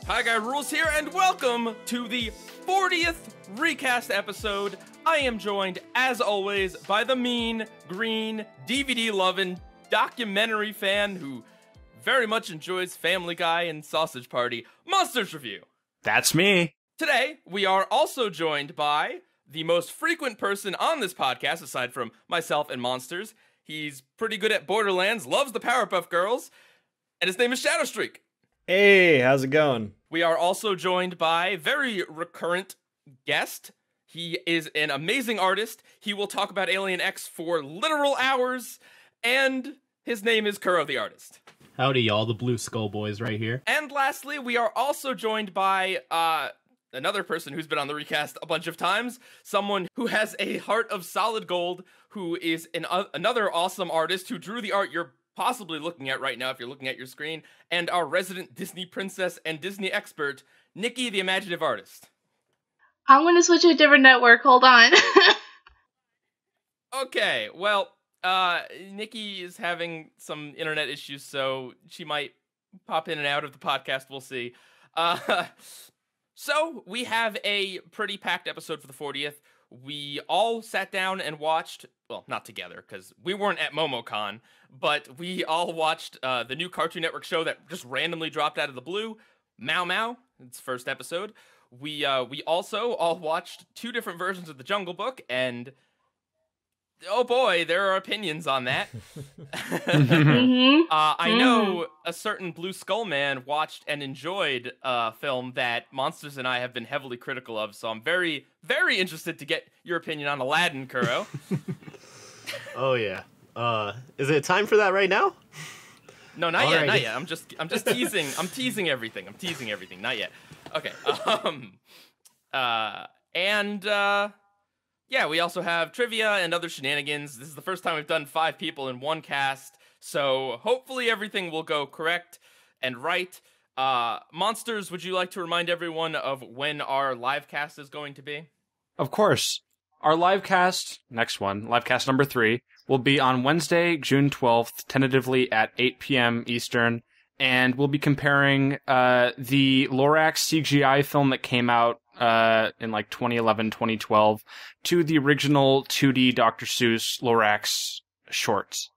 PIEGUYRULZ here, and welcome to the 40th recast episode. I am joined, as always, by the mean, green, DVD-loving, documentary fan who very much enjoys Family Guy and Sausage Party, MonstersReview. That's me. Today, we are also joined by the most frequent person on this podcast, aside from myself and Monsters. He's pretty good at Borderlands, loves the Powerpuff Girls, and his name is Shadowstreak. Hey, how's it going? We are also joined by a very recurrent guest. He is an amazing artist. He will talk about Alien X for literal hours, and his name is Kuro the Artist. Howdy, y'all, the Blue Skull Boys right here. And lastly, we are also joined by another person who's been on the recast a bunch of times, someone who has a heart of solid gold, who is another awesome artist who drew the art you're possibly looking at right now if you're looking at your screen, and our resident Disney princess and Disney expert, Nikki, the Imaginative Artist. I'm gonna switch to a different network, hold on. Okay, well, Nikki is having some internet issues, so she might pop in and out of the podcast, we'll see. So, we have a pretty packed episode for the 40th. We all sat down and watched, well, not together, because we weren't at MomoCon, but we all watched the new Cartoon Network show that just randomly dropped out of the blue, Mao Mao, its first episode. We also all watched two different versions of The Jungle Book, and oh boy, there are opinions on that. I know a certain Blue Skull man watched and enjoyed a film that Monsters and I have been heavily critical of, so I'm very, very interested to get your opinion on Aladdin, Kuro. Oh yeah. Is it time for that right now? No, not yet, not yet. I'm just teasing. I'm teasing everything. Not yet. Okay. Yeah, we also have trivia and other shenanigans. This is the first time we've done 5 people in one cast, so hopefully everything will go correct and right. Monsters, would you like to remind everyone of when our live cast is going to be? Of course. Our live cast, next one, live cast number 3, will be on Wednesday, June 12th, tentatively at 8 p.m. Eastern, and we'll be comparing the Lorax CGI film that came out in like 2011, 2012, to the original 2D Dr. Seuss Lorax shorts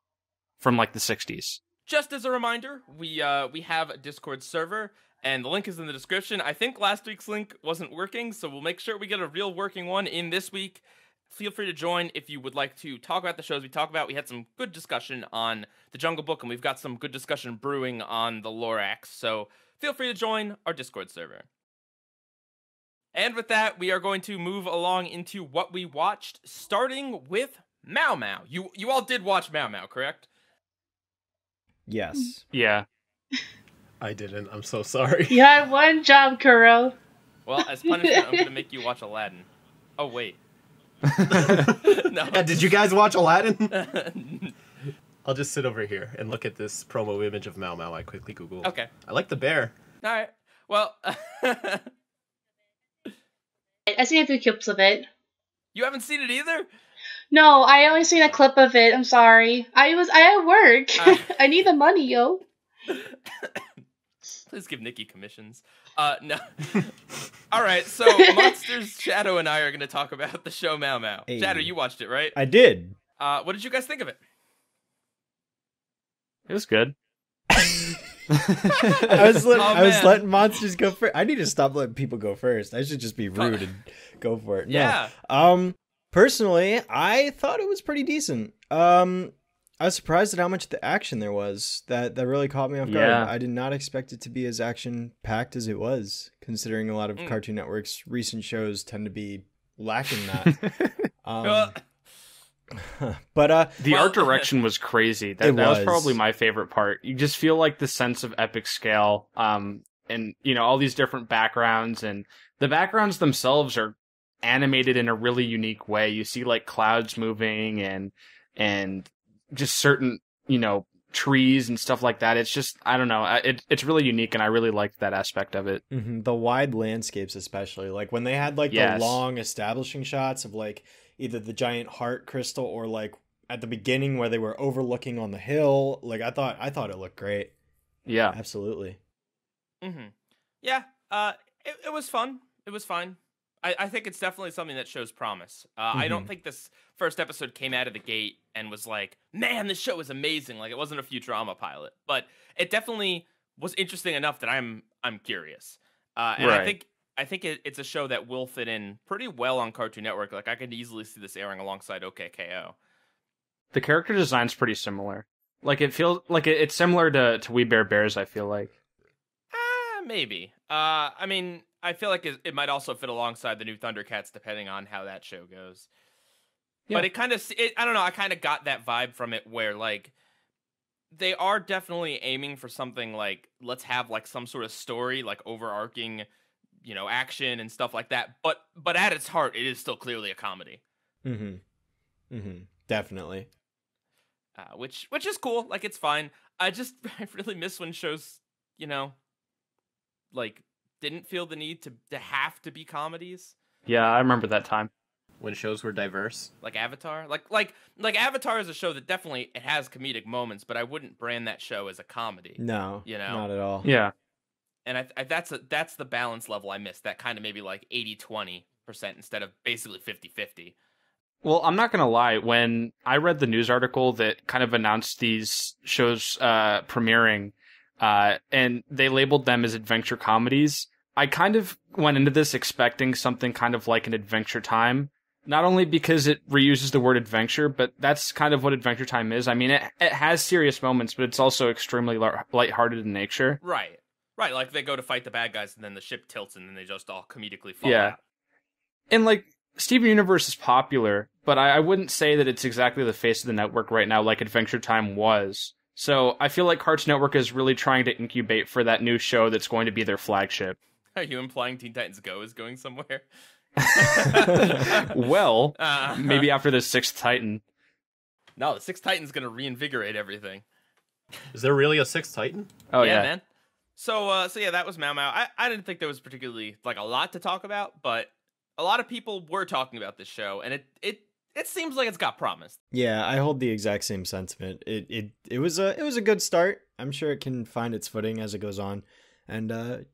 from like the 60s. Just as a reminder, we have a Discord server, and the link is in the description. I think last week's link wasn't working, so we'll make sure we get a real working one in this week. Feel free to join if you would like to talk about the shows we talk about. We had some good discussion on The Jungle Book, and we've got some good discussion brewing on the Lorax, so feel free to join our Discord server. And with that, we are going to move along into what we watched, starting with Mao Mao. You all did watch Mao Mao, correct? Yes. Yeah. I didn't. I'm so sorry. You had one job, Kuro. Well, as punishment, I'm going to make you watch Aladdin. Oh, wait. No. Yeah, did you guys watch Aladdin? I'll just sit over here and look at this promo image of Mao Mao I quickly Googled. Okay. I like the bear. All right. Well, I've seen a few clips of it. you haven't seen it either? No, I only seen a clip of it. I'm sorry. I at work. I need the money, yo. Please give Nikki commissions. No. All right, so Monsters, Shadow, and I are going to talk about the show Mao Mao. Hey. Shadow, you watched it, right? I did. What did you guys think of it? It was good. I was letting Monsters go first. I need to stop letting people go first. I should just be rude and go for it. Yeah. No. Personally, I thought it was pretty decent. I was surprised at how much the action there was. That really caught me off guard. Yeah. I did not expect it to be as action-packed as it was, considering a lot of Cartoon Network's recent shows tend to be lacking that. But the art direction was crazy. That was probably my favorite part. You just feel like the sense of epic scale, and you know, all these different backgrounds, and the backgrounds themselves are animated in a really unique way. You see like clouds moving and just certain, you know, trees and stuff like that. It's just, I don't know, it's really unique, and I really liked that aspect of it. Mm-hmm. The wide landscapes, especially like when they had like the long establishing shots of like either the giant heart crystal or like at the beginning where they were overlooking on the hill. Like I thought it looked great. Yeah, absolutely. Mm-hmm. Yeah, It was fun. It was fine. I think it's definitely something that shows promise. I don't think this first episode came out of the gate and was like, man, this show is amazing. Like, it wasn't a Futurama pilot, but it definitely was interesting enough that I'm curious. And Right. I think it's a show that will fit in pretty well on Cartoon Network. Like, I could easily see this airing alongside OKKO. The character design's pretty similar. Like, it feels like it's similar to We Bare Bears, I feel like. Maybe. I mean, I feel like it might also fit alongside the new Thundercats, depending on how that show goes. Yeah. But it kind of, I don't know, I kind of got that vibe from it where, like, they are definitely aiming for something like, let's have, like, some sort of story, like, overarching, you know, action and stuff like that. But at its heart, it is still clearly a comedy. Definitely. Which is cool. Like, it's fine. I really miss when shows, you know, like, didn't feel the need to have to be comedies. Yeah, I remember that time. When shows were diverse. Like Avatar. Like Avatar is a show that definitely, it has comedic moments, but I wouldn't brand that show as a comedy. No, you know? Not at all. Yeah. And that's the balance level I missed. That kind of maybe like 80-20% instead of basically 50-50. Well, I'm not going to lie. When I read the news article that kind of announced these shows premiering, and they labeled them as adventure comedies, I kind of went into this expecting something kind of like an Adventure Time. Not only because it reuses the word adventure, but that's kind of what Adventure Time is. I mean, it has serious moments, but it's also extremely lighthearted in nature. Right. Like, they go to fight the bad guys, and then the ship tilts, and then they just all comedically fall out. And, like, Steven Universe is popular, but I wouldn't say that it's exactly the face of the network right now like Adventure Time was. So I feel like Cartoon Network is really trying to incubate for that new show that's going to be their flagship. Are you implying Teen Titans Go is going somewhere? Well, maybe after the 6th Titan. No, the 6th Titan's going to reinvigorate everything. Is there really a 6th Titan? Oh, yeah. Man. So yeah, that was Mao Mao. I didn't think there was particularly, like, a lot to talk about, but a lot of people were talking about this show, and it seems like it's got promise. Yeah, I hold the exact same sentiment. It was a good start. I'm sure it can find its footing as it goes on. And I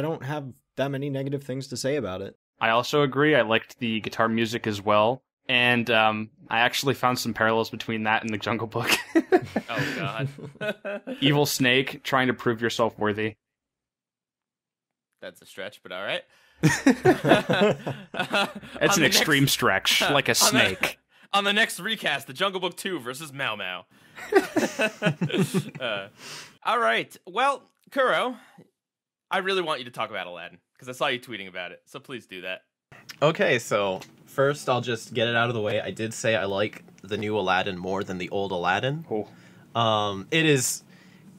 don't have that many negative things to say about it. I also agree. I liked the guitar music as well. And I actually found some parallels between that and the Jungle Book. Oh, God. Evil Snake, trying to prove yourself worthy. That's a stretch, but all right. It's an extreme stretch, like a snake. On the next recast, the Jungle Book 2 versus Mao Mao. All right. Well, Kuro, I really want you to talk about Aladdin, because I saw you tweeting about it, so please do that. Okay, so first I'll just get it out of the way. I did say I like the new Aladdin more than the old Aladdin. Oh. It is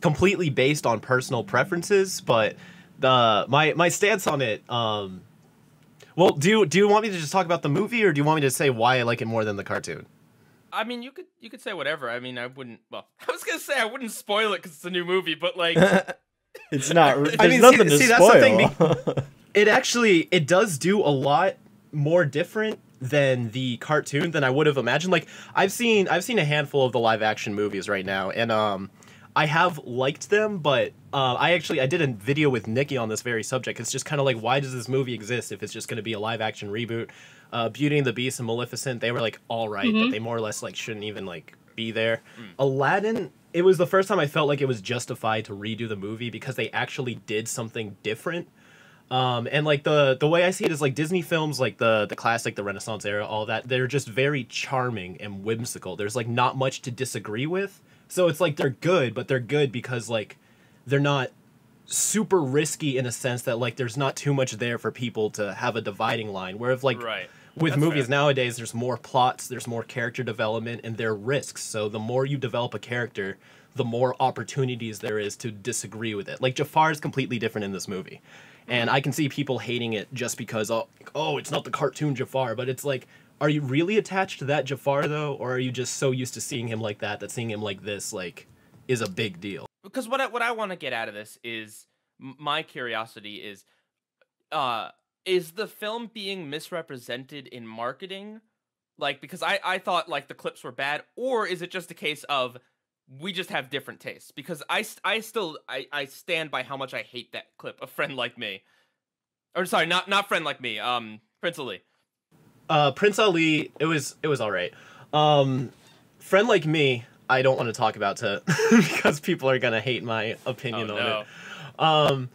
completely based on personal preferences, but my stance on it. Well, do you want me to just talk about the movie, or do you want me to say why I like it more than the cartoon? I mean, you could say whatever. I mean, I wouldn't. Well, I was gonna say I wouldn't spoil it because it's a new movie, but like, it's not. There's nothing to spoil. That's the thing. It does do a lot more different than the cartoon than I would have imagined. Like, I've seen a handful of the live action movies right now, and I have liked them, but I did a video with Nikki on this very subject. It's just kind of like, why does this movie exist if it's just going to be a live action reboot? Beauty and the Beast and Maleficent, they were like all right, but they more or less like shouldn't even like be there. Aladdin, it was the first time I felt like it was justified to redo the movie because they actually did something different. And like the way I see it is like Disney films, like the classic, the Renaissance era, all that, they're just very charming and whimsical. There's like not much to disagree with. So it's like they're good, but they're good because like they're not super risky in a sense that like there's not too much there for people to have a dividing line. Where if like with That's movies fair. Nowadays, there's more plots, there's more character development, and there are risks. So the more you develop a character, the more opportunities there is to disagree with it. Like Jafar is completely different in this movie. And I can see people hating it just because, oh, it's not the cartoon Jafar. But it's like, are you really attached to that Jafar, though? Or are you just so used to seeing him like that seeing him like this, like, is a big deal? Because what I want to get out of this is, my curiosity is the film being misrepresented in marketing? Like, because I thought, like, the clips were bad. Or is it just a case of we just have different tastes, because I stand by how much I hate that clip, A Friend Like Me. Or sorry, not Friend Like Me, Prince Ali. Prince Ali, it was all right. Friend Like Me, I don't want to talk about because people are gonna hate my opinion on it.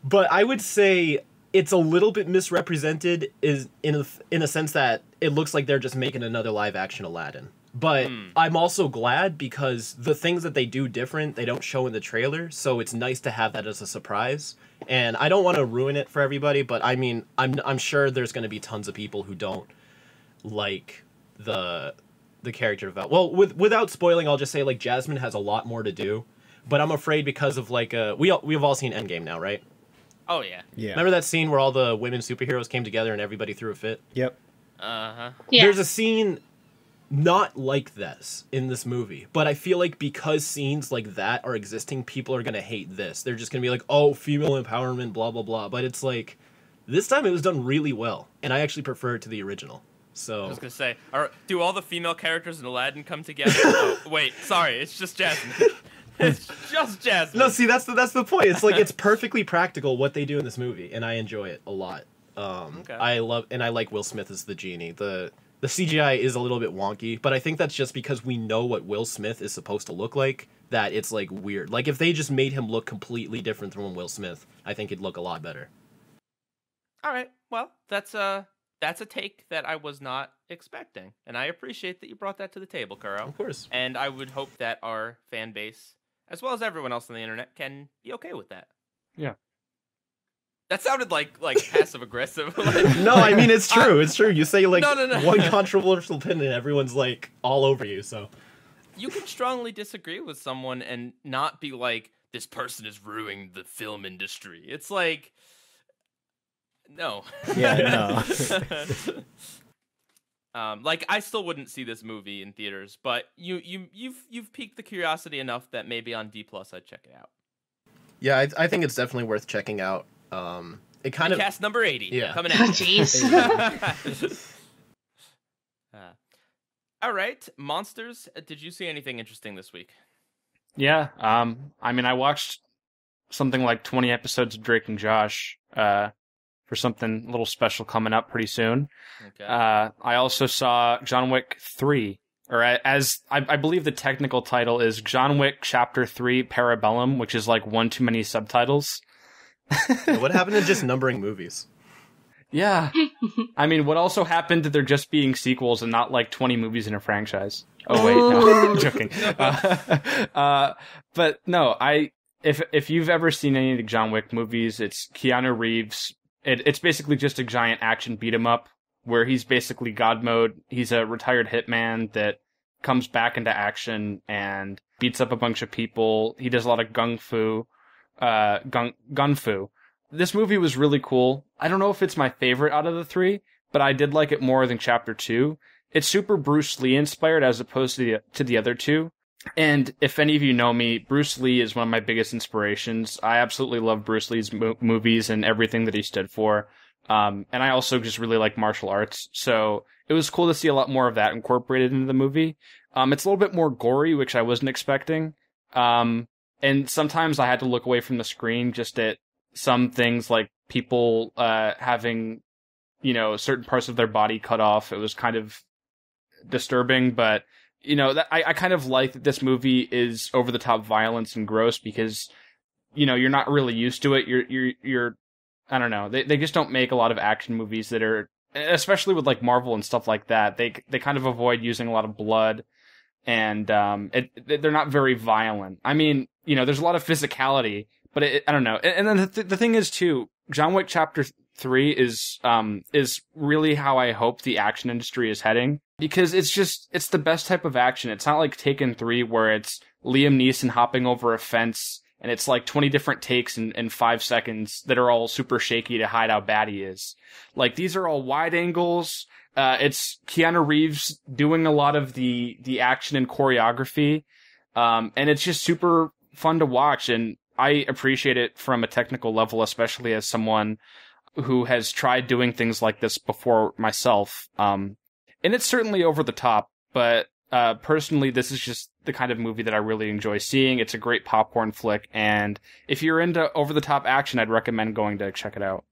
But I would say it's a little bit misrepresented in a sense that it looks like they're just making another live action Aladdin. But I'm also glad, because the things that they do different, they don't show in the trailer, so it's nice to have that as a surprise. And I don't want to ruin it for everybody, but I mean, I'm sure there's going to be tons of people who don't like the character development. Well, without spoiling, I'll just say, like, Jasmine has a lot more to do, but I'm afraid because of, like, we've all seen Endgame now, right? Oh yeah. Remember that scene where all the women superheroes came together and everybody threw a fit? Yep. Yeah. There's a scene not like this in this movie, but I feel like because scenes like that are existing, people are gonna hate this. They're just gonna be like, oh, female empowerment, blah blah blah. But it's like, this time it was done really well, and I actually prefer it to the original. So I was gonna say, do all the female characters in Aladdin come together? Oh, wait, sorry, it's just Jasmine. It's just Jasmine. No, see, that's the point. It's like, it's perfectly practical what they do in this movie, and I enjoy it a lot. Okay. I like Will Smith as the genie. The CGI is a little bit wonky, but I think that's just because we know what Will Smith is supposed to look like, that it's, like, weird. Like, if they just made him look completely different from Will Smith, I think it'd look a lot better. All right, well, that's a take that I was not expecting, and I appreciate that you brought that to the table, Kuro. Of course. And I would hope that our fan base, as well as everyone else on the internet, can be okay with that. Yeah. That sounded like passive aggressive. No, I mean, it's true. It's true. You say, like, no. one controversial opinion, and everyone's, like, all over you. So you can strongly disagree with someone and not be like, this person is ruining the film industry. It's like, no. Yeah, no. Like, I still wouldn't see this movie in theaters, but you've piqued the curiosity enough that maybe on D+ I'd check it out. Yeah, I think it's definitely worth checking out. It kind of cast number 80. Yeah. Coming out. Jeez. All right, Monsters. Did you see anything interesting this week? Yeah. I mean, I watched something like 20 episodes of Drake and Josh for something a little special coming up pretty soon. Okay. I also saw John Wick 3, or as I believe the technical title is John Wick Chapter 3 Parabellum, which is like one too many subtitles. What happened to just numbering movies? Yeah. I mean, what also happened to there just being sequels and not like 20 movies in a franchise? Oh, wait, no, I'm joking. But no, if you've ever seen any of the John Wick movies, it's Keanu Reeves. It's basically just a giant action beat 'em up where he's basically God mode. He's a retired hitman that comes back into action and beats up a bunch of people. He does a lot of gun fu. This movie was really cool. I don't know if it's my favorite out of the three, but I did like it more than Chapter 2. It's super Bruce Lee inspired as opposed to the other two. And if any of you know me, Bruce Lee is one of my biggest inspirations. I absolutely love Bruce Lee's movies and everything that he stood for. And I also just really like martial arts. So it was cool to see a lot more of that incorporated into the movie. It's a little bit more gory, which I wasn't expecting. And sometimes I had to look away from the screen just at some things like people having, certain parts of their body cut off. It was kind of disturbing, but, I kind of like that this movie is over-the-top violence and gross because, you're not really used to it. You're I don't know. They just don't make a lot of action movies that are, especially with like Marvel and stuff like that. They kind of avoid using a lot of blood. And they're not very violent. I mean, there's a lot of physicality, but I don't know. And then the thing is too, John Wick Chapter 3 is really how I hope the action industry is heading, because it's the best type of action. It's not like Taken 3 where it's Liam Neeson hopping over a fence and it's like 20 different takes in 5 seconds that are all super shaky to hide how bad he is. Like, these are all wide angles. It's Keanu Reeves doing a lot of the action and choreography. And it's just super fun to watch. And I appreciate it from a technical level, especially as someone who has tried doing things like this before myself. And it's certainly over the top, but personally, this is just the kind of movie that I really enjoy seeing. It's a great popcorn flick, and if you're into over-the-top action, I'd recommend going to check it out.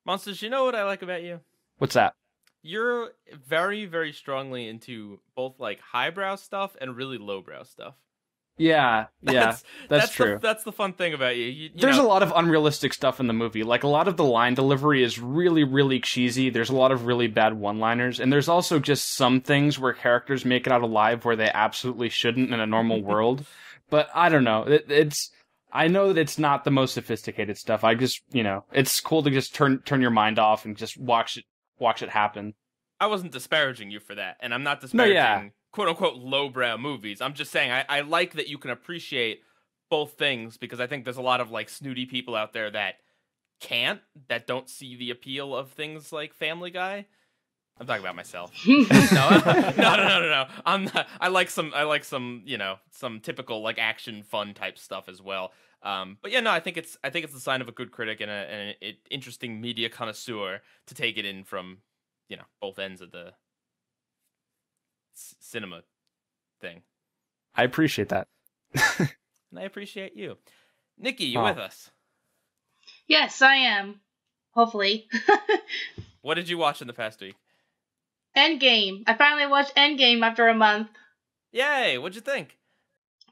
Monsters, you know what I like about you? What's that? You're very, very strongly into both like highbrow stuff and really lowbrow stuff. Yeah, that's true. That's the fun thing about you. There's a lot of unrealistic stuff in the movie. Like, a lot of the line delivery is really, really cheesy. There's a lot of really bad one-liners. And there's also just some things where characters make it out alive where they absolutely shouldn't in a normal world. But I don't know. I know that it's not the most sophisticated stuff. I just, it's cool to just turn your mind off and just watch it happen. I wasn't disparaging you for that. And I'm not disparaging quote-unquote lowbrow movies. I'm just saying I like that you can appreciate both things, because I think there's a lot of like snooty people out there that don't see the appeal of things like Family Guy. I'm talking about myself. No. I'm not, I like some some typical like action fun type stuff as well. But yeah, no, I think it's the sign of a good critic and an interesting media connoisseur to take it in from both ends of the cinema thing. I appreciate that. And I appreciate you. Nikki, you with us? Yes, I am. Hopefully. What did you watch in the past week? Endgame. I finally watched Endgame after a month. Yay! What'd you think?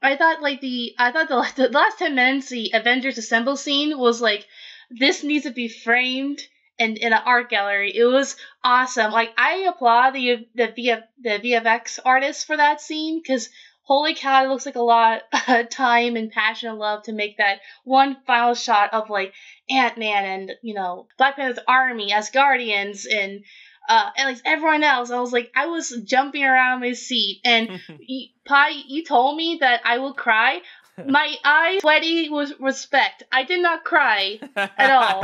I thought the last 10 minutes, the Avengers Assemble scene was like, this needs to be framed in an art gallery. It was awesome. Like, I applaud the VFX artists for that scene, because holy cow, it looks like a lot of time and passion and love to make that one final shot of like Ant-Man and Black Panther's army as Guardians and like everyone else. I was like, I was jumping around my seat, and you told me that I will cry. My eyes sweaty with respect. I did not cry at all.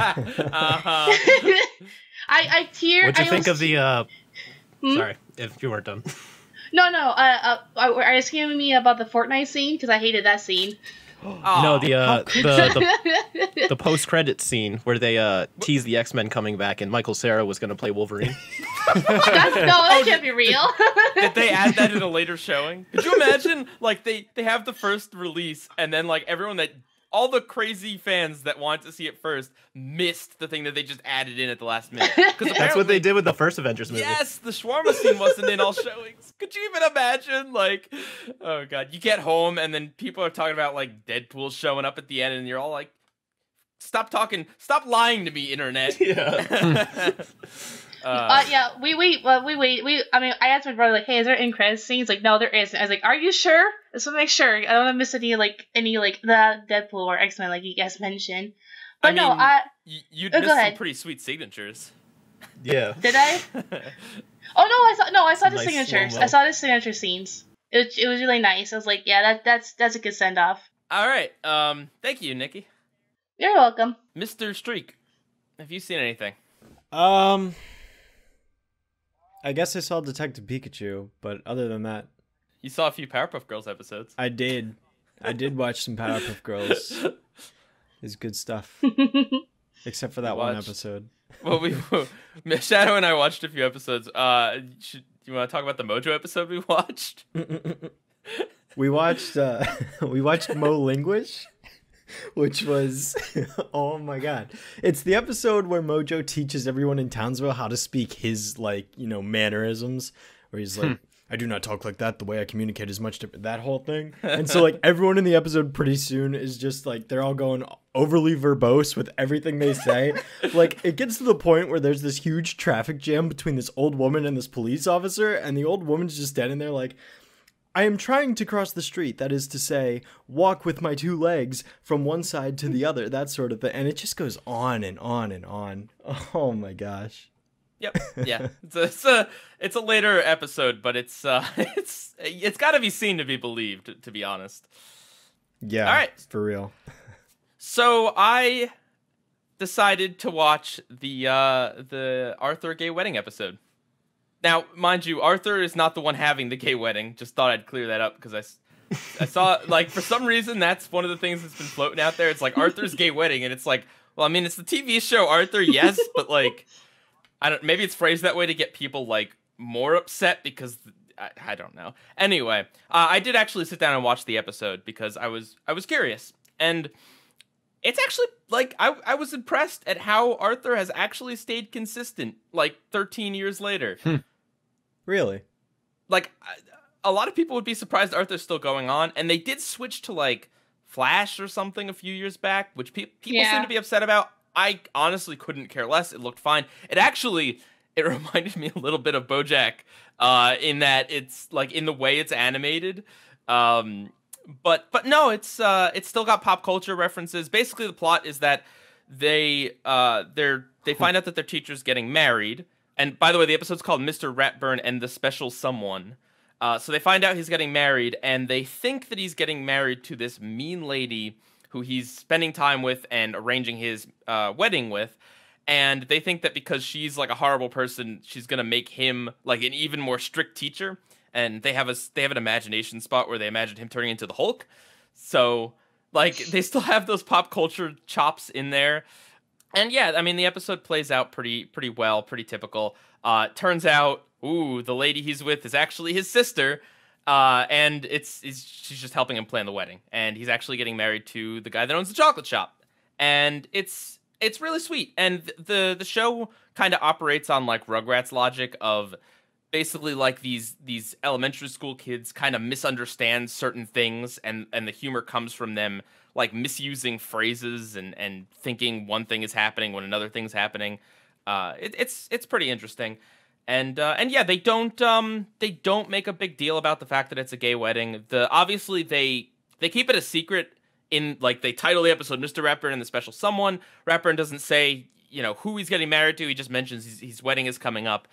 I teared. What'd you think of the? Sorry, if you weren't done. No. Are you asking me about the Fortnite scene? Because I hated that scene. No, the post-credit scene where they tease the X-Men coming back and Michael Cera was going to play Wolverine. That can't be real. Did they add that in a later showing? Could you imagine, like, they have the first release, and then, like, all the crazy fans that wanted to see it first missed the thing that they just added in at the last minute. That's what they did with the first Avengers movie. Yes, the shawarma scene wasn't in all showings. Could you even imagine? Like, oh god, you get home and then people are talking about like Deadpool showing up at the end, and you're all like, "Stop talking! Stop lying to me, internet." Yeah. I asked my brother, like, hey, is there in credits scene? He's like, no, there isn't. I was like, are you sure? Just to make sure. I don't want to miss any the Deadpool or X-Men like you guys mentioned. But you'd miss some pretty sweet signatures. Yeah. Did I? I saw the nice signatures. slow-mo. I saw the signature scenes. It was really nice. I was like, yeah, that's a good send off. All right. Thank you, Nikki. You're welcome. Mr. Streak, have you seen anything? I guess I saw Detective Pikachu, but other than that, You saw a few Powerpuff Girls episodes. I did watch some Powerpuff Girls. It's good stuff. Except for that one episode. Well, Shadow and I watched a few episodes. Do you want to talk about the Mojo episode we watched? We watched Mo Linguish, which was, oh my god. It's the episode where Mojo teaches everyone in Townsville how to speak his, mannerisms, where he's like, I do not talk like that. The way I communicate is much different. That whole thing. And so, everyone in the episode pretty soon is just, they're all going overly verbose with everything they say. It gets to the point where there's this huge traffic jam between this old woman and this police officer, and the old woman's just standing there like, I am trying to cross the street, that is to say, walk with my two legs from one side to the other, that sort of thing. And it just goes on and on and on. Oh my gosh. Yep. Yeah. It's a later episode, but it's got to be seen to be believed, to be honest. Yeah. All right. For real. So I decided to watch the Arthur gay wedding episode. Now, mind you, Arthur is not the one having the gay wedding. Just thought I'd clear that up because I saw, for some reason, that's one of the things that's been floating out there. It's like Arthur's gay wedding, and it's like, well, I mean, it's the TV show Arthur, yes, but maybe it's phrased that way to get people more upset because I don't know. Anyway, I did actually sit down and watch the episode because I was curious, and it's actually like I was impressed at how Arthur has actually stayed consistent like 13 years later. Really? Like a lot of people would be surprised Arthur's still going on, and they did switch to like Flash or something a few years back, which people seem to be upset about. I honestly couldn't care less. It looked fine. It reminded me a little bit of BoJack in that it's like in the way it's animated. But no, it's still got pop culture references. Basically, the plot is that they find out that their teacher's getting married. And by the way, the episode's called Mr. Ratburn and the Special Someone. So they find out he's getting married, and they think that he's getting married to this mean lady who he's spending time with and arranging his wedding with. And they think that because she's like a horrible person, she's gonna make him like an even more strict teacher. And they have an imagination spot where they imagine him turning into the Hulk. So like they still have those pop culture chops in there. And yeah, I mean the episode plays out pretty well, pretty typical. Turns out, the lady he's with is actually his sister. And she's just helping him plan the wedding, and he's actually getting married to the guy that owns the chocolate shop, and it's really sweet. And the show kind of operates on like Rugrats logic of basically like these elementary school kids kind of misunderstand certain things, and the humor comes from them like misusing phrases and thinking one thing is happening when another thing's happening. It's pretty interesting. And yeah, they don't make a big deal about the fact that it's a gay wedding. Obviously they keep it a secret in like they title the episode Mr. Ratburn and the Special Someone. Ratburn doesn't say, who he's getting married to. He just mentions his wedding is coming up.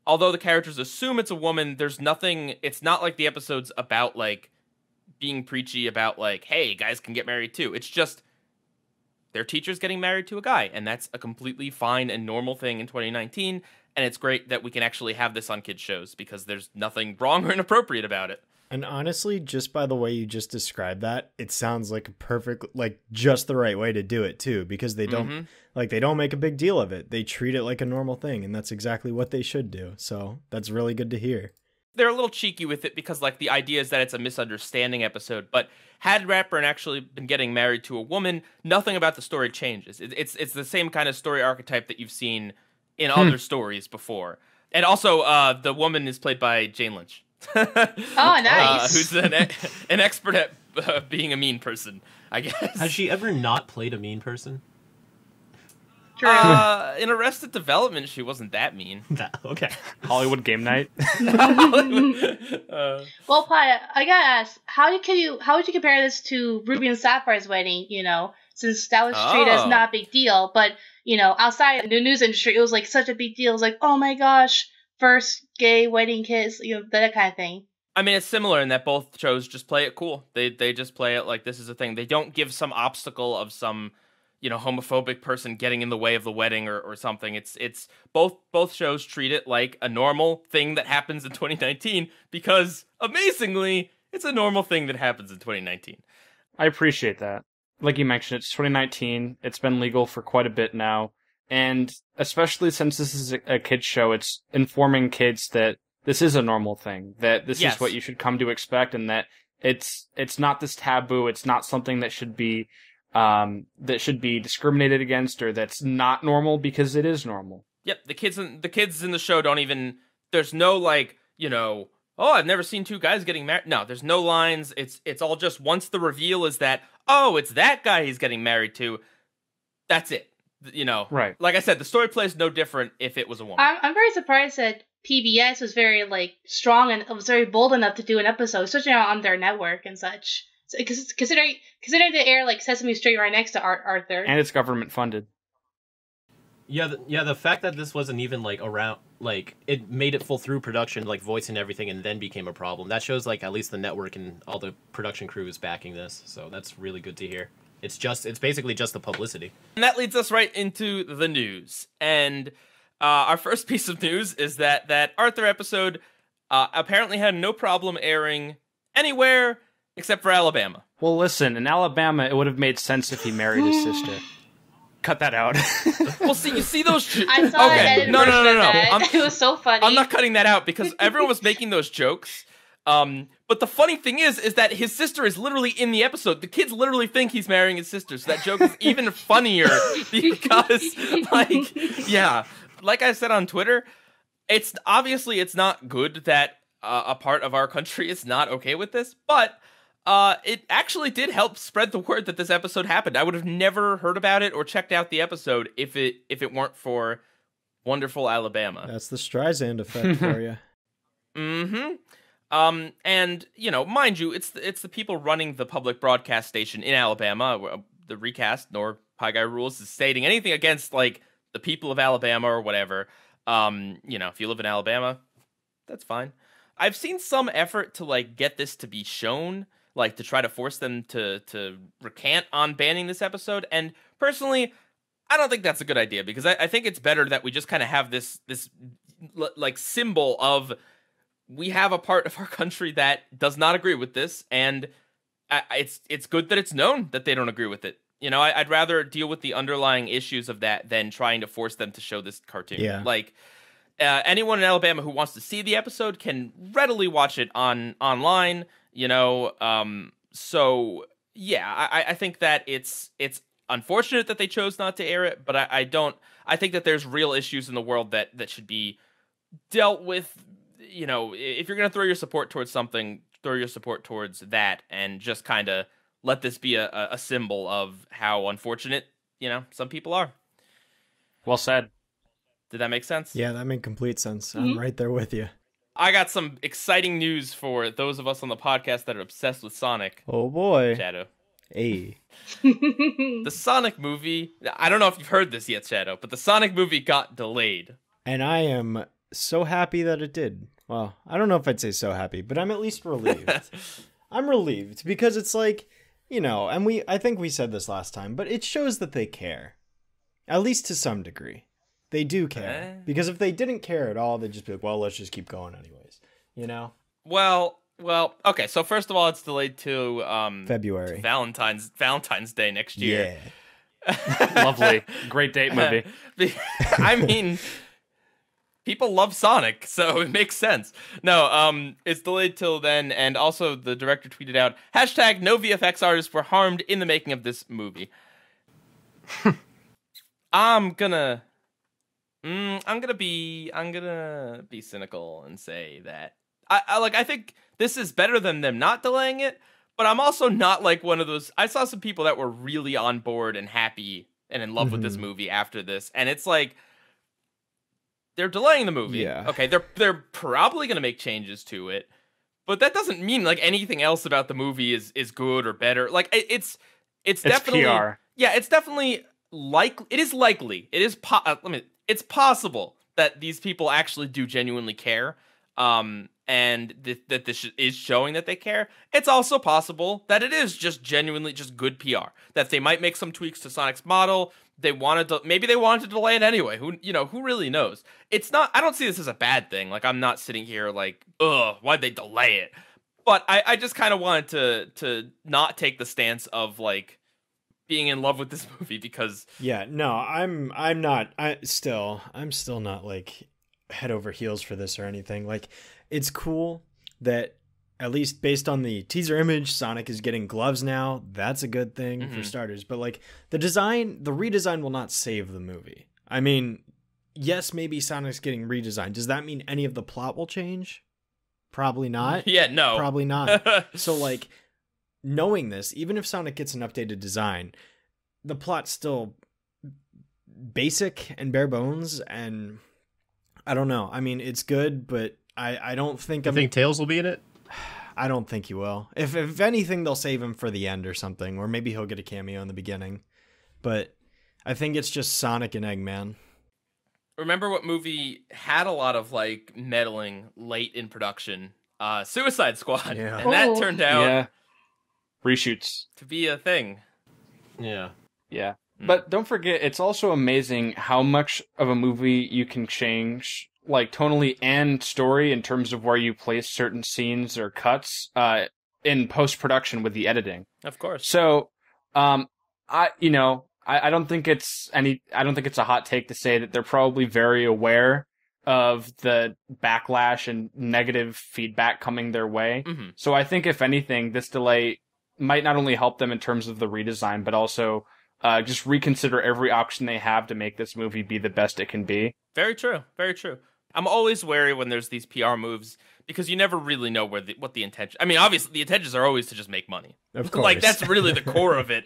Although the characters assume it's a woman, there's nothing, it's not like the episode's about like being preachy about like, hey, guys can get married too. It's just their teacher's getting married to a guy, and that's a completely fine and normal thing in 2019. And it's great that we can actually have this on kids' shows because there's nothing wrong or inappropriate about it. And honestly, just by the way you just described that, it sounds like a perfect, like just the right way to do it too, because they don't they don't make a big deal of it. They treat it like a normal thing, and that's exactly what they should do. So that's really good to hear. They're a little cheeky with it because like the idea is that it's a misunderstanding episode, but had Ratburn actually been getting married to a woman, nothing about the story changes. It's the same kind of story archetype that you've seen in other stories before. And also, the woman is played by Jane Lynch. Oh, nice. Who's an expert at being a mean person, I guess. Has she ever not played a mean person? True. In Arrested Development, she wasn't that mean. Okay. Hollywood Game Night. Well, Pi, I gotta ask, how would you compare this to Ruby and Sapphire's wedding, since that was treated as not a big deal, but outside the news industry, it was like such a big deal. It was like, oh my gosh, first gay wedding kiss, that kind of thing. I mean, it's similar in that both shows just play it cool. They just play it like this is a thing. They don't give some obstacle of some, homophobic person getting in the way of the wedding or something. It's both shows treat it like a normal thing that happens in 2019 because amazingly, it's a normal thing that happens in 2019. I appreciate that. Like you mentioned, it's 2019. It's been legal for quite a bit now. And especially since this is a kid's show, it's informing kids that this is a normal thing, that this is what you should come to expect, and that it's not this taboo. It's not something that should be discriminated against, or that's not normal, because it is normal. Yep, the kids in the show don't even. There's no like, oh, I've never seen two guys getting married. No, there's no lines. It's all just once the reveal is that, oh, it's that guy he's getting married to. That's it. Right. Like I said, the story plays no different if it was a woman. I'm very surprised that PBS was very like strong and was very bold enough to do an episode, especially on their network and such. So, considering they air like Sesame Street right next to Arthur, and it's government funded. Yeah, the fact that this wasn't even like around, like it made it full through production, like voice and everything, and then became a problem. That shows like at least the network and all the production crew is backing this, so that's really good to hear. It's basically just the publicity. And that leads us right into the news. And our first piece of news is that Arthur episode apparently had no problem airing anywhere except for Alabama. Well, listen, in Alabama, it would have made sense if he married his sister. cut that out. Well, see, you see those. I saw an edited No. version of that. It was so funny. I'm not cutting that out because everyone was making those jokes. But the funny thing is that his sister is literally in the episode. The kids literally think he's marrying his sister, so that joke is even funnier because, like, yeah, like I said on Twitter, it's not good that a part of our country is not okay with this, but it actually did help spread the word that this episode happened. I would have never heard about it or checked out the episode if it weren't for wonderful Alabama. That's the Streisand effect for you. Mm-hmm. And, you know, mind you, it's the people running the public broadcast station in Alabama, the recast, nor PIEGUYRULZ is stating anything against, like, the people of Alabama or whatever. You know, if you live in Alabama, that's fine. I've seen some effort to, like, get this to be shown, like, to try to force them to recant on banning this episode, and personally, I don't think that's a good idea, because I think it's better that we just kind of have this, like, symbol of we have a part of our country that does not agree with this, and it's good that it's known that they don't agree with it. You know, I'd rather deal with the underlying issues of that than trying to force them to show this cartoon. Yeah. Like, anyone in Alabama who wants to see the episode can readily watch it online, you know. So, yeah, I think that it's unfortunate that they chose not to air it, but I think that there's real issues in the world that should be dealt with. You know, if you're going to throw your support towards something, throw your support towards that, and just kind of let this be a symbol of how unfortunate, you know, some people are. Well said. Did that make sense? Yeah, that made complete sense. Mm-hmm. I'm right there with you. I got some exciting news for those of us on the podcast that are obsessed with Sonic. Oh boy. Shadow. Hey. The Sonic movie, I don't know if you've heard this yet, Shadow, but the Sonic movie got delayed. And I am so happy that it did. Well, I don't know if I'd say so happy, but I'm at least relieved. I'm relieved because it's like, you know, and I think we said this last time, but it shows that they care. At least to some degree. They do care. Because if they didn't care at all, they'd just be like, well, let's just keep going anyways. You know? Well, okay, so first of all, it's delayed to February. To Valentine's Day next year. Yeah. Lovely. Great date movie. I mean, people love Sonic, so it makes sense. No, it's delayed till then, and also the director tweeted out, # no VFX artists were harmed in the making of this movie. I'm gonna be cynical and say that I think this is better than them not delaying it, but I'm also not like one of those. I saw some people that were really on board and happy and in love with this movie after this, and it's like they're delaying the movie. Yeah. Okay, they're probably gonna make changes to it, but that doesn't mean like anything else about the movie is good or better. Like it's definitely PR. Yeah, it's definitely likely. It's possible that these people actually do genuinely care. And that this is showing that they care. It's also possible that it is just genuinely just good PR. That they might make some tweaks to Sonic's model. Maybe they wanted to delay it anyway. Who really knows? It's not. I don't see this as a bad thing. Like, I'm not sitting here like, ugh, why'd they delay it? But I just kind of wanted to not take the stance of like being in love with this movie because I'm still not like head over heels for this or anything. Like, it's cool that at least based on the teaser image, Sonic is getting gloves now. That's a good thing for starters. But like the redesign will not save the movie. I mean, yes, maybe Sonic's getting redesigned. Does that mean any of the plot will change? Probably not. Yeah, no. Probably not. So like knowing this, even if Sonic gets an updated design, the plot's still basic and bare bones, and I don't know. I mean, it's good, but I don't think... I think Tails will be in it? I don't think he will. If anything, they'll save him for the end or something, or maybe he'll get a cameo in the beginning. But I think it's just Sonic and Eggman. Remember what movie had a lot of, like, meddling late in production? Suicide Squad. Yeah. And that turned out... Reshoots. To be a thing. Yeah. Yeah. But don't forget, it's also amazing how much of a movie you can change, like tonally and story, in terms of where you place certain scenes or cuts in post-production with the editing. Of course. So, I don't think it's a hot take to say that they're probably very aware of the backlash and negative feedback coming their way. Mm-hmm. So I think if anything, this delay might not only help them in terms of the redesign, but also just reconsider every option they have to make this movie be the best it can be. Very true. Very true. I'm always wary when there's these PR moves because you never really know what the intention. I mean, obviously the intentions are always to just make money. Of course. Like that's really the core of it.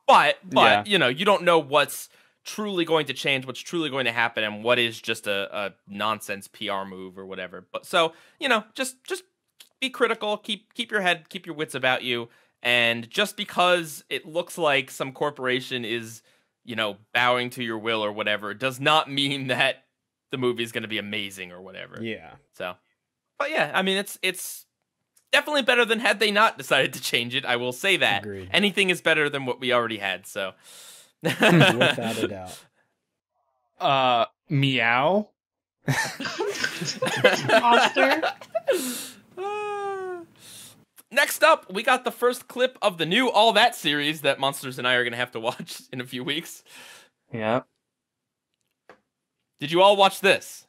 But Yeah. you know, you don't know what's truly going to change, what's truly going to happen, and what is just a nonsense PR move or whatever. But so, you know, just be critical, keep your head, keep your wits about you, and just because it looks like some corporation is, you know, bowing to your will or whatever, does not mean that the movie is going to be amazing or whatever. Yeah. So, but yeah, I mean, it's definitely better than had they not decided to change it. I will say that. Agreed. Anything is better than what we already had. So, Without a doubt. Meow. Monster. Next up, we got the first clip of the new All That series that Monsters and I are going to have to watch in a few weeks. Yeah. Did you all watch this?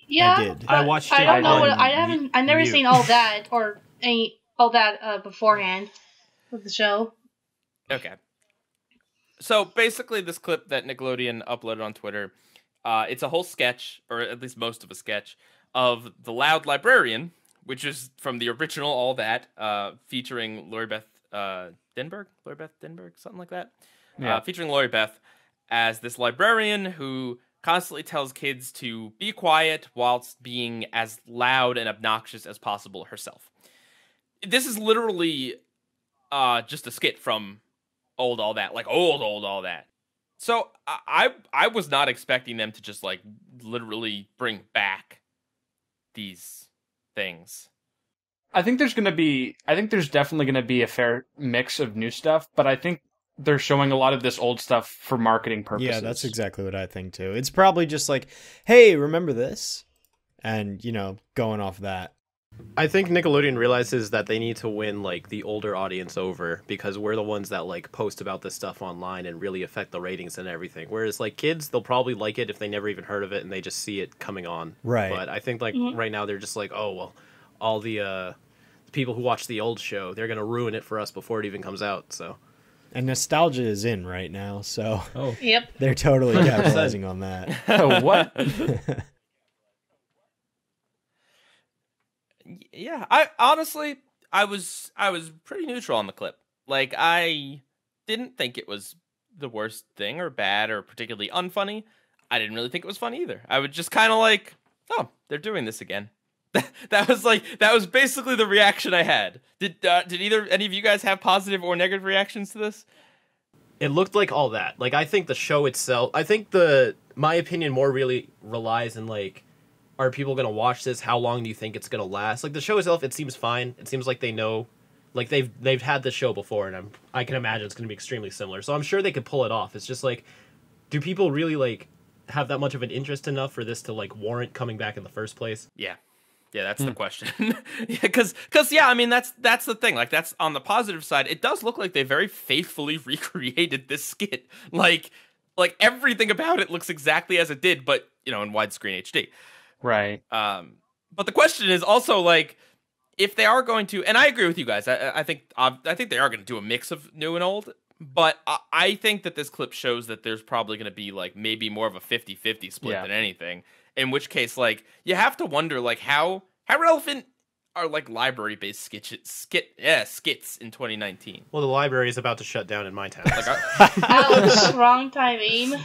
Yeah, I did. but I watched I it don't know on what I haven't. I've never mute. seen all that or all that beforehand with the show. Okay. So basically, this clip that Nickelodeon uploaded on Twitter, it's a whole sketch, or at least most of a sketch, of the Loud Librarian, which is from the original All That, featuring Lori Beth Denberg, something like that. Yeah. Featuring Lori Beth as this librarian who constantly tells kids to be quiet whilst being as loud and obnoxious as possible herself. This is literally just a skit from old All That, like old All That. So I was not expecting them to just like literally bring back these things. I think there's definitely going to be a fair mix of new stuff, but I think they're showing a lot of this old stuff for marketing purposes. Yeah, that's exactly what I think too. It's probably just like, hey, remember this? And, you know, going off that. I think Nickelodeon realizes that they need to win like the older audience over because we're the ones that like post about this stuff online and really affect the ratings and everything. Whereas like kids, they'll probably like it if they never even heard of it and they just see it coming on. Right. But I think like right now they're just like, oh well, all the people who watch the old show, they're gonna ruin it for us before it even comes out. So. And nostalgia is in right now, so Yep. they're totally capitalizing on that. What? Yeah, I honestly I was pretty neutral on the clip. Like I didn't think it was the worst thing or bad or particularly unfunny. I didn't really think it was funny either. I was just kind of like, oh, they're doing this again. That was basically the reaction I had. Did any of you guys have positive or negative reactions to this? It looked like All That. Like I think the show itself, my opinion more really relies on like, are people gonna watch this? How long do you think it's gonna last? Like the show itself, it seems fine. It seems like they know, like they've had the show before, and I can imagine it's gonna be extremely similar. So I'm sure they could pull it off. It's just like, do people really like have that much of an interest enough for this to like warrant coming back in the first place? Yeah, that's the question. Because yeah, I mean that's the thing. Like that's on the positive side. It does look like they very faithfully recreated this skit. Like everything about it looks exactly as it did, but you know in widescreen HD. Right. But the question is also like if they are going to, and I agree with you guys. I think they are going to do a mix of new and old. But I think that this clip shows that there's probably going to be like maybe more of a 50-50 split than anything. In which case, like you have to wonder like how relevant are like library-based skits in 2019. Well, the library is about to shut down in my town. Ouch, wrong timing.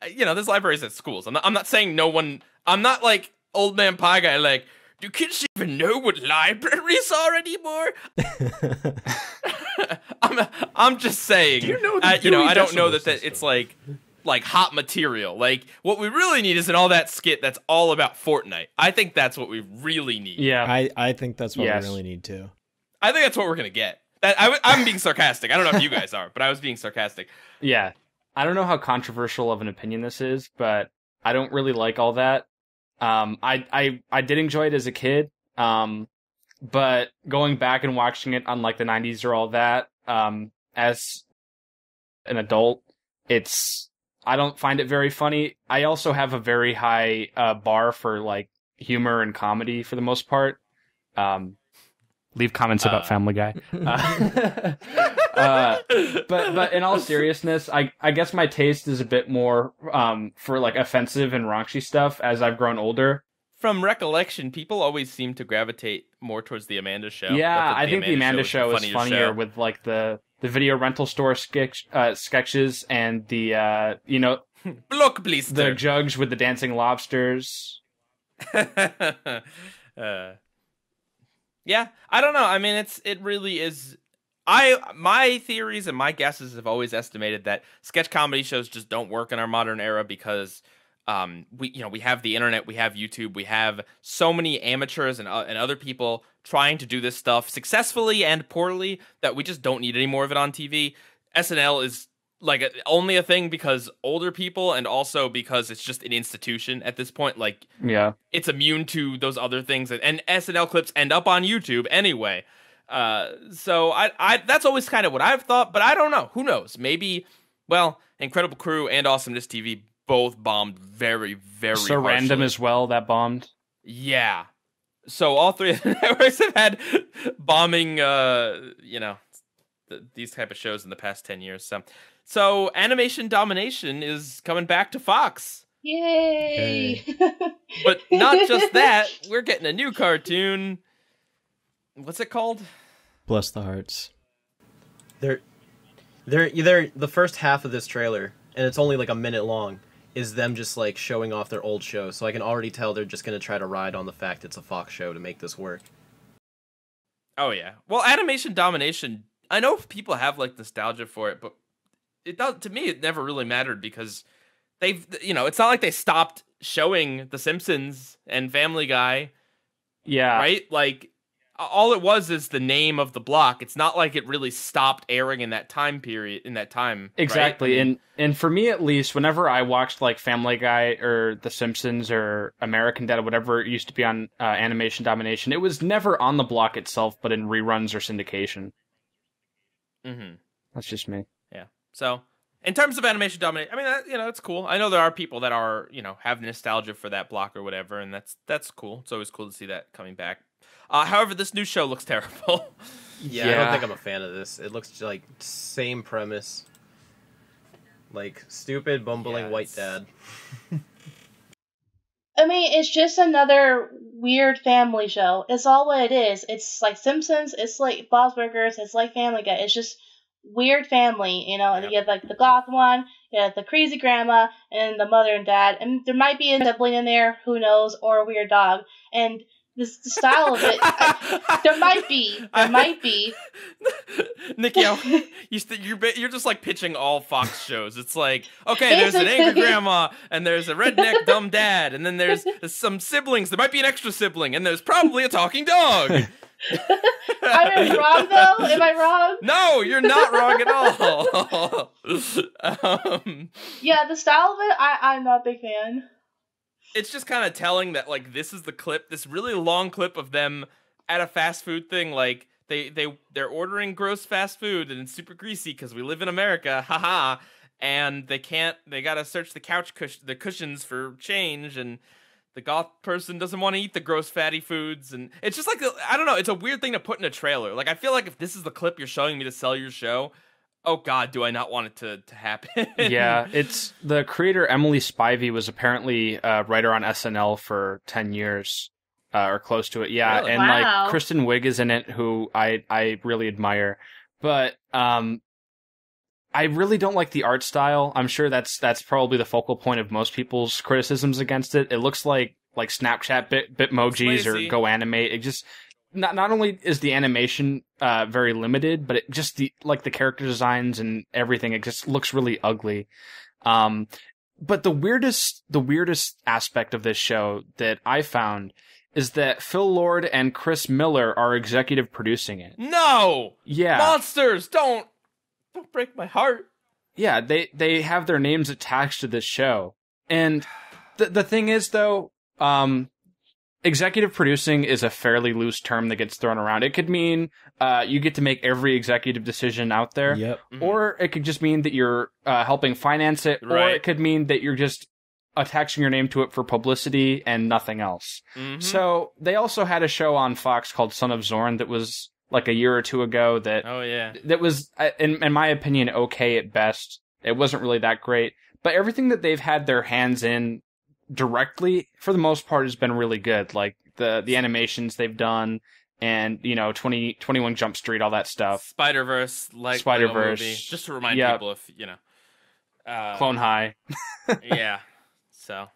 You know, there's libraries at schools. I'm not saying no one. I'm not like old man pie guy. Like, do kids even know what libraries are anymore? I'm just saying. Do you know I don't know that it's like hot material. Like, what we really need is an All That skit that's all about Fortnite. I think that's what we really need. Yeah. I think that's what we really need too. I think that's what we're gonna get. I'm being sarcastic. I don't know if you guys are, but I was being sarcastic. Yeah. I don't know how controversial of an opinion this is, but I don't really like All That. I did enjoy it as a kid, but going back and watching it on like the 90s or All That, as an adult, I don't find it very funny. I also have a very high bar for like humor and comedy for the most part. Leave comments about Family Guy. But in all seriousness, I guess my taste is a bit more for like offensive and raunchy stuff as I've grown older. From recollection, people always seem to gravitate more towards the Amanda Show. Yeah, I think the Amanda Show is funnier with like the video rental store sketches and the Look, please. The jugs with the dancing lobsters. Yeah, I don't know. I mean, it really is. My theories and my guesses have always estimated that sketch comedy shows just don't work in our modern era because we have the internet, we have YouTube, we have so many amateurs and other people trying to do this stuff successfully and poorly that we just don't need any more of it on TV. SNL is like only a thing because older people and also because it's just an institution at this point. Like, yeah, it's immune to those other things, and SNL clips end up on YouTube anyway. So I that's always kind of what I've thought, but I don't know. Who knows? Maybe, well, Incredible Crew and Awesomeness TV both bombed very, very So harshly. Random as well, that bombed. Yeah. So all three of the networks have had bombing, these type of shows in the past 10 years. So Animation Domination is coming back to Fox. Yay! But not just that, we're getting a new cartoon. What's it called? Bless the Hearts. They're the first half of this trailer, and it's only like a minute long, is them just like showing off their old show. So I can already tell they're just gonna try to ride on the fact it's a Fox show to make this work. Oh yeah. Well, Animation Domination, I know people have like nostalgia for it, but to me it never really mattered because it's not like they stopped showing The Simpsons and Family Guy. Yeah. Right? Like, all it was is the name of the block. It's not like it really stopped airing in that time period, Exactly. Right? I mean, and for me at least, whenever I watched like Family Guy or The Simpsons or American Dad or whatever it used to be on Animation Domination, it was never on the block itself, but in reruns or syndication. Mm-hmm. That's just me. Yeah. So, in terms of Animation Domination, I mean, it's cool. I know there are people that are, have nostalgia for that block or whatever, and that's cool. It's always cool to see that coming back. However, this new show looks terrible. Yeah, I don't think I'm a fan of this. It looks like same premise. Like, stupid, bumbling white dad. I mean, it's just another weird family show. It's all what it is. It's like Simpsons, it's like Bob's Burgers, it's like Family Guy. It's just weird family, Yep. You have like the goth one, you have the crazy grandma, and the mother and dad, and there might be a sibling in there, who knows, or a weird dog. And the style of it, there might be. Nikki, you're just like pitching all Fox shows. It's like, okay, there's an angry grandma, and there's a redneck dumb dad, and then there's some siblings. There might be an extra sibling, and there's probably a talking dog. Am I wrong though? Am I wrong? No, you're not wrong at all. Yeah, the style of it, I'm not a big fan. It's just kind of telling that, like, this is the clip, this really long clip of them at a fast food thing. Like, they're ordering gross fast food and it's super greasy because we live in America, haha. And they gotta search the cushions for change, and the goth person doesn't want to eat the gross fatty foods. And it's just like, I don't know, it's a weird thing to put in a trailer. Like, I feel like if this is the clip you're showing me to sell your show, oh God, do I not want it to happen? Yeah, it's the creator Emily Spivey was apparently a writer on SNL for 10 years or close to it. Yeah, really? And Wow. like Kristen Wiig is in it, who I really admire. But I really don't like the art style. I'm sure that's probably the focal point of most people's criticisms against it. It looks like Snapchat Bitmojis or Go Animate. It just not only is the animation very limited, but it just the character designs and everything, it just looks really ugly. But the weirdest aspect of this show that I found is that Phil Lord and Chris Miller are executive producing it. No! Yeah. Monsters, don't break my heart. Yeah, they have their names attached to this show. And the thing is, though, executive producing is a fairly loose term that gets thrown around. It could mean you get to make every executive decision out there, or it could just mean that you're helping finance it, or it could mean that you're just attaching your name to it for publicity and nothing else. So they also had a show on Fox called Son of Zorn that was like a year or two ago that that was, in my opinion, okay at best. It wasn't really that great, but everything that they've had their hands in directly, for the most part, has been really good. Like the animations they've done, and 21 Jump Street, all that stuff. Spider-Verse, Spider-Verse, movie, just to remind people if Clone High. So.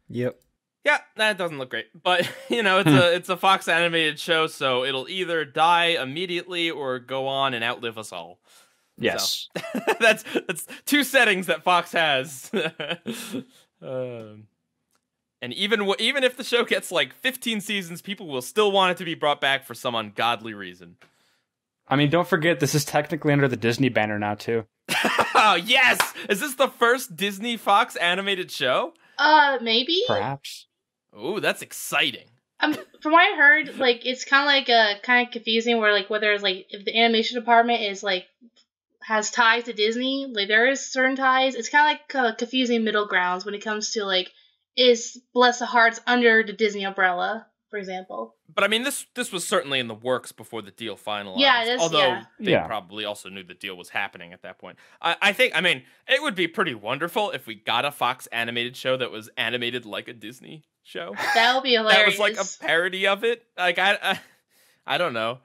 Yep. Yeah, that doesn't look great, but it's a Fox animated show, so it'll either die immediately or go on and outlive us all. Yes, so, that's two settings that Fox has. And even if the show gets like 15 seasons, people will still want it to be brought back for some ungodly reason. I mean, don't forget this is technically under the Disney banner now too. Oh yes, is this the first Disney Fox animated show? Maybe. Perhaps. Ooh, that's exciting. From what I heard, like it's kind of confusing. Where like whether it's like if the animation department is like has ties to Disney, like there is certain ties. It's kind of like confusing middle grounds when it comes to like is Bless the Hearts under the Disney umbrella, for example. But I mean, this was certainly in the works before the deal finalized. Yeah, it is. Although they probably also knew the deal was happening at that point. I think it would be pretty wonderful if we got a Fox animated show that was animated like a Disney show. That would be hilarious. That was like a parody of it. Like I don't know.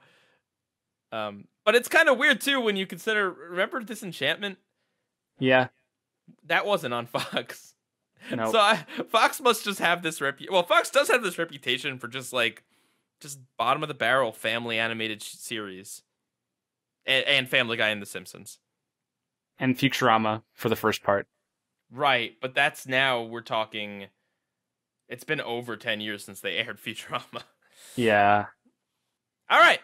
But it's kind of weird too when you consider. Remember Disenchantment? Yeah, that wasn't on Fox. Nope. So Fox must just have this Well, Fox does have this reputation for just bottom of the barrel family animated series, and Family Guy and The Simpsons, and Futurama for the first part. Right, but that's now we're talking. It's been over 10 years since they aired Futurama. Yeah. All right.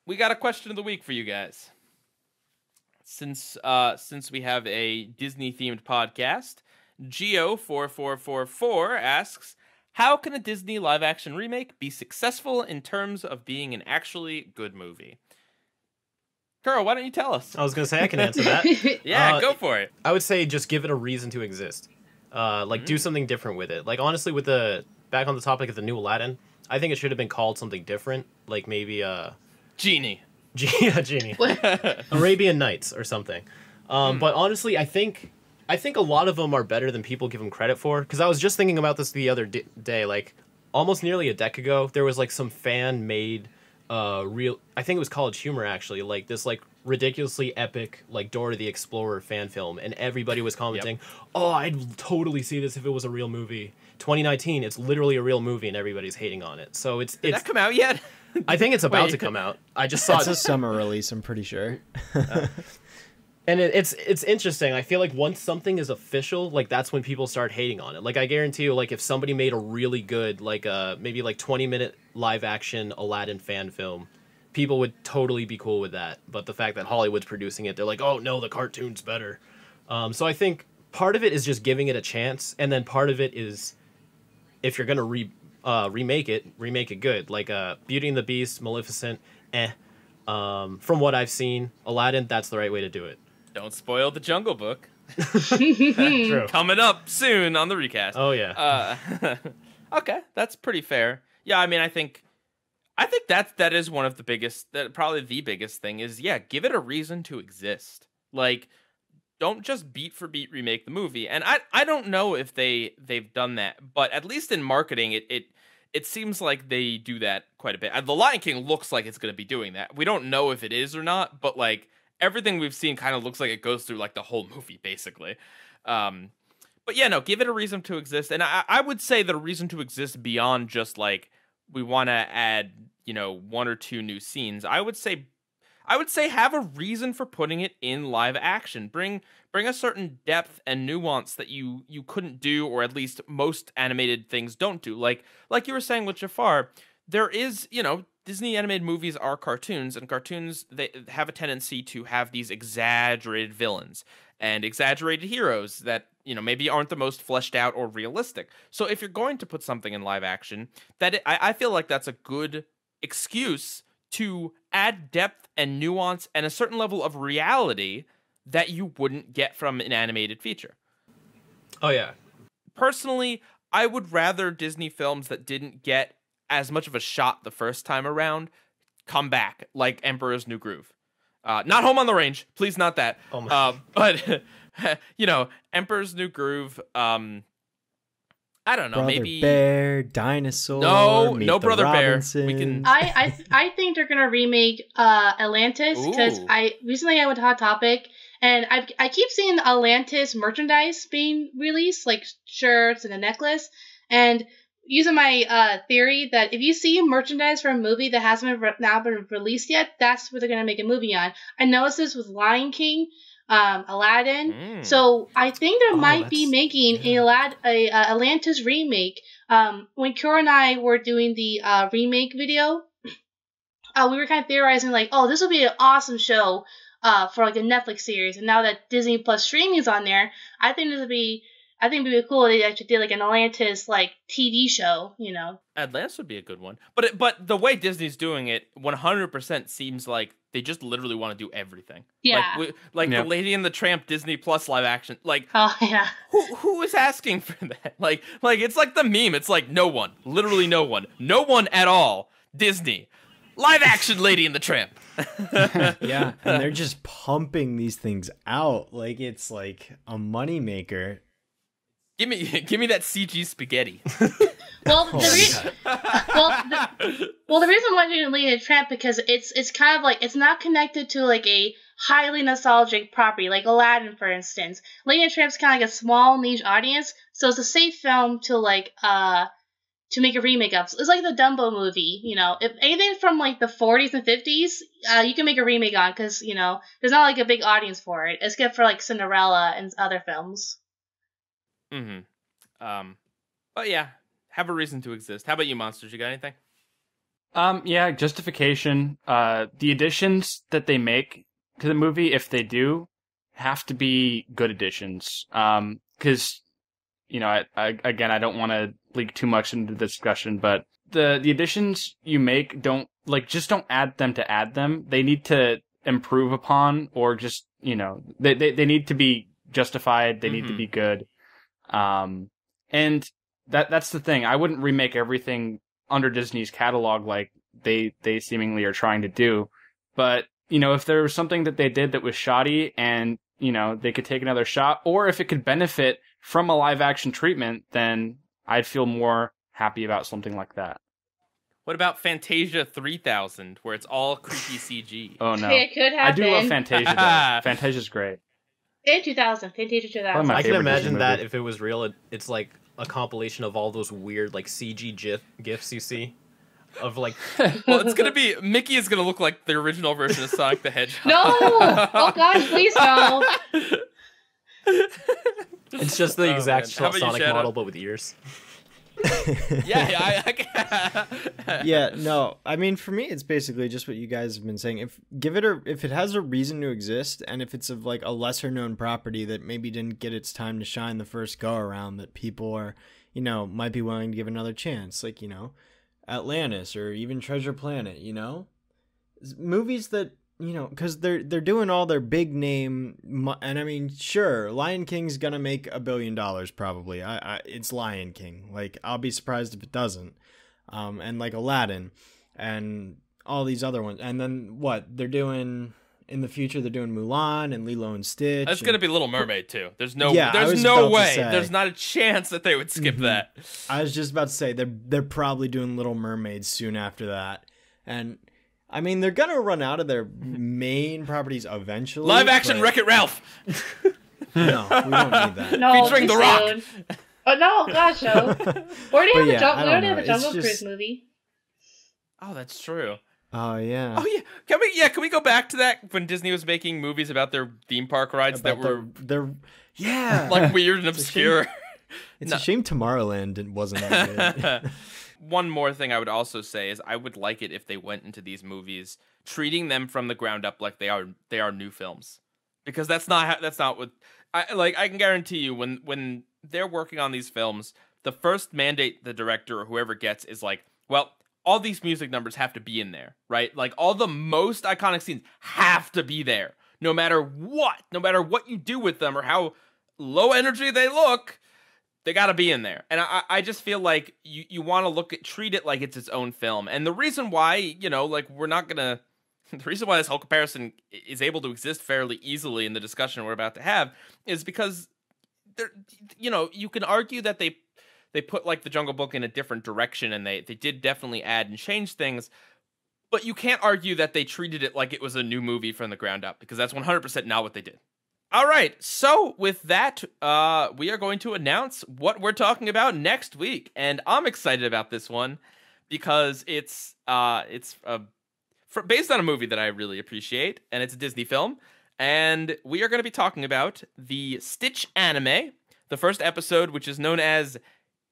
We got a question of the week for you guys. Since we have a Disney-themed podcast, Geo4444 asks, how can a Disney live-action remake be successful in terms of being an actually good movie? Kuro, why don't you tell us? I was going to say I can answer that. Yeah, go for it. I would say just give it a reason to exist. Do something different with it. Like, honestly, back on the topic of the new Aladdin, I think it should have been called something different. Like, maybe, Genie. Genie. Arabian Nights or something. But honestly, I think a lot of them are better than people give them credit for. Because I was just thinking about this the other day. Like, almost nearly a decade ago, there was, like, some fan-made, I think it was College Humor, actually. Like, this, like, ridiculously epic, like, Dora the Explorer fan film. And everybody was commenting, oh, I'd totally see this if it was a real movie. 2019, it's literally a real movie, and everybody's hating on it. So Did that come out yet? I think it's about to come out. I just saw it's a summer release, I'm pretty sure. And it's interesting. I feel like once something is official, like that's when people start hating on it. Like I guarantee you, like if somebody made a really good, like maybe like 20-minute live action Aladdin fan film, people would totally be cool with that. But the fact that Hollywood's producing it, they're like, oh no, the cartoon's better. So I think part of it is just giving it a chance, and then part of it is if you're gonna remake it good. Like Beauty and the Beast, Maleficent, from what I've seen, Aladdin, that's the right way to do it. Don't spoil the Jungle Book. True. Coming up soon on the recast. Oh yeah. Okay, that's pretty fair. Yeah, I mean, I think that is one of the biggest, probably the biggest thing is, give it a reason to exist. Like, don't just beat for beat remake the movie. And I don't know if they've done that, but at least in marketing, it seems like they do that quite a bit. The Lion King looks like it's going to be doing that. We don't know if it is or not, but like everything we've seen kind of looks like it goes through like the whole movie, basically. But yeah, no, give it a reason to exist. And I would say the reason to exist beyond just like we want to add, one or two new scenes. I would say have a reason for putting it in live action. Bring a certain depth and nuance that you couldn't do, or at least most animated things don't do. Like you were saying with Jafar, there is, Disney animated movies are cartoons, and cartoons, they have a tendency to have these exaggerated villains and exaggerated heroes that maybe aren't the most fleshed out or realistic. So if you're going to put something in live action, I feel like that's a good excuse to add depth and nuance and a certain level of reality that you wouldn't get from an animated feature. Oh, yeah. Personally, I would rather Disney films that didn't get as much of a shot the first time around come back, like Emperor's New Groove. Not Home on the Range, please, not that. Oh my. But Emperor's New Groove. I don't know, Brother maybe Bear, Dinosaur. No, Brother Robinsons. Bear. We can. I think they're gonna remake Atlantis, because I went to Hot Topic, and I keep seeing Atlantis merchandise being released, like shirts and a necklace, and using my theory that if you see merchandise from a movie that hasn't been released yet, that's what they're gonna make a movie on. I noticed this with Lion King, Aladdin. So I think they might be making a Atlantis remake. When Kuro and I were doing the remake video, we were kind of theorizing like, oh, this would be an awesome show for like a Netflix series. And now that Disney Plus streaming is on there, I think it would be cool if they actually did like an Atlantis like TV show, Atlantis would be a good one. But the way Disney's doing it 100% seems like they just literally want to do everything. Yeah. The Lady and the Tramp Disney Plus live action. Like, oh yeah. Who is asking for that? Like it's like the meme. It's like no one, literally no one at all. Disney live action Lady and the Tramp. Yeah, and they're just pumping these things out like it's like a moneymaker. Give me that CG spaghetti. Well, the reason why they're doing Lady and the Tramp, because it's kind of like, it's not connected to like a highly nostalgic property like Aladdin, for instance. Lady and the Tramp's kind of like a small niche audience, so it's a safe film to like to make a remake of. It's like the Dumbo movie, If anything from like the 40s and 50s, you can make a remake on, because there's not like a big audience for it, except for like Cinderella and other films. But yeah, have a reason to exist. How about you, Monsters? You got anything? Yeah, justification. The additions that they make to the movie, if they do, have to be good additions. Because, I don't want to leak too much into the discussion, but the additions you make just don't add them to add them. They need to improve upon, or just, they need to be justified. They need to be good. And that's the thing. I wouldn't remake everything under Disney's catalog like they seemingly are trying to do. But, if there was something that they did that was shoddy and, they could take another shot, or if it could benefit from a live action treatment, then I'd feel more happy about something like that. What about Fantasia 3000, where it's all creepy CG? Oh no. It could happen. I do love Fantasia though. Fantasia's great. In 2000, Fantasia 2000. I can imagine that if it was real, it's like a compilation of all those weird like CG GIFs you see of like. Well, it's gonna be Mickey is gonna look like the original version of Sonic the Hedgehog. No! Oh gosh, please no! It's just the exact Sonic model, but with ears. Yeah, no. I mean, for me, it's basically just what you guys have been saying. If it has a reason to exist, and if it's of like a lesser known property that maybe didn't get its time to shine the first go around, that people are, might be willing to give another chance, like Atlantis or even Treasure Planet, movies that. Because they're doing all their big name, and I mean, sure, Lion King's gonna make $1 billion probably. It's Lion King. Like, I'll be surprised if it doesn't. And like Aladdin, and all these other ones, and then what they're doing in the future? They're doing Mulan and Lilo and Stitch. That's gonna be Little Mermaid too. There's no way. There's not a chance that they would skip that. I was just about to say they're probably doing Little Mermaid soon after that, and. I mean, they're going to run out of their main properties eventually. Live action Wreck-It Ralph! No, we don't need that. No, featuring The Rock! Oh, no, gosh, no. We already have a Jungle Cruise movie. Oh, that's true. Oh, yeah. Oh, yeah. Can we go back to that when Disney was making movies about their theme park rides that were... like, weird and obscure? It's a shame Tomorrowland wasn't that good. One more thing I would also say is I would like it if they went into these movies treating them from the ground up like they are new films. because that's not what I can guarantee you when they're working on these films, the first mandate the director or whoever gets is like, well, all these music numbers have to be in there, right? Like all the most iconic scenes have to be there, no matter what you do with them or how low energy they look, they got to be in there. And I just feel like you want to treat it like it's its own film. And the reason why, like the reason why this whole comparison is able to exist fairly easily in the discussion we're about to have is because you can argue that they put like the Jungle Book in a different direction, and they did definitely add and change things, but you can't argue that they treated it like it was a new movie from the ground up, because that's 100% not what they did. All right, so with that, we are going to announce what we're talking about next week, and I'm excited about this one because it's based on a movie that I really appreciate, and it's a Disney film, and we are going to be talking about the Stitch anime, the first episode, which is known as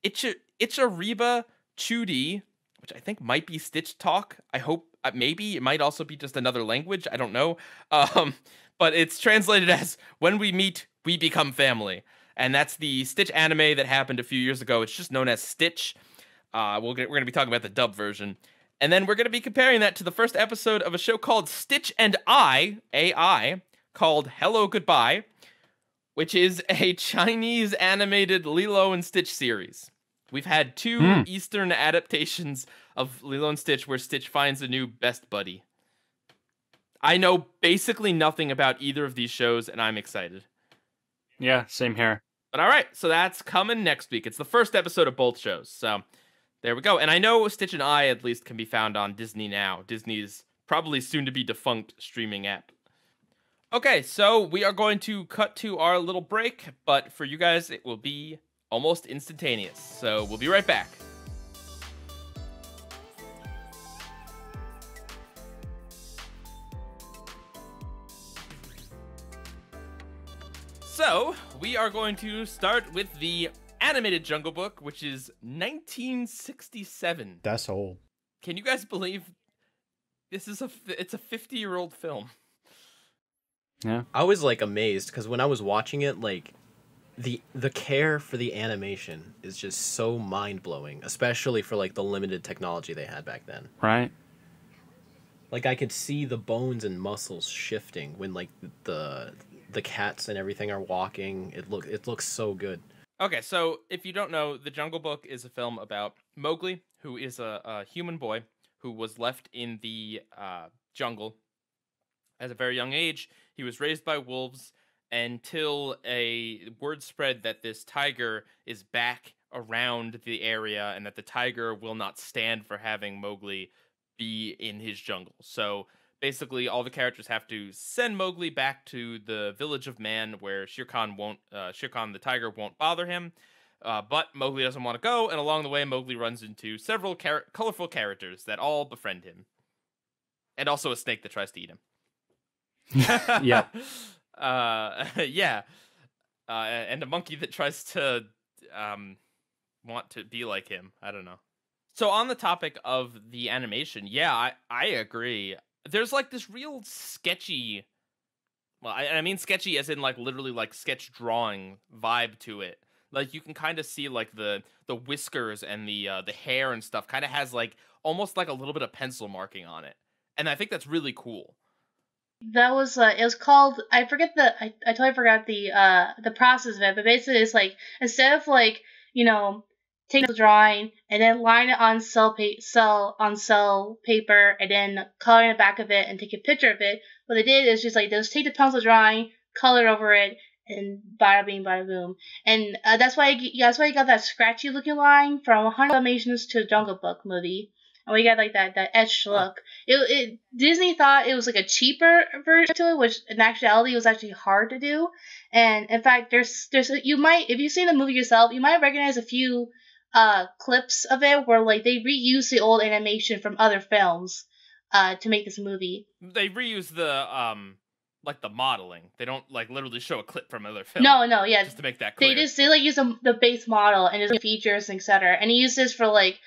Ichiriba Chudi, which I think might be Stitch talk. I hope, maybe it might also be just another language. I don't know. But it's translated as "When we meet, we become family." And that's the Stitch anime that happened a few years ago. It's just known as Stitch. We're going to be talking about the dub version. And then we're going to be comparing that to the first episode of a show called Stitch and AI, called Hello Goodbye, which is a Chinese animated Lilo and Stitch series. We've had two Eastern adaptations of Lilo and Stitch where Stitch finds a new best buddy. I know basically nothing about either of these shows, and I'm excited. Yeah, same here. But all right, so that's coming next week. It's the first episode of both shows, so there we go. And I know Stitch and I, at least, can be found on Disney now. Disney's probably soon-to-be defunct streaming app. Okay, so we are going to cut to our little break, but for you guys, it will be almost instantaneous. So we'll be right back. So, we are going to start with the animated Jungle Book, which is 1967. That's old. Can you guys believe it's a 50-year-old film? Yeah. I was like amazed because when I was watching it, like the care for the animation is just so mind-blowing, especially for like the limited technology they had back then. Right. Like I could see the bones and muscles shifting when like the cats and everything are walking. It looks so good. Okay, so if you don't know, The Jungle Book is a film about Mowgli, who is a human boy who was left in the jungle at a very young age. He was raised by wolves until a word spread that this tiger is back around the area and that the tiger will not stand for having Mowgli be in his jungle. So basically, all the characters have to send Mowgli back to the village of Man, where Shere Khan the tiger won't bother him. But Mowgli doesn't want to go, and along the way, Mowgli runs into several colorful characters that all befriend him, and also a snake that tries to eat him. Yeah. Yeah. And a monkey that tries to want to be like him. I don't know. So on the topic of the animation, yeah, I agree. There's like this real sketchy, well, I mean sketchy as in like literally like sketch drawing vibe to it. Like you can kind of see like the whiskers and the hair and stuff kind of has like almost like a little bit of pencil marking on it. And I think that's really cool. That was it was called, I totally forgot the process of it, but basically it's like instead of like, take the drawing and then line it on cell paper and then color in the back of it and take a picture of it. What they did is just take the pencil drawing, color over it, and bada bing, bada boom. And that's why you got that scratchy looking line from 100 Dalmatians to the Jungle Book movie. And we got like that etched look. Disney thought it was like a cheaper version to it, which in actuality was actually hard to do. And in fact, there's you might, if you've seen the movie yourself, you might recognize a few clips of it where like they reuse the old animation from other films to make this movie. They reuse the like the modeling. They don't like literally show a clip from another film. No, yeah. Just to make that clear. They like use the base model and there's features and etc. And he used this for like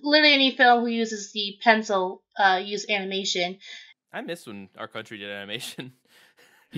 literally any film who uses the pencil use animation. I miss when our country did animation.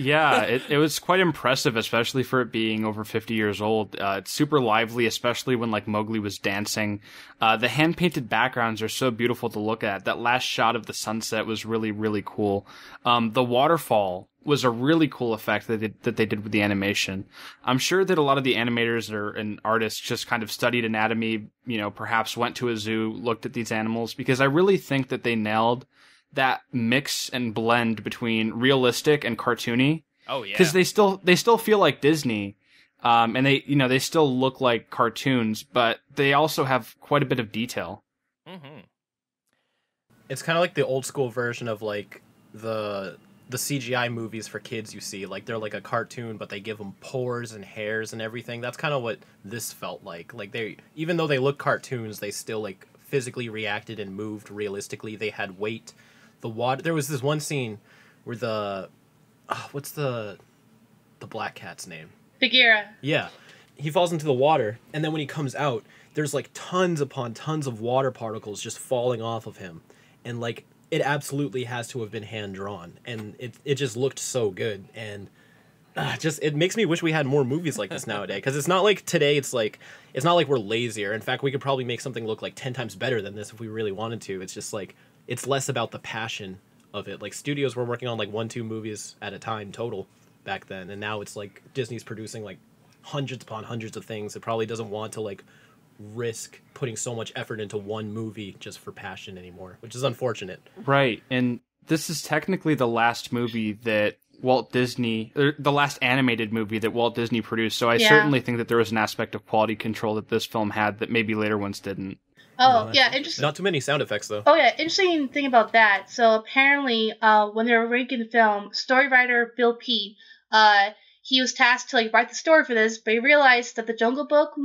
Yeah, it was quite impressive, especially for it being over 50 years old. It's super lively, especially when like Mowgli was dancing. The hand-painted backgrounds are so beautiful to look at. That last shot of the sunset was really, really cool. The waterfall was a really cool effect that they did with the animation. I'm sure that a lot of the animators and artists just kind of studied anatomy, perhaps went to a zoo, looked at these animals, because I really think that they nailed that mix and blend between realistic and cartoony. Oh yeah. Because they still feel like Disney, and they still look like cartoons, but they also have quite a bit of detail. Mm-hmm. It's kind of like the old school version of like the CGI movies for kids you see. Like they're like a cartoon, but they give them pores and hairs and everything. That's kind of what this felt like. Like even though they look cartoons, they still like physically reacted and moved realistically. They had weight. The water. There was this one scene where what's the black cat's name? Bagheera. Yeah, he falls into the water, and then when he comes out, there's like tons upon tons of water particles just falling off of him, and like it absolutely has to have been hand drawn, and it just looked so good, and it makes me wish we had more movies like this nowadays, because it's not like today. It's not like we're lazier. In fact, we could probably make something look like 10 times better than this if we really wanted to. It's just like. It's less about the passion of it. Like studios were working on like 1-2 movies at a time total back then, and now it's like Disney's producing like hundreds upon hundreds of things. It probably doesn't want to like risk putting so much effort into one movie just for passion anymore, which is unfortunate. Right, and this is technically the last movie that the last animated movie that Walt Disney produced, so I certainly think that there was an aspect of quality control that this film had that maybe later ones didn't. Oh, yeah, interesting. Not too many sound effects, though. Oh, yeah, interesting thing about that. So apparently, when they were making the film, story writer Bill Peet, he was tasked to like write the story for this, but he realized that the Jungle Book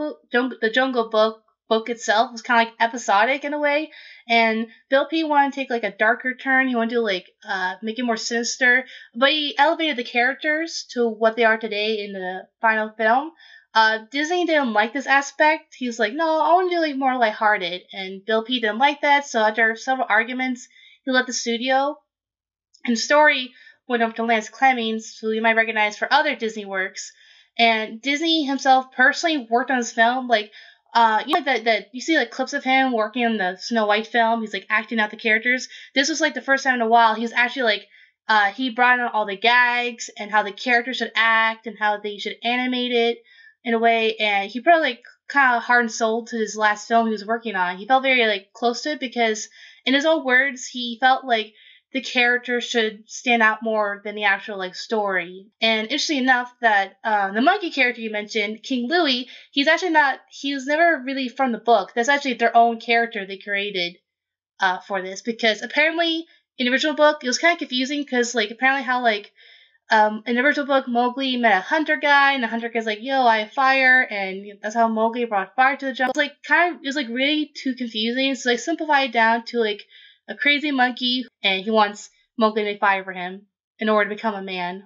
itself was kind of like episodic in a way, and Bill Peet wanted to take like a darker turn. He wanted to like make it more sinister, but he elevated the characters to what they are today in the final film. Disney didn't like this aspect. He was like, no, I want to do like more lighthearted. And Bill Peet didn't like that, so after several arguments, he left the studio. And the story went up to Lance Clemmings, who you might recognize for other Disney works. And Disney himself personally worked on this film. Like, that you see like clips of him working on the Snow White film. He's like acting out the characters. This was like the first time in a while he was actually like, he brought in all the gags and how the characters should act and how they should animate it. In a way, and he probably like kind of heart and soul to his last film he was working on. He felt very like close to it because, in his own words, he felt like the character should stand out more than the actual like story. And interesting enough, that the monkey character you mentioned, King Louie, he was never really from the book. That's actually their own character they created for this, because apparently in the original book it was kind of confusing because like apparently how like. In the original book, Mowgli met a hunter guy, and the hunter guy's like, yo, I have fire, and that's how Mowgli brought fire to the jungle. It was really too confusing, so they simplified it down to, like, a crazy monkey, and he wants Mowgli to make fire for him in order to become a man.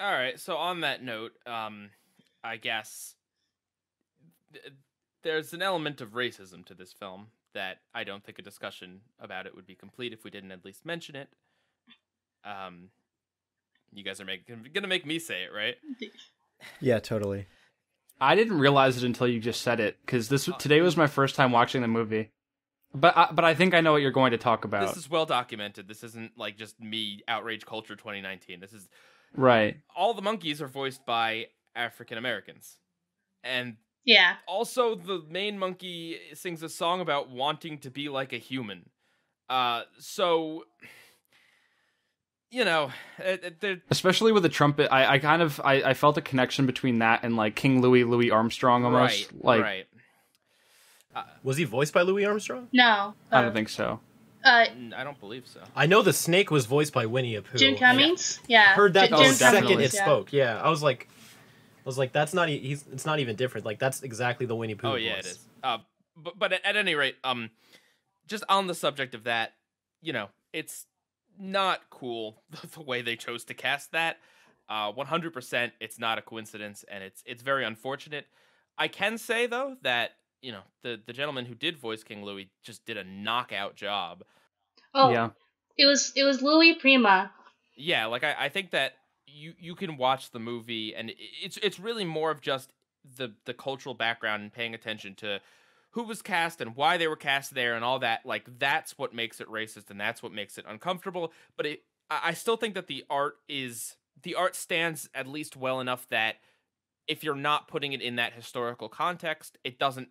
Alright, so on that note, I guess there's an element of racism to this film that I don't think a discussion about it would be complete if we didn't at least mention it. You guys are gonna make me say it, right? Yeah, totally. I didn't realize it until you just said it, because today was my first time watching the movie. But I think I know what you're going to talk about. This is well documented. This isn't like just me, Outrage Culture 2019. This is right. All the monkeys are voiced by African Americans, and yeah. Also, the main monkey sings a song about wanting to be like a human. So. You know, especially with the trumpet, I felt a connection between that and like King Louis Armstrong almost. Right. Was he voiced by Louis Armstrong? No, I don't think so. I don't believe so. I know the snake was voiced by Winnie the Pooh. Jim Cummings. Yeah, I heard that the second it yeah. spoke. Yeah, I was like, that's not. It's not even different. Like that's exactly the Winnie Pooh. Oh yeah, voice. It is. But at any rate, just on the subject of that, it's not cool the way they chose to cast that. 100%, it's not a coincidence, and it's very unfortunate. I can say though that the gentleman who did voice King Louis just did a knockout job. Oh yeah, it was Louis Prima. Yeah, like I think that you can watch the movie, and it's really more of just the cultural background and paying attention to who was cast and why they were cast there and all that. Like, that's what makes it racist, and that's what makes it uncomfortable. But I still think that the art stands at least well enough that if you're not putting it in that historical context, it doesn't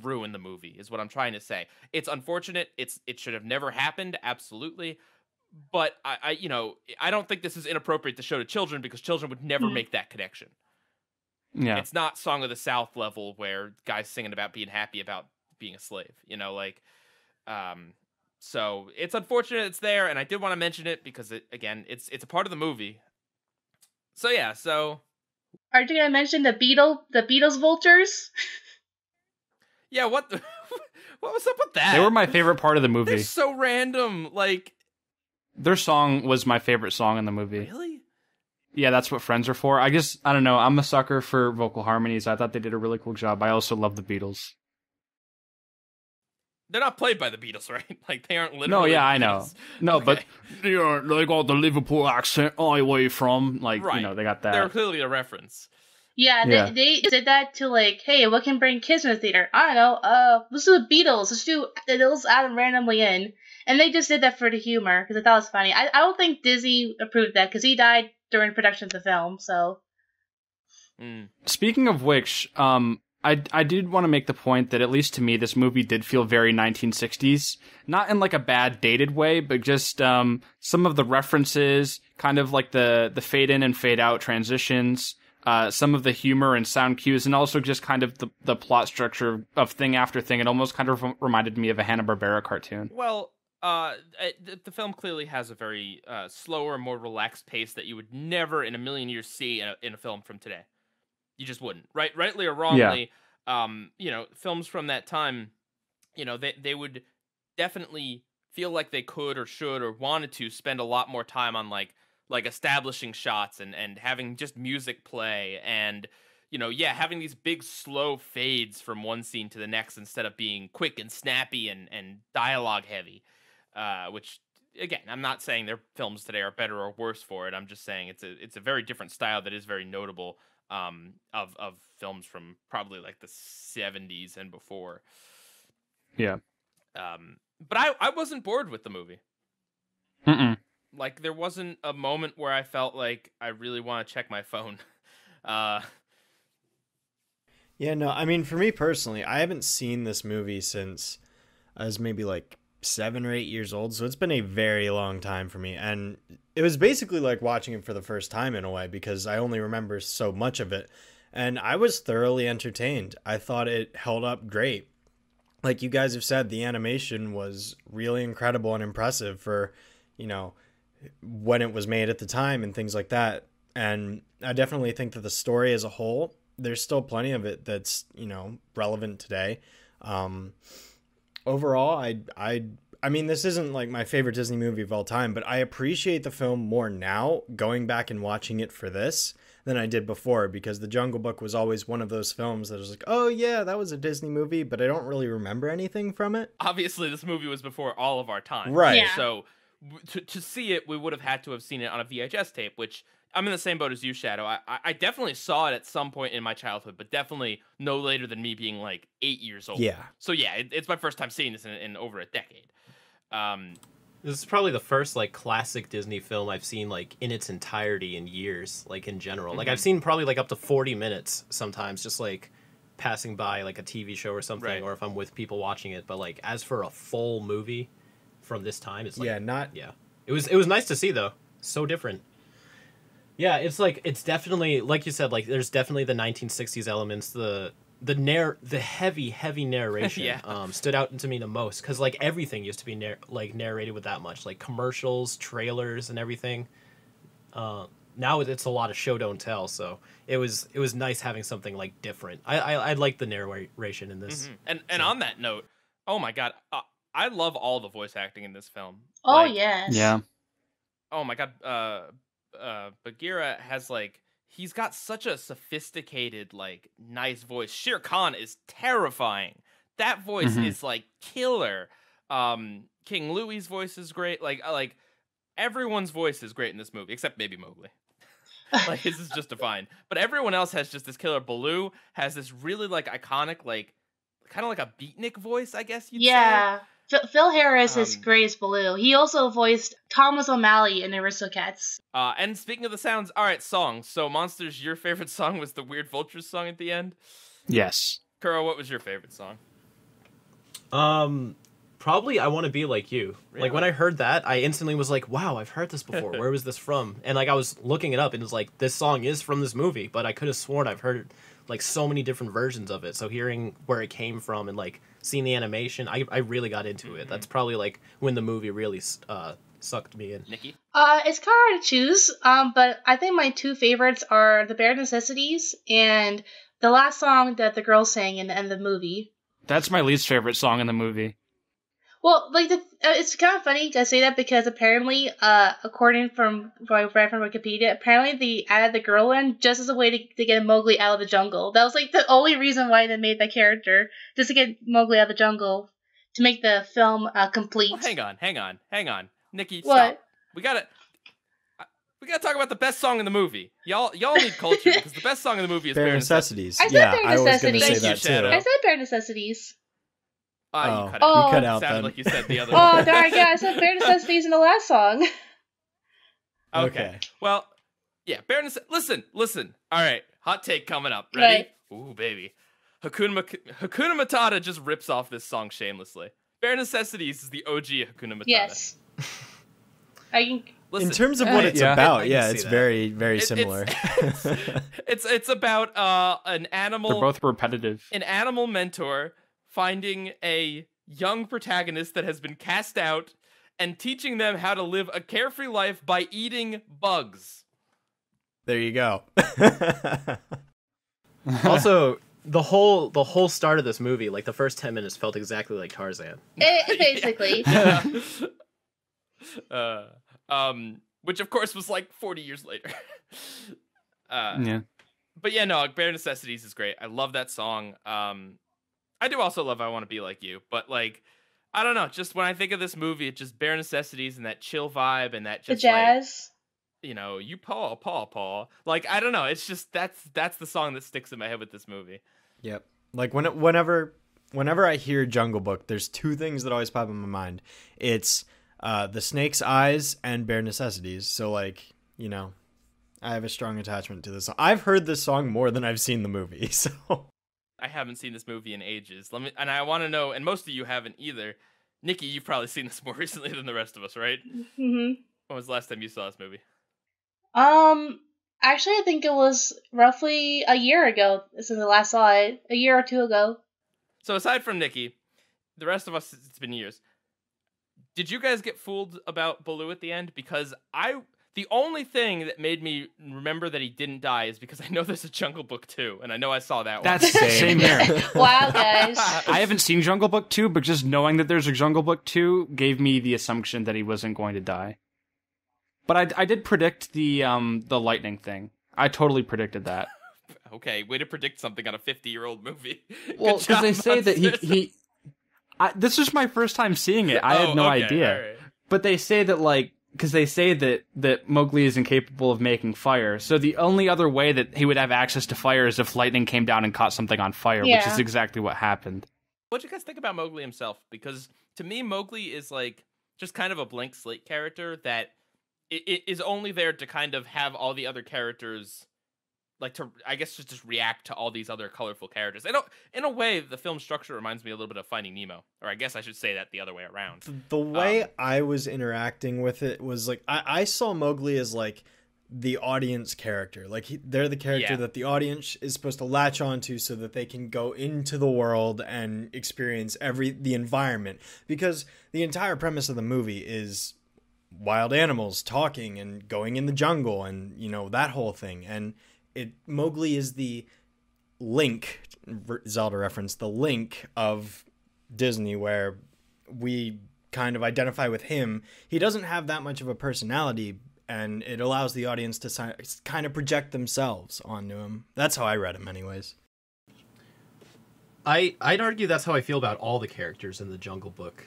ruin the movie, is what I'm trying to say. It's unfortunate. It should have never happened, absolutely. But I don't think this is inappropriate to show to children, because children would never make that connection. Yeah. It's not Song of the South level where guys singing about being happy about being a slave, so it's unfortunate it's there, and I did want to mention it because it's a part of the movie. So yeah, Aren't you gonna mention the Beatles vultures? Yeah, what was up with that? They were my favorite part of the movie. They're so random, like their song was my favorite song in the movie. Really? Yeah, that's what friends are for. I don't know. I'm a sucker for vocal harmonies. I thought they did a really cool job. I also love the Beatles. They're not played by the Beatles, right? Like, they aren't literally. No, yeah, I Beatles. know. No, okay. But they got the Liverpool accent all the way from, like, right. They got that. They're clearly a reference. Yeah, they did that to, like, hey, what can bring kids in the theater? I don't know. Let's do the Beatles. Let's add them randomly in. And they just did that for the humor, because I thought it was funny. I don't think Disney approved that, because he died during production of the film, so. Speaking of which, I did want to make the point that, at least to me, this movie did feel very 1960s. Not in, like, a bad, dated way, but just some of the references, kind of like the fade in and fade out transitions, some of the humor and sound cues, and also just kind of the plot structure of thing after thing. It almost kind of reminded me of a Hanna-Barbera cartoon. Well, the film clearly has a very slower, more relaxed pace that you would never in a million years see in a film from today. You just wouldn't, right? Rightly or wrongly, films from that time, they would definitely feel like they could or should or wanted to spend a lot more time on like establishing shots and having just music play and, having these big slow fades from one scene to the next instead of being quick and snappy and dialogue heavy, which, again, I'm not saying their films today are better or worse for it. I'm just saying it's a very different style that is very notable of films from probably like the 70s and before. Yeah. But I wasn't bored with the movie. Like, there wasn't a moment where I felt like I really want to check my phone. Yeah, no, I mean, for me personally, I haven't seen this movie since I was maybe like 7 or 8 years old, so it's been a very long time for me, and it was basically like watching it for the first time in a way, because I only remember so much of it, and I was thoroughly entertained. I thought it held up great. Like you guys have said, the animation was really incredible and impressive for, when it was made at the time and things like that, and I definitely think that the story as a whole, there's still plenty of it that's, relevant today. Overall, I mean, this isn't like my favorite Disney movie of all time, but I appreciate the film more now, going back and watching it for this, than I did before, because The Jungle Book was always one of those films that was like, oh yeah, that was a Disney movie, but I don't really remember anything from it. Obviously, this movie was before all of our time. Right. Yeah. So to see it, we would have had to have seen it on a VHS tape, which I'm in the same boat as you, Shadow. I definitely saw it at some point in my childhood, but definitely no later than me being like 8 years old. Yeah. So yeah, it's my first time seeing this in over a decade. This is probably the first like classic Disney film I've seen like in its entirety in years, like in general. Like I've seen probably like up to 40 minutes sometimes, just like passing by like a TV show or something, right. Or if I'm with people watching it. But like as for a full movie from this time, it's like It was nice to see though. So different. Yeah, it's like it's definitely like you said, like there's definitely the 1960s elements, the heavy narration stood out to me the most, because like everything used to be narrated with that much, like commercials, trailers, and everything. Now it's a lot of show don't tell, so it was nice having something like different. I like the narration in this. And on that note, oh my god, I love all the voice acting in this film. Oh yes. Yeah. Oh my god, Bagheera has like, he's got such a sophisticated, like, nice voice. Shere Khan is terrifying. That voice is like killer. King Louie's voice is great. Like everyone's voice is great in this movie, except maybe Mowgli. Like his is just fine. But everyone else has just this killer. Baloo has this really like iconic, like kind of like a beatnik voice, I guess you'd say. Phil Harris is great as Baloo. He also voiced Thomas O'Malley in Aristocats. And speaking of the sounds, all right, songs. So, Monsters, your favorite song was the Weird Vultures song at the end? Yes. Kuro, what was your favorite song? Probably I Want to Be Like You. Really? Like, when I heard that, I instantly was like, wow, I've heard this before. Where was this from? And, like, I was looking it up, and it was like, this song is from this movie, but I could have sworn I've heard, like, so many different versions of it. So hearing where it came from and, like, seeing the animation, I really got into it. That's probably, like, when the movie really sucked me in. Nikki? It's kind of hard to choose, but I think my two favorites are The Bare Necessities and the last song that the girl sang in the end of the movie. That's my least favorite song in the movie. Well, like, it's kind of funny to say that because apparently, according from what I read from Wikipedia, apparently they added the girl in just as a way to get Mowgli out of the jungle. That was, like, the only reason why they made that character, just to get Mowgli out of the jungle, to make the film complete. Oh, hang on. Nikki, What? stop. We gotta talk about the best song in the movie. Y'all need culture, because the best song in the movie is Bare Necessities. I said Bare I was going to Necessities. say Thank that you, Shadow. too. I said Bare Necessities. You cut Oh. out. You cut out Sounded then. like you said the other Oh, one. darn, yeah, I said Bare Necessities in the last song. Okay. Well, yeah, Bare Necessities. Listen. All right, hot take coming up. Ready? Right. Ooh, baby. Hakuna Matata just rips off this song shamelessly. Bare Necessities is the OG Hakuna Matata. Yes. I can... Listen, In terms of what it's about, I can yeah, see it's that. very, very similar. It's about an animal. They're both repetitive. An animal mentor finding a young protagonist that has been cast out and teaching them how to live a carefree life by eating bugs. There you go. Also, the whole start of this movie, like the first 10 minutes, felt exactly like Tarzan. Basically. Which of course was like 40 years later. Yeah. But yeah, no, Bare Necessities is great. I love that song. I do also love I Want to Be Like You, but like, I don't know, just when I think of this movie, it's just Bare Necessities and that chill vibe and that The just jazz. like, you know, you paw. Like, I don't know, it's just, that's the song that sticks in my head with this movie. Yep. Like whenever I hear Jungle Book, there's two things that always pop in my mind. It's the snake's eyes and Bare Necessities. So like, you know, I have a strong attachment to this song. I've heard this song more than I've seen the movie, so I haven't seen this movie in ages. And I want to know, and most of you haven't either. Nikki, you've probably seen this more recently than the rest of us, right? Mm-hmm. When was the last time you saw this movie? Actually, I think it was roughly a year ago since I last saw it. A year or two ago. So aside from Nikki, the rest of us, it's been years. Did you guys get fooled about Baloo at the end? Because the only thing that made me remember that he didn't die is because I know there's a Jungle Book 2, and I know I saw that one. That's same here. Wow, guys. I haven't seen Jungle Book 2, but just knowing that there's a Jungle Book 2 gave me the assumption that he wasn't going to die. But I did predict the lightning thing. I totally predicted that. Okay, way to predict something on a 50-year-old movie. Well, because they say that he this was my first time seeing it. I had no idea. Right. But they say that, like, because they say that Mowgli is incapable of making fire. So the only other way that he would have access to fire is if lightning came down and caught something on fire, which is exactly what happened. What'd you guys think about Mowgli himself? Because to me, Mowgli is like just kind of a blank slate character that it is only there to kind of have all the other characters, like, to, I guess, just react to all these other colorful characters. In a way, the film structure reminds me a little bit of Finding Nemo. Or I guess I should say that the other way around. The way I was interacting with it was like, I saw Mowgli as like the audience character. Like they're the character that the audience is supposed to latch onto so that they can go into the world and experience the environment. Because the entire premise of the movie is wild animals talking and going in the jungle and, you know, that whole thing. And Mowgli is the Link, Zelda reference, the Link of Disney, where we kind of identify with him. He doesn't have that much of a personality, and it allows the audience to kind of project themselves onto him. That's how I read him anyways. I'd argue that's how I feel about all the characters in the Jungle Book.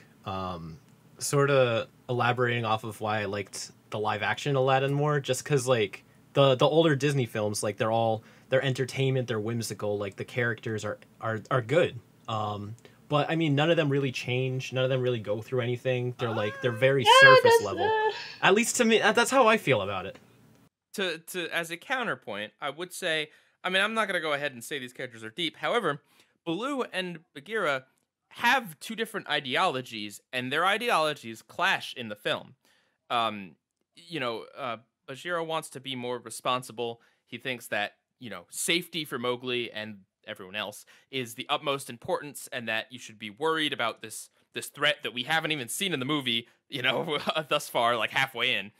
Sort of elaborating off of why I liked the live action Aladdin more, just because, like, the older Disney films, like they're entertainment, they're whimsical, like the characters are good. But I mean, none of them really change. None of them really go through anything. They're very surface level. At least to me, that's how I feel about it. To as a counterpoint, I would say, I mean, I'm not gonna go ahead and say these characters are deep. However, Baloo and Bagheera have two different ideologies, and their ideologies clash in the film. Bagheera wants to be more responsible. He thinks that, safety for Mowgli and everyone else is the utmost importance, and that you should be worried about this threat that we haven't even seen in the movie, thus far, like halfway in.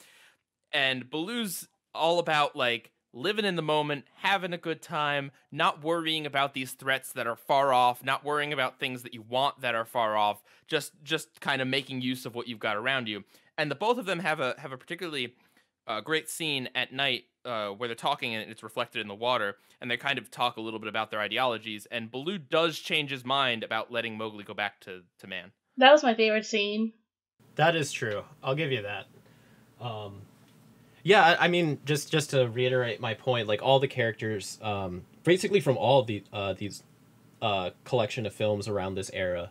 And Baloo's all about like living in the moment, having a good time, not worrying about these threats that are far off, not worrying about things that you want that are far off, just kind of making use of what you've got around you. And the both of them have a particularly great scene at night where they're talking and it's reflected in the water, and they kind of talk a little bit about their ideologies, and Baloo does change his mind about letting Mowgli go back to man. That was my favorite scene. That is true. I'll give you that. Yeah, I mean, just to reiterate my point, like all the characters, basically from all of these collection of films around this era,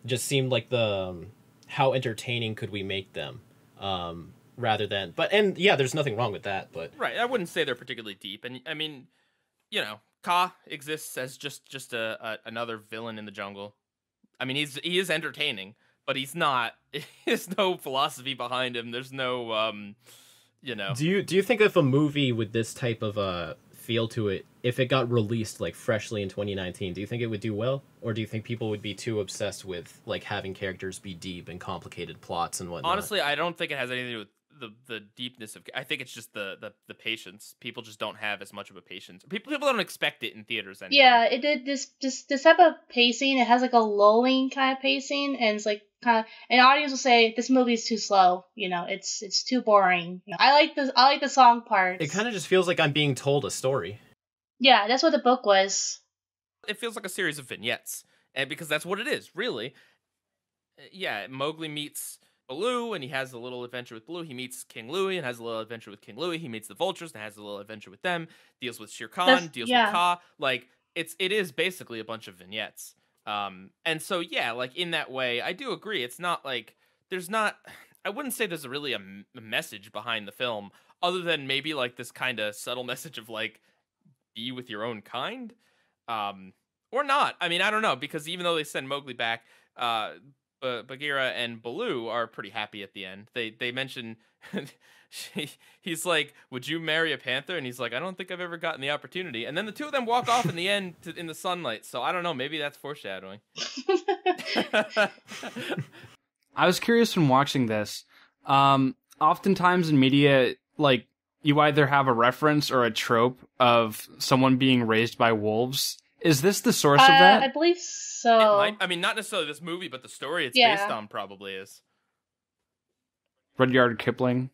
just seemed like how entertaining could we make them, rather than. And yeah, there's nothing wrong with that, but right, I wouldn't say they're particularly deep, and I mean, Kaa exists as just another villain in the jungle. I mean, he is entertaining, but he's not. There's no philosophy behind him. There's no Do you think if a movie with this type of feel to it, if it got released like freshly in 2019, do you think it would do well, or do you think people would be too obsessed with like having characters be deep and complicated plots and whatnot? Honestly, I don't think it has anything to do with the deepness of. I think it's just the patience. People just don't have as much of a patience. People don't expect it in theaters anymore. Yeah, it did this type of pacing. It has like a lulling kind of pacing, and it's like kind of an audience will say this movie is too slow. It's too boring. I like the song parts. It kind of just feels like I'm being told a story. Yeah, that's what the book was. It feels like a series of vignettes, and because that's what it is, really. Yeah, Mowgli meets Baloo, and he has a little adventure with Baloo. He meets King Louie and has a little adventure with King Louie. He meets the vultures and has a little adventure with them. Deals with Shere Khan, deals with Kaa. Like it is basically a bunch of vignettes. And so yeah, like in that way, I do agree. It's not like I wouldn't say there's really a message behind the film, other than maybe like this kind of subtle message of like be with your own kind, or not. I mean, I don't know, because even though they send Mowgli back, Bagheera and Baloo are pretty happy at the end. They mention he's like, "Would you marry a panther?" And he's like, "I don't think I've ever gotten the opportunity." And then the two of them walk off in the end in the sunlight. So I don't know. Maybe that's foreshadowing. I was curious when watching this. Oftentimes in media, like you either have a reference or a trope of someone being raised by wolves. Is this the source of that? I believe so. I mean, not necessarily this movie, but the story it's based on probably is. Rudyard Kipling.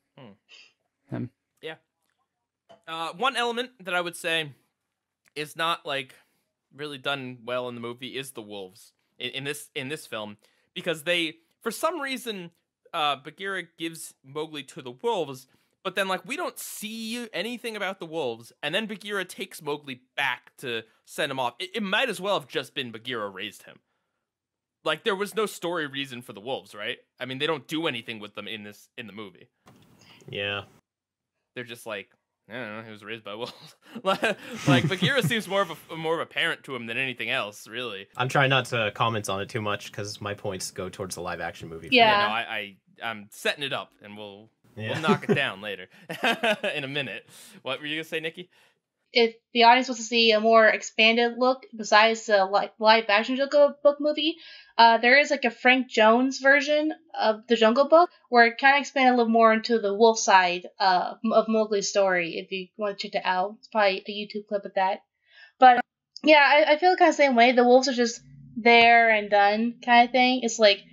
Him. Yeah. One element that I would say is not like really done well in the movie is the wolves in this film, because they, for some reason, Bagheera gives Mowgli to the wolves, but then like we don't see anything about the wolves, and then Bagheera takes Mowgli back to send him off. It might as well have just been Bagheera raised him. Like there was no story reason for the wolves, right? I mean, they don't do anything with them in the movie. Yeah. They're just like, I don't know, he was raised by wolves. Like Bagheera seems more of a parent to him than anything else, really. I'm trying not to comment on it too much because my points go towards the live action movie. Yeah. No, I'm setting it up, and we'll knock it down later in a minute. What were you gonna say, Nikki? If the audience wants to see a more expanded look besides the live action Jungle Book movie, there is like a Frank Jones version of the Jungle Book where it kind of expanded a little more into the wolf side of Mowgli's story. If you want to check that out, it's probably a YouTube clip of that. But yeah, I feel kind of the same way. The wolves are just there and done kind of thing. It's like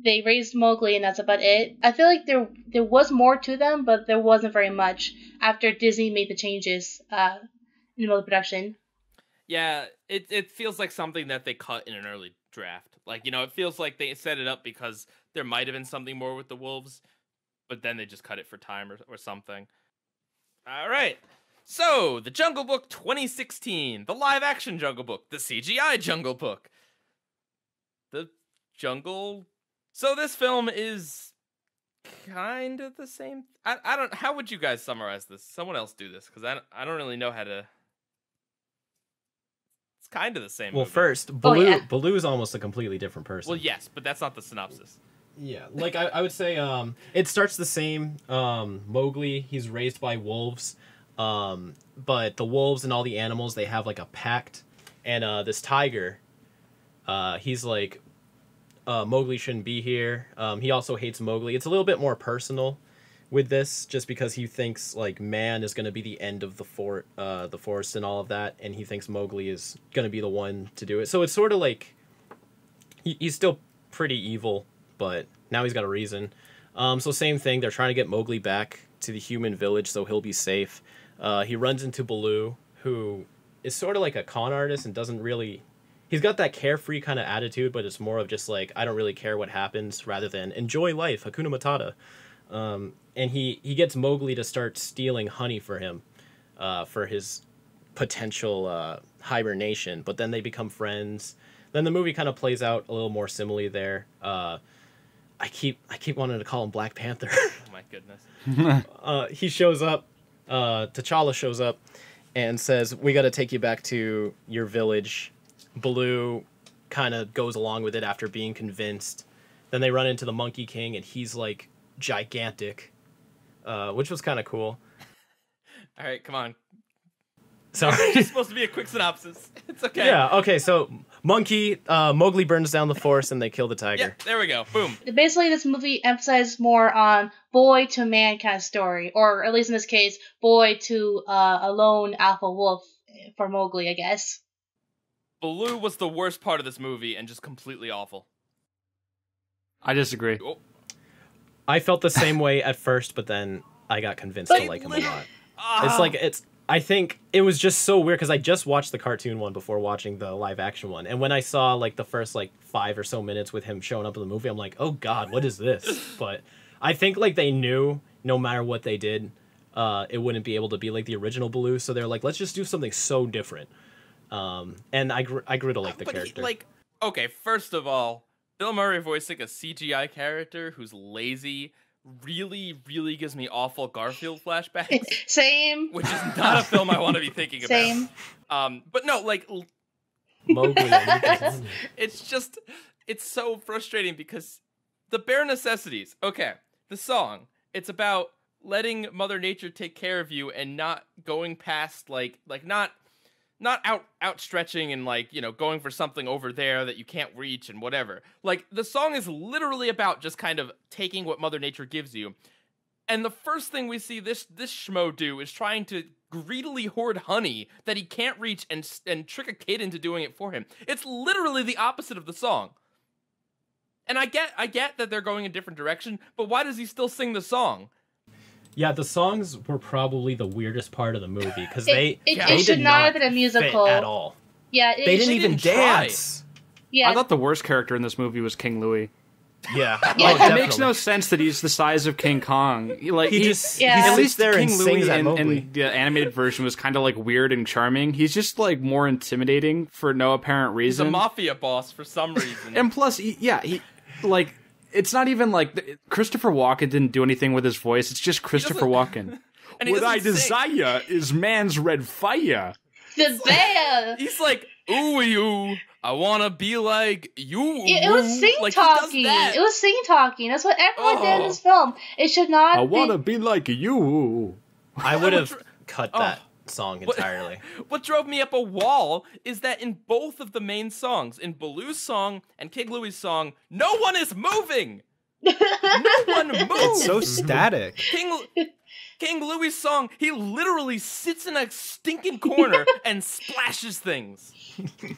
they raised Mowgli and that's about it. I feel like there was more to them, but there wasn't very much after Disney made the changes in the middle of production. Yeah, it feels like something that they cut in an early draft. Like, it feels like they set it up because there might have been something more with the wolves, but then they just cut it for time or something. All right. So, The Jungle Book 2016, the live-action Jungle Book, the CGI Jungle Book, the Jungle... So this film is kind of the same... I don't... How would you guys summarize this? Someone else do this, because I don't really know how to... It's kind of the same Well, movie. first, Baloo is almost a completely different person. Well, yes, but that's not the synopsis. Yeah, like I would say it starts the same. Mowgli, he's raised by wolves, but the wolves and all the animals, they have like a pact, and this tiger, he's like, Mowgli shouldn't be here. He also hates Mowgli. It's a little bit more personal with this, just because he thinks like man is going to be the end of the forest and all of that, and he thinks Mowgli is going to be the one to do it. So it's sort of like he's still pretty evil, but now he's got a reason. So same thing, they're trying to get Mowgli back to the human village so he'll be safe. He runs into Baloo, who is sort of like a con artist and doesn't really... He's got that carefree kind of attitude, but it's more of just like, I don't really care what happens, rather than enjoy life, Hakuna Matata. And he gets Mowgli to start stealing honey for him, for his potential hibernation, but then they become friends. Then the movie kind of plays out a little more similarly there. I keep wanting to call him Black Panther. Oh my goodness. He shows up, T'Challa shows up and says, we got to take you back to your village. Baloo kind of goes along with it after being convinced. Then they run into the Monkey King, and he's like gigantic, which was kind of cool. All right, come on. Sorry. It's supposed to be a quick synopsis. It's okay. Yeah, okay, so Mowgli burns down the forest and they kill the tiger. Yeah, there we go. Boom. Basically, this movie emphasizes more on boy to man kind of story, or at least in this case, boy to a lone alpha wolf for Mowgli, I guess. Baloo was the worst part of this movie and just completely awful. I disagree. Oh. I felt the same way at first, but then I got convinced to like him a lot. I think it was just so weird because I just watched the cartoon one before watching the live action one. And when I saw like the first like 5 or so minutes with him showing up in the movie, I'm like, oh God, what is this? But I think like they knew no matter what they did, it wouldn't be able to be like the original Baloo. So they're like, let's just do something so different. And I grew to like the character. Okay, first of all, Bill Murray voicing a CGI character who's lazy really, really gives me awful Garfield flashbacks. Same. Which is not a film I want to be thinking Same. about. But no, like... Mowgli. It's so frustrating because the bare necessities. Okay, the song. It's about letting Mother Nature take care of you and not going past, not outstretching and going for something over there that you can't reach and whatever. Like, the song is literally about just kind of taking what Mother Nature gives you. And the first thing we see this schmo do is trying to greedily hoard honey that he can't reach and trick a kid into doing it for him. It's literally the opposite of the song. And I get that they're going a different direction, but why does he still sing the song? Yeah, the songs were probably the weirdest part of the movie because it should not have been a musical at all. Yeah, they didn't even dance. Yeah, I thought the worst character in this movie was King Louie. Yeah, it makes no sense that he's the size of King Kong. Like he at least there King and Louie sings in the animated version was kind of like weird and charming. He's just like more intimidating for no apparent reason. He's a mafia boss for some reason. And plus, he like. It's not even like Christopher Walken didn't do anything with his voice. It's just Christopher Walken. What I desire is man's red fire. The bear. He's like, ooh, you. I want to be like you. It was sing-talking. It was sing-talking. That's what everyone did in this film. It should not I want to be like you. I would have cut that song entirely. What drove me up a wall is that in both of the main songs, in Baloo's song and King Louie's song, no one is moving. No one moves. It's so static. King Louie's song, he literally sits in a stinking corner and splashes things.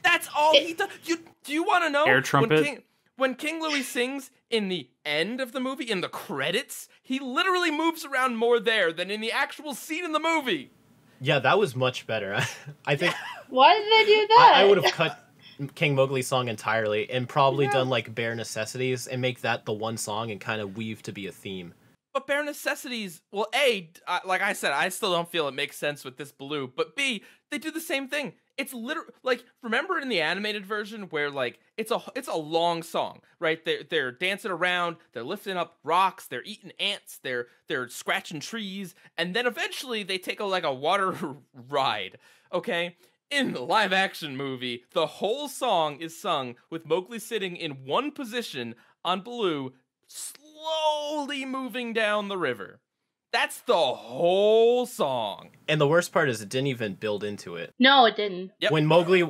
That's all he does. Do you want to know? Air trumpet. When King Louie sings in the end of the movie, in the credits, he literally moves around more there than in the actual scene in the movie. Yeah, that was much better. I think. Why did they do that? I would have cut King Mowgli's song entirely and probably done like bare necessities and make that the one song and kind of weave to be a theme. But bare necessities, well, like I said, I still don't feel it makes sense with this Baloo. But B, they do the same thing. It's literally like, remember in the animated version where like it's a long song, right? They're dancing around, they're lifting up rocks, they're eating ants, they're scratching trees, and then eventually they take a water ride. Okay, in the live action movie, the whole song is sung with Mowgli sitting in one position on Baloo, slowly moving down the river. That's the whole song. And the worst part is it didn't even build into it. No, it didn't. Yep. When Mowgli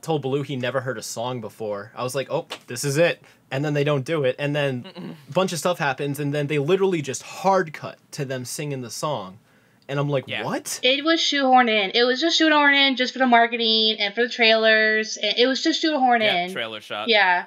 told Baloo he never heard a song before, I was like, oh, this is it. And then they don't do it. And then a bunch of stuff happens, and then they literally just hard cut to them singing the song. And I'm like, what? It was shoehorned in. It was just shoehorned in just for the marketing and for the trailers. And it was just shoehorned in. Trailer shot. Yeah.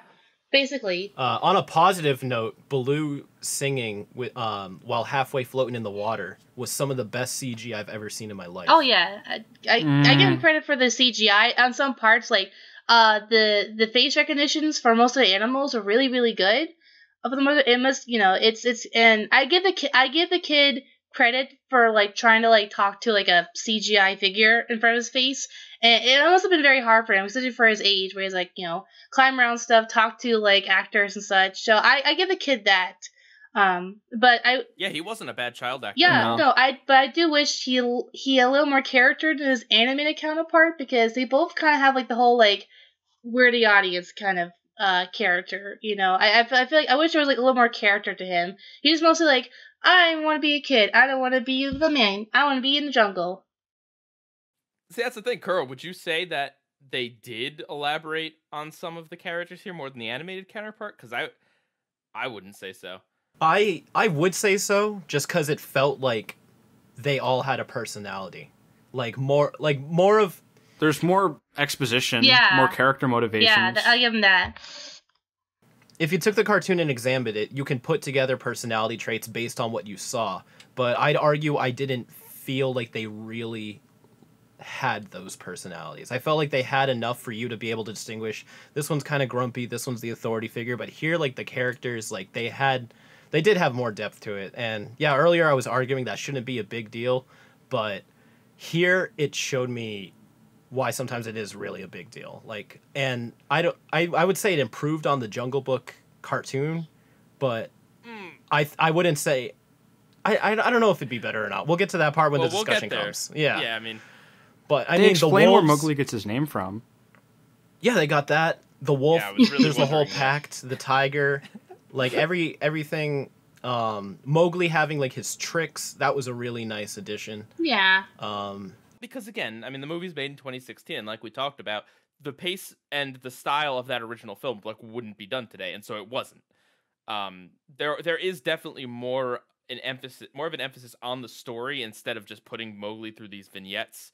Basically. On a positive note, Baloo singing with while halfway floating in the water was some of the best CG I've ever seen in my life. Oh yeah, I give him credit for the CGI on some parts. Like the face recognitions for most of the animals are really really good. For the most, it must it's and I give the kid credit for like trying to like talk to like a CGI figure in front of his face. And it must have been very hard for him, especially for his age, where he's like, climb around stuff, talk to like actors and such. So I give the kid that. But he wasn't a bad child actor. Yeah, no, I do wish he had a little more character than his animated counterpart, because they both kind of have like the whole like we're the audience kind of character. I feel like I wish there was like a little more character to him. He's mostly like, I want to be a kid. I don't want to be the man. I want to be in the jungle. See, that's the thing, Kuro. Would you say that they did elaborate on some of the characters here more than the animated counterpart? Because I wouldn't say so. I would say so, just because it felt like they all had a personality, more of. There's more exposition, Yeah. more character motivations. Yeah, I'll give him that. If you took the cartoon and examined it, you can put together personality traits based on what you saw. But I'd argue I didn't feel like they really had those personalities. I felt like they had enough for you to be able to distinguish, this one's kind of grumpy, this one's the authority figure, but here, like, the characters, like, they did have more depth to it. And yeah, earlier I was arguing that shouldn't be a big deal, but here it showed me why sometimes it is really a big deal. Like, and I would say it improved on the Jungle Book cartoon, but I wouldn't say I don't know if it'd be better or not. We'll get to that part when the discussion comes. Yeah. Yeah, I mean, but they explain where Mowgli gets his name from. Yeah, they got that. The wolf. Yeah, really there's the whole pact. The tiger. Like everything. Mowgli having like his tricks. That was a really nice addition. Yeah. Because again, I mean, the movie's made in 2016, like we talked about. The pace and the style of that original film like wouldn't be done today, and so it wasn't. There is definitely more of an emphasis on the story instead of just putting Mowgli through these vignettes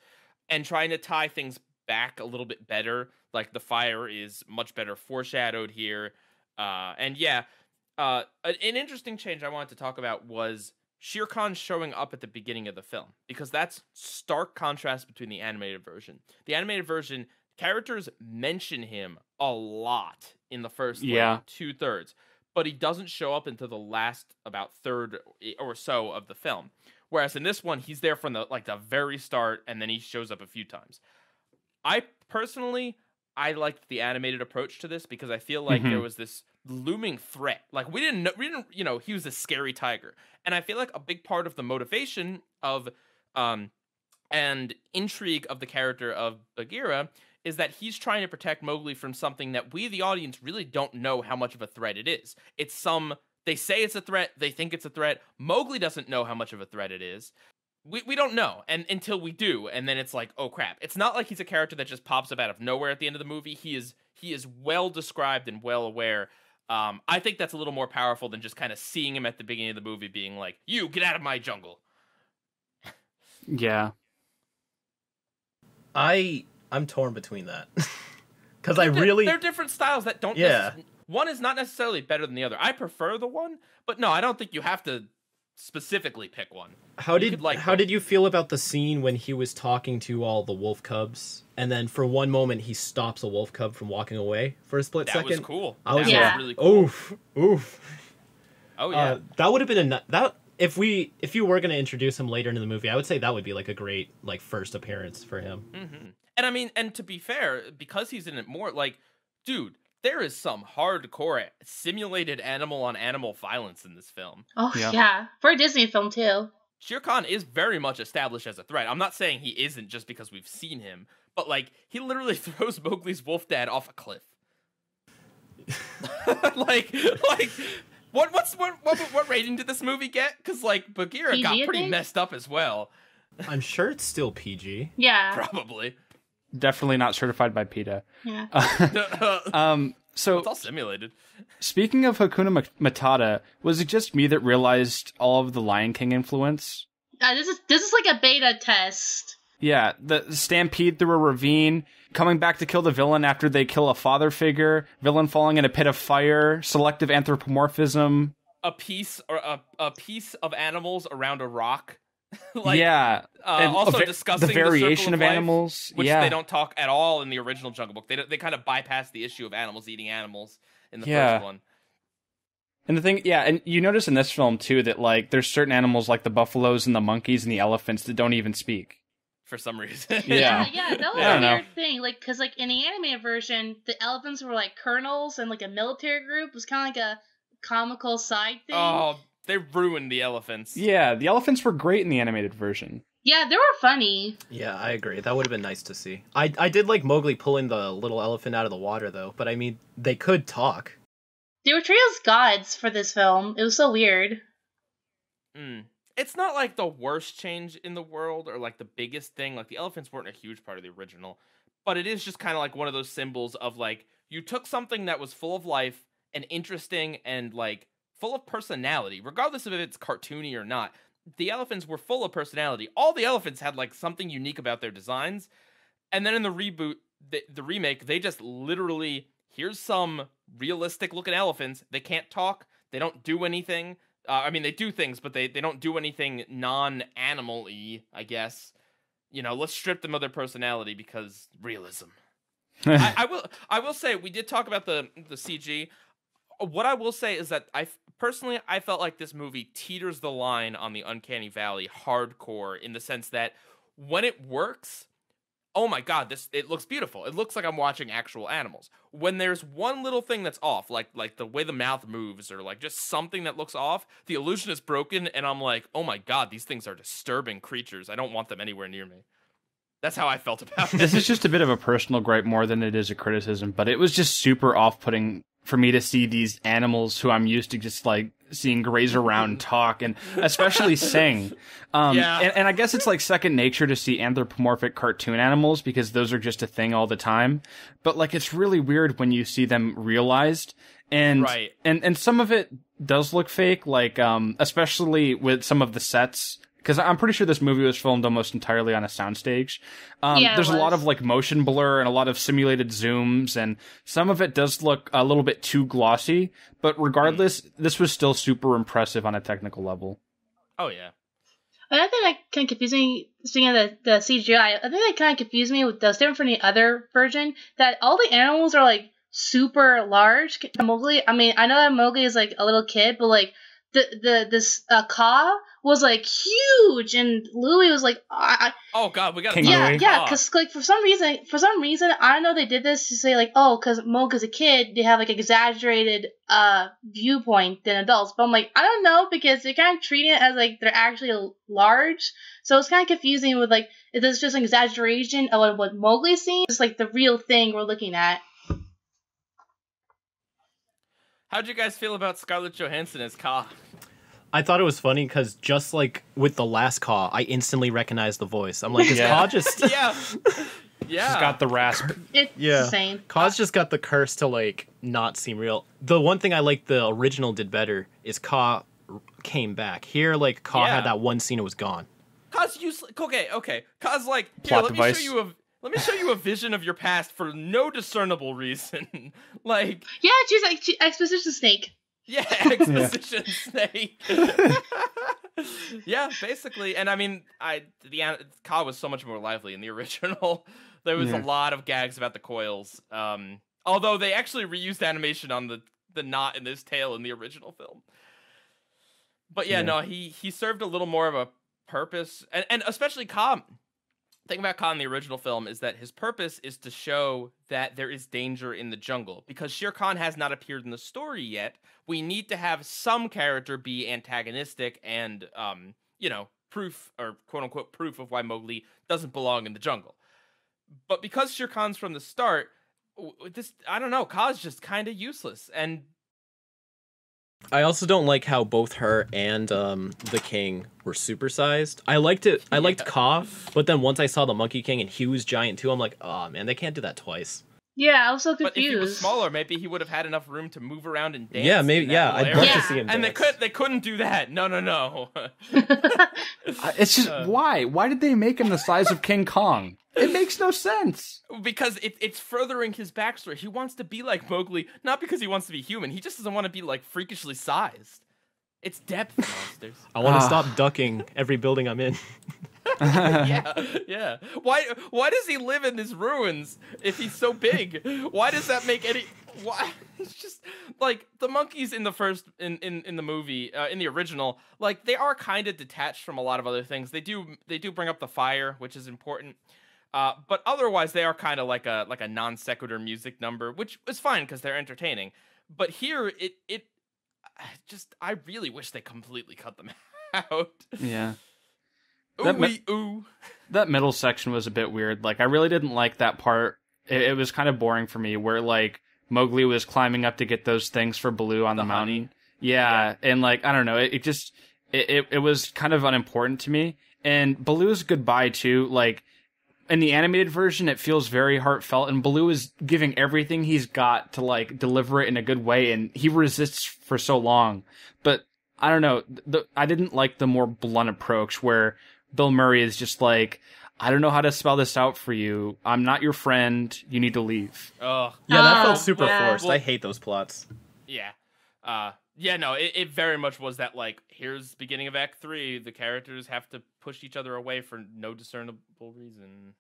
and trying to tie things back a little bit better. Like the fire is much better foreshadowed here. And yeah, an interesting change I wanted to talk about was Shere Khan showing up at the beginning of the film, because that's stark contrast between the animated version. The animated version, characters mention him a lot in the first 2/3, but he doesn't show up until the last about third or so of the film. Whereas in this one, he's there from the very start, and then he shows up a few times. I personally liked the animated approach to this, because I feel like there was this looming threat. Like we didn't know he was a scary tiger, and I feel like a big part of the motivation of and intrigue of the character of Bagheera is that he's trying to protect Mowgli from something that we, the audience, really don't know how much of a threat it is. They say it's a threat, they think it's a threat. Mowgli doesn't know how much of a threat it is. We don't know, and until we do, and then it's like, oh crap. It's not like he's a character that just pops up out of nowhere at the end of the movie. He is well described and well aware. I think that's a little more powerful than just kind of seeing him at the beginning of the movie being like, you, get out of my jungle. Yeah. I'm torn between that. Because they're different styles that don't... One is not necessarily better than the other. I prefer the one, but no, I don't think you have to specifically pick one. How did you feel about the scene when he was talking to all the wolf cubs, and then for one moment he stops a wolf cub from walking away for a split second? That was cool. I was really cool. Oof. Oh yeah. That would have been if you were going to introduce him later into the movie, I would say that would be like a great like first appearance for him. Mm-hmm. And I mean, and to be fair, because he's in it more, like, dude, there is some hardcore simulated animal on animal violence in this film. Oh yeah, for a Disney film too. Shere Khan is very much established as a threat. I'm not saying he isn't just because we've seen him, but like he literally throws Mowgli's wolf dad off a cliff. like what rating did this movie get? Because like Bagheera PG, got pretty messed up as well. I'm sure it's still PG. Yeah, probably. Definitely not certified by PETA. Yeah. So it's all simulated. Speaking of Hakuna Matata, was it just me that realized all of the Lion King influence? This is like a beta test. Yeah, the stampede through a ravine, coming back to kill the villain after they kill a father figure, villain falling in a pit of fire, selective anthropomorphism. A piece of animals around a rock. Yeah, and also discussing the variation of life, animals, which they don't talk at all in the original Jungle Book. They kind of bypass the issue of animals eating animals in the first one. And the thing, and you notice in this film too that like there's certain animals like the buffaloes and the monkeys and the elephants that don't even speak for some reason. Yeah, that was a weird thing. Like, because like in the animated version, the elephants were like colonels and like a military group. It was kind of like a comical side thing. Oh. They ruined the elephants. Yeah, the elephants were great in the animated version. Yeah, they were funny. Yeah, I agree. That would have been nice to see. I did like Mowgli pulling the little elephant out of the water, though. But I mean, they could talk. They were treated as gods for this film. It was so weird. It's not like the worst change in the world or like the biggest thing. Like the elephants weren't a huge part of the original. But it is just kind of like one of those symbols of like, you took something that was full of life and interesting and like, full of personality, regardless of if it's cartoony or not. The elephants were full of personality. All the elephants had like something unique about their designs. And then in the reboot, the remake, they just literally, here's some realistic looking elephants. They can't talk. They don't do anything. I mean, they do things, but they don't do anything non-animal-y, I guess. You know, let's strip them of their personality because realism. I will say, we did talk about the CG. What I will say is that I felt like this movie teeters the line on the Uncanny Valley hardcore in the sense that when it works, oh my god, it looks beautiful. It looks like I'm watching actual animals. When there's one little thing that's off, like the way the mouth moves or like just something that looks off, the illusion is broken and I'm like, oh my god, these things are disturbing creatures. I don't want them anywhere near me. That's how I felt about it. This is just a bit of a personal gripe more than it is a criticism, but it was just super off-putting for me to see these animals who I'm used to just like seeing graze around talk and especially sing. And I guess it's like second nature to see anthropomorphic cartoon animals because those are just a thing all the time. But like it's really weird when you see them realized and some of it does look fake, like especially with some of the sets. Because I'm pretty sure this movie was filmed almost entirely on a soundstage. There's a lot of like motion blur and a lot of simulated zooms, and some of it does look a little bit too glossy. But regardless, this was still super impressive on a technical level. Oh yeah. And I think that kind of confused me. Speaking of the CGI, I think that kind of confused me with the different from the other version. That all the animals are like super large. Mowgli. I mean, I know that Mowgli is like a little kid, but like this Kaa was like huge, and Louie was like, oh god, we got because like for some reason, I don't know they did this to say like, oh, because Mowgli's a kid, they have like exaggerated viewpoint than adults. But I'm like, I don't know, because they're kind of treating it as like they're actually large, so it's kind of confusing with like, is this just an exaggeration of what Mowgli's seeing? It's like the real thing we're looking at. How'd you guys feel about Scarlett Johansson as Kaa? I thought it was funny because just like with the last Kaa, I instantly recognized the voice. I'm like, is Kaa just... yeah. She's got the rasp. It's insane. Kaa's just got the curse to like not seem real. The one thing I like the original did better is Kaa came back. Here, like, Kaa had that one scene, it was gone. Kaa's useless. Okay. Kaa's like, here, let me show you a vision of your past for no discernible reason. Like, yeah, she's like exposition snake. Yeah, exposition snake. Yeah, basically. And I mean, Kaa was so much more lively in the original. There was a lot of gags about the coils. Although they actually reused animation on the knot in his tail in the original film. But yeah, no, he served a little more of a purpose, and especially Ka. Thing about Ka in the original film is that his purpose is to show that there is danger in the jungle. Because Shere Khan has not appeared in the story yet, we need to have some character be antagonistic and, proof, or quote-unquote proof of why Mowgli doesn't belong in the jungle. But because Shere Khan's from the start, I don't know, Ka's just kind of useless. And I also don't like how both her and the king were supersized. I liked Ka, but then once I saw the Monkey King and he was giant too, I'm like, oh man, they can't do that twice. Yeah, I was so confused. But if he was smaller, maybe he would have had enough room to move around and dance. Yeah, maybe. Yeah, I'd love to see him dance. And they couldn't do that. No. It's just why? Why did they make him the size of King Kong? It makes no sense. Because it's furthering his backstory. He wants to be like Mowgli, not because he wants to be human. He just doesn't want to be like freakishly sized. It's depth, monsters. I want to stop ducking every building I'm in. yeah. Why does he live in these ruins if he's so big? Why does that make any? Why? It's just like the monkeys in the first in the movie in the original. Like they are kind of detached from a lot of other things. They do bring up the fire, which is important. But otherwise, they are kind of like a non sequitur music number, which is fine because they're entertaining. But here, it just I really wish they completely cut them out. Yeah. That middle section was a bit weird. Like I really didn't like that part. It was kind of boring for me, where like Mowgli was climbing up to get those things for Baloo on the mountain. Yeah, and like I don't know, it was kind of unimportant to me. And Baloo's goodbye too, like. In the animated version, it feels very heartfelt, and Baloo is giving everything he's got to, like, deliver it in a good way, and he resists for so long. But, I don't know, I didn't like the more blunt approach, where Bill Murray is just like, I don't know how to spell this out for you. I'm not your friend. You need to leave. Oh. Yeah, that felt super forced. Well, I hate those plots. Yeah. It very much was that, like, here's beginning of Act 3, the characters have to push each other away for no discernible reason.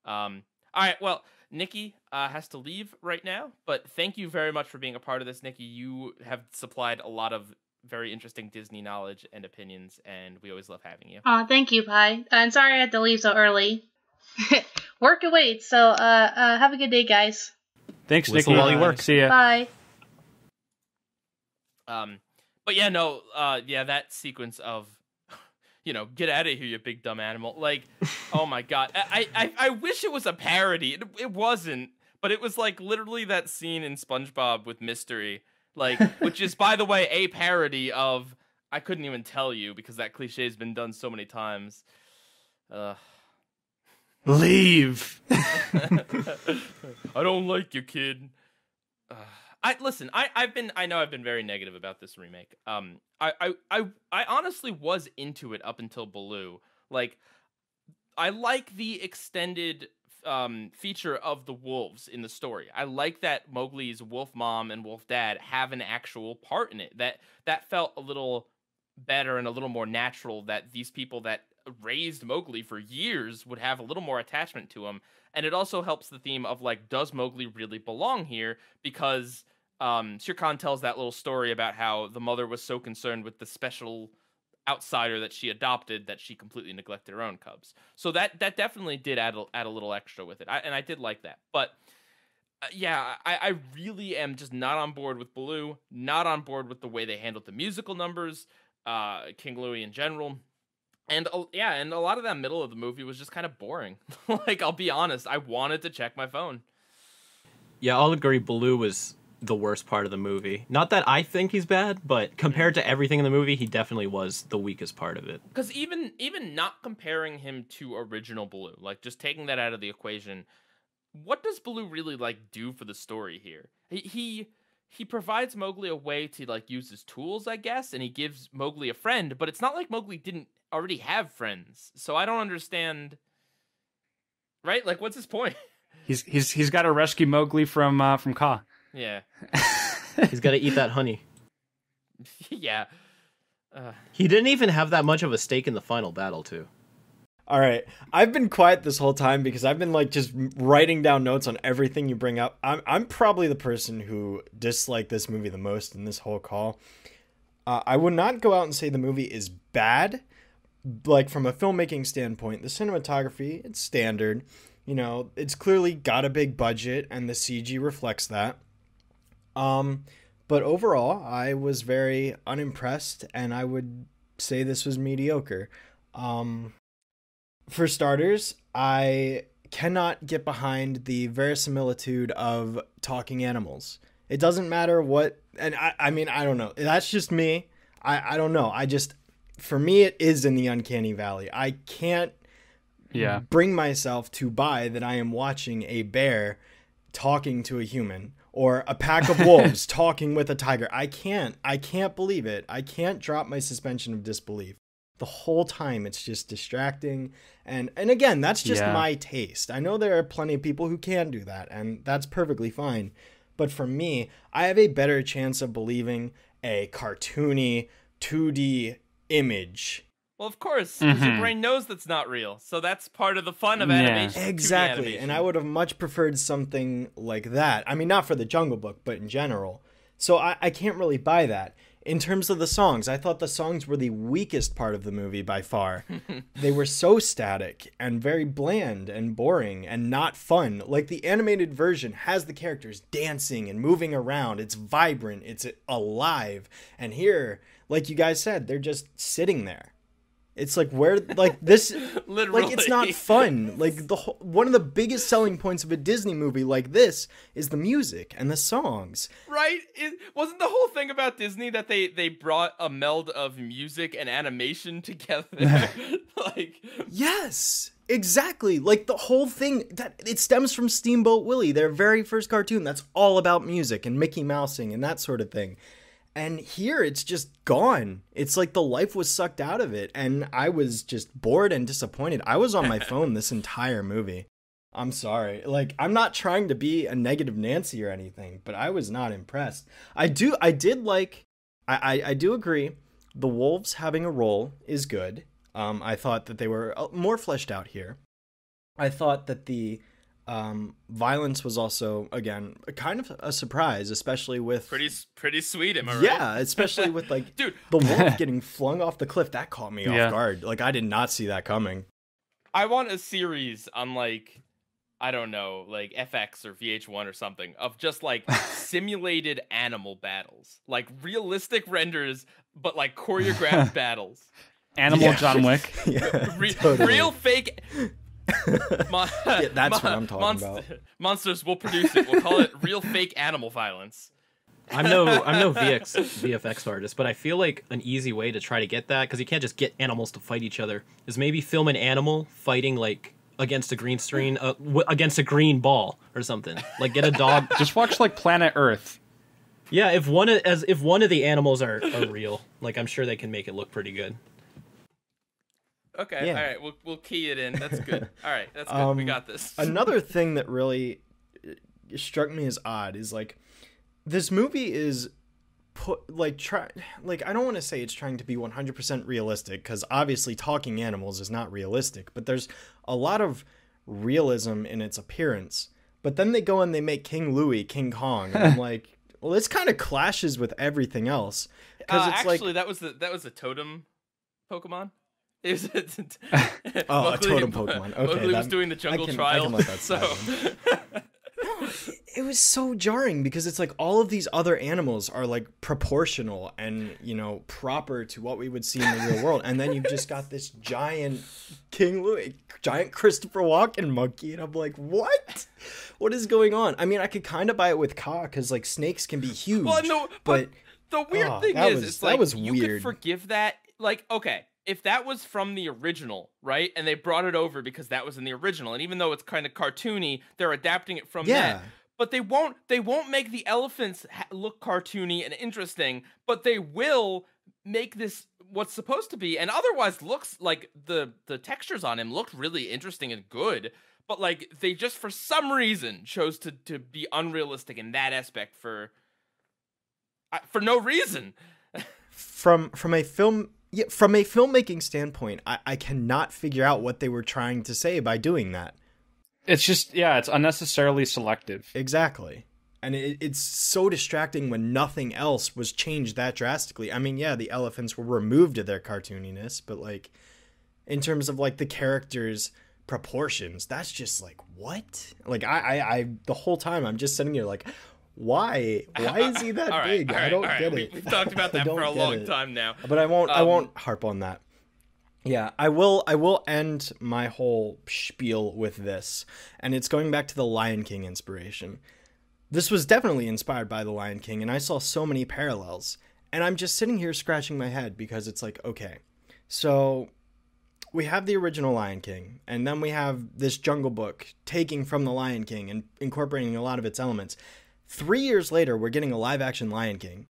All right, well, Nikki has to leave right now, but thank you very much for being a part of this, Nikki. You have supplied a lot of very interesting Disney knowledge and opinions, and we always love having you. Oh, thank you, Pi. And sorry I had to leave so early. Work awaits, so have a good day, guys. Thanks, Nikki. While you work. See ya. Bye. But yeah, no, that sequence of, get out of here, you big dumb animal. Like, oh my god, I wish it was a parody. It wasn't, but it was like literally that scene in SpongeBob with Mystery, like, which is, by the way, a parody of. I couldn't even tell you because that cliche has been done so many times. Leave. I don't like you, kid. I know I've been very negative about this remake. I honestly was into it up until Baloo. Like, I like the extended feature of the wolves in the story. I like that Mowgli's wolf mom and wolf dad have an actual part in it. That felt a little better and a little more natural, that these people that raised Mowgli for years would have a little more attachment to him. And it also helps the theme of, like, does Mowgli really belong here? Because Shere Khan tells that little story about how the mother was so concerned with the special outsider that she adopted that she completely neglected her own cubs. So that definitely did add a little extra with it. I did like that. But I really am just not on board with Baloo, not on board with the way they handled the musical numbers, King Louie in general. And a lot of that middle of the movie was just kind of boring. Like, I'll be honest, I wanted to check my phone. Yeah, I'll agree, Baloo was the worst part of the movie. Not that I think he's bad, but compared to everything in the movie, he definitely was the weakest part of it. Because even not comparing him to original Baloo, like, just taking that out of the equation, what does Baloo really, like, do for the story here? He provides Mowgli a way to, like, use his tools, I guess, and he gives Mowgli a friend, but it's not like Mowgli didn't already have friends. So I don't understand. Right? Like, what's his point? He's got to rescue Mowgli from Ka. Yeah. He's got to eat that honey. Yeah. He didn't even have that much of a stake in the final battle, too. All right. I've been quiet this whole time because I've been, like, just writing down notes on everything you bring up. I'm probably the person who disliked this movie the most in this whole call. I would not go out and say the movie is bad. Like, from a filmmaking standpoint, the cinematography, it's standard. You know, it's clearly got a big budget, and the CG reflects that. But overall, I was very unimpressed, and I would say this was mediocre. For starters, I cannot get behind the verisimilitude of talking animals. It doesn't matter what, and I mean, I don't know. That's just me. I don't know. For me, it is in the uncanny valley. I can't bring myself to buy that I am watching a bear talking to a human or a pack of wolves talking with a tiger. I can't believe it. I can't drop my suspension of disbelief. The whole time it's just distracting. And again, that's just my taste. I know there are plenty of people who can do that, and that's perfectly fine. But for me, I have a better chance of believing a cartoony 2D image. Well, of course, because your brain knows that's not real. So that's part of the fun of animation. Exactly. Animation. And I would have much preferred something like that. I mean, not for the Jungle Book, but in general. So I can't really buy that. In terms of the songs, I thought the songs were the weakest part of the movie by far. They were so static and very bland and boring and not fun. Like, the animated version has the characters dancing and moving around. It's vibrant. It's alive. And here, like you guys said, they're just sitting there. It's like, where, like, this, Literally. like, it's not fun. Like, one of the biggest selling points of a Disney movie like this is the music and the songs. Right? Wasn't the whole thing about Disney that they brought a meld of music and animation together? Like, yes, exactly. Like, the whole thing, that it stems from Steamboat Willie, their very first cartoon. That's all about music and Mickey Mousing and that sort of thing. And here it's just gone. It's like the life was sucked out of it. And I was just bored and disappointed. I was on my phone this entire movie. I'm sorry. Like, I'm not trying to be a negative Nancy or anything, but I was not impressed. I do agree. The wolves having a role is good. I thought that they were more fleshed out here. I thought that the violence was also, again, kind of a surprise, especially with pretty sweet, am I right? Yeah, especially with, like, dude, the wolf getting flung off the cliff. That caught me off guard. Like, I did not see that coming. I want a series on, like, I don't know, like FX or VH1 or something, of just, like, simulated animal battles, like realistic renders, but like choreographed battles. Animal John Wick. Totally. Real fake. That's what I'm talking about. Monsters will produce it. We'll call it real fake animal violence. I'm no VFX artist, but I feel like an easy way to try to get that, because you can't just get animals to fight each other, is maybe film an animal fighting, like, against a green screen, against a green ball or something. Like, get a dog. Just watch, like, Planet Earth. Yeah, if one of the animals are real, like, I'm sure they can make it look pretty good. Okay, yeah. All right, we'll key it in. That's good. All right, that's good. We got this. Another thing that really struck me as odd is, like, this movie is I don't want to say it's trying to be 100% realistic, because obviously talking animals is not realistic, but there's a lot of realism in its appearance. But then they go and they make King Louie King Kong, and I'm like, well, this kind of clashes with everything else. Because it's actually, that was the totem Pokemon. It was a totem Pokemon. Okay, Mowgli was doing the jungle trial. I can let that slide. It was so jarring, because it's like all of these other animals are, like, proportional and, you know, proper to what we would see in the real world, and then you've just got this giant King Louie, giant Christopher Walken monkey, and I'm like, what is going on? I mean, I could kind of buy it with Ka, because, like, snakes can be huge. Well, no, but the weird thing is, it's like, you could forgive that. Like, okay, if that was from the original, right, and they brought it over because that was in the original, and even though it's kind of cartoony, they're adapting it from that. But they won't make the elephants look cartoony and interesting, but they will make this what's supposed to be, and otherwise looks like the textures on him looked really interesting and good, but, like, they just for some reason chose to be unrealistic in that aspect for no reason. From a filmmaking standpoint, I cannot figure out what they were trying to say by doing that. It's just, it's unnecessarily selective. Exactly. And it's so distracting when nothing else was changed that drastically. I mean, yeah, the elephants were removed of their cartooniness, but like in terms of like the characters' proportions, that's just like, what? Like I the whole time I'm just sitting here like, why is he that big? I don't get it. We've talked about that for a long time now. But I won't harp on that. Yeah, I will end my whole spiel with this, and it's going back to the Lion King inspiration. This was definitely inspired by the Lion King, and I saw so many parallels. And I'm just sitting here scratching my head because it's like, okay, so we have the original Lion King, and then we have this Jungle Book taking from the Lion King and incorporating a lot of its elements. 3 years later, we're getting a live-action Lion King.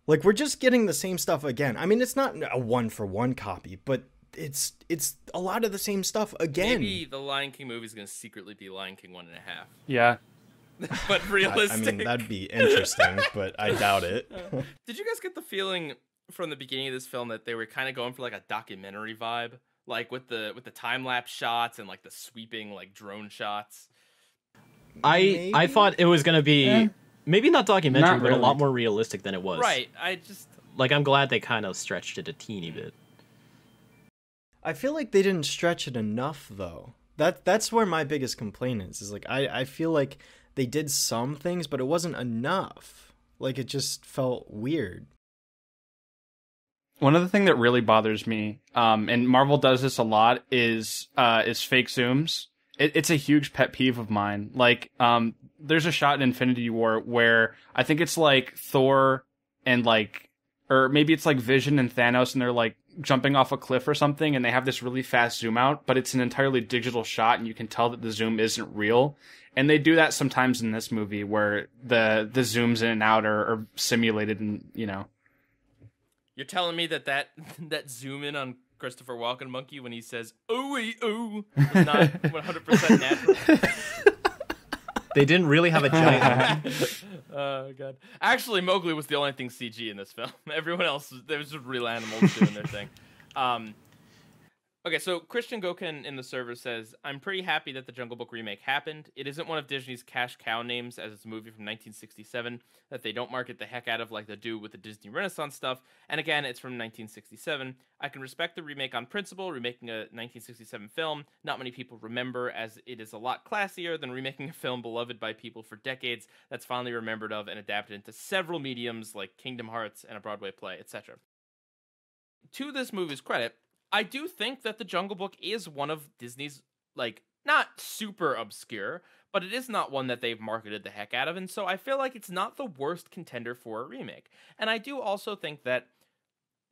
Like, we're just getting the same stuff again. I mean, it's not a one-for-one copy, but it's a lot of the same stuff again. Maybe the Lion King movie is going to secretly be Lion King 1.5. Yeah. But realistic. I mean, that'd be interesting, but I doubt it. Did you guys get the feeling from the beginning of this film that they were kind of going for like a documentary vibe? Like with the time-lapse shots and like the sweeping like drone shots? I thought it was going to be maybe not documentary, but a lot more realistic than it was. Right. I'm glad they kind of stretched it a teeny bit. I feel like they didn't stretch it enough, though. That's where my biggest complaint is like I feel like they did some things, but it wasn't enough. Like, it just felt weird. One other thing that really bothers me, and Marvel does this a lot, is fake zooms. It's a huge pet peeve of mine. Like, there's a shot in Infinity War where I think it's like Thor and like, or maybe it's like Vision and Thanos, and they're like jumping off a cliff or something, and they have this really fast zoom out, but it's an entirely digital shot, and you can tell that the zoom isn't real. And they do that sometimes in this movie, where the zooms in and out are simulated, and you know. You're telling me that zoom in on Christopher Walken monkey when he says "ooey ooh" was not 100% natural. They didn't really have a giant. Oh god! Actually, Mowgli was the only thing CG in this film. Everyone else, there was just real animals doing their thing. Okay, so Christian Goken in the server says, I'm pretty happy that the Jungle Book remake happened. It isn't one of Disney's cash cow names, as it's a movie from 1967 that they don't market the heck out of like they do with the Disney Renaissance stuff. And again, it's from 1967. I can respect the remake on principle. Remaking a 1967 film, not many people remember, as it is a lot classier than remaking a film beloved by people for decades that's finally remembered of and adapted into several mediums like Kingdom Hearts and a Broadway play, etc. To this movie's credit, I do think that The Jungle Book is one of Disney's, like, not super obscure, but it is not one that they've marketed the heck out of, and so I feel like it's not the worst contender for a remake. And I do also think that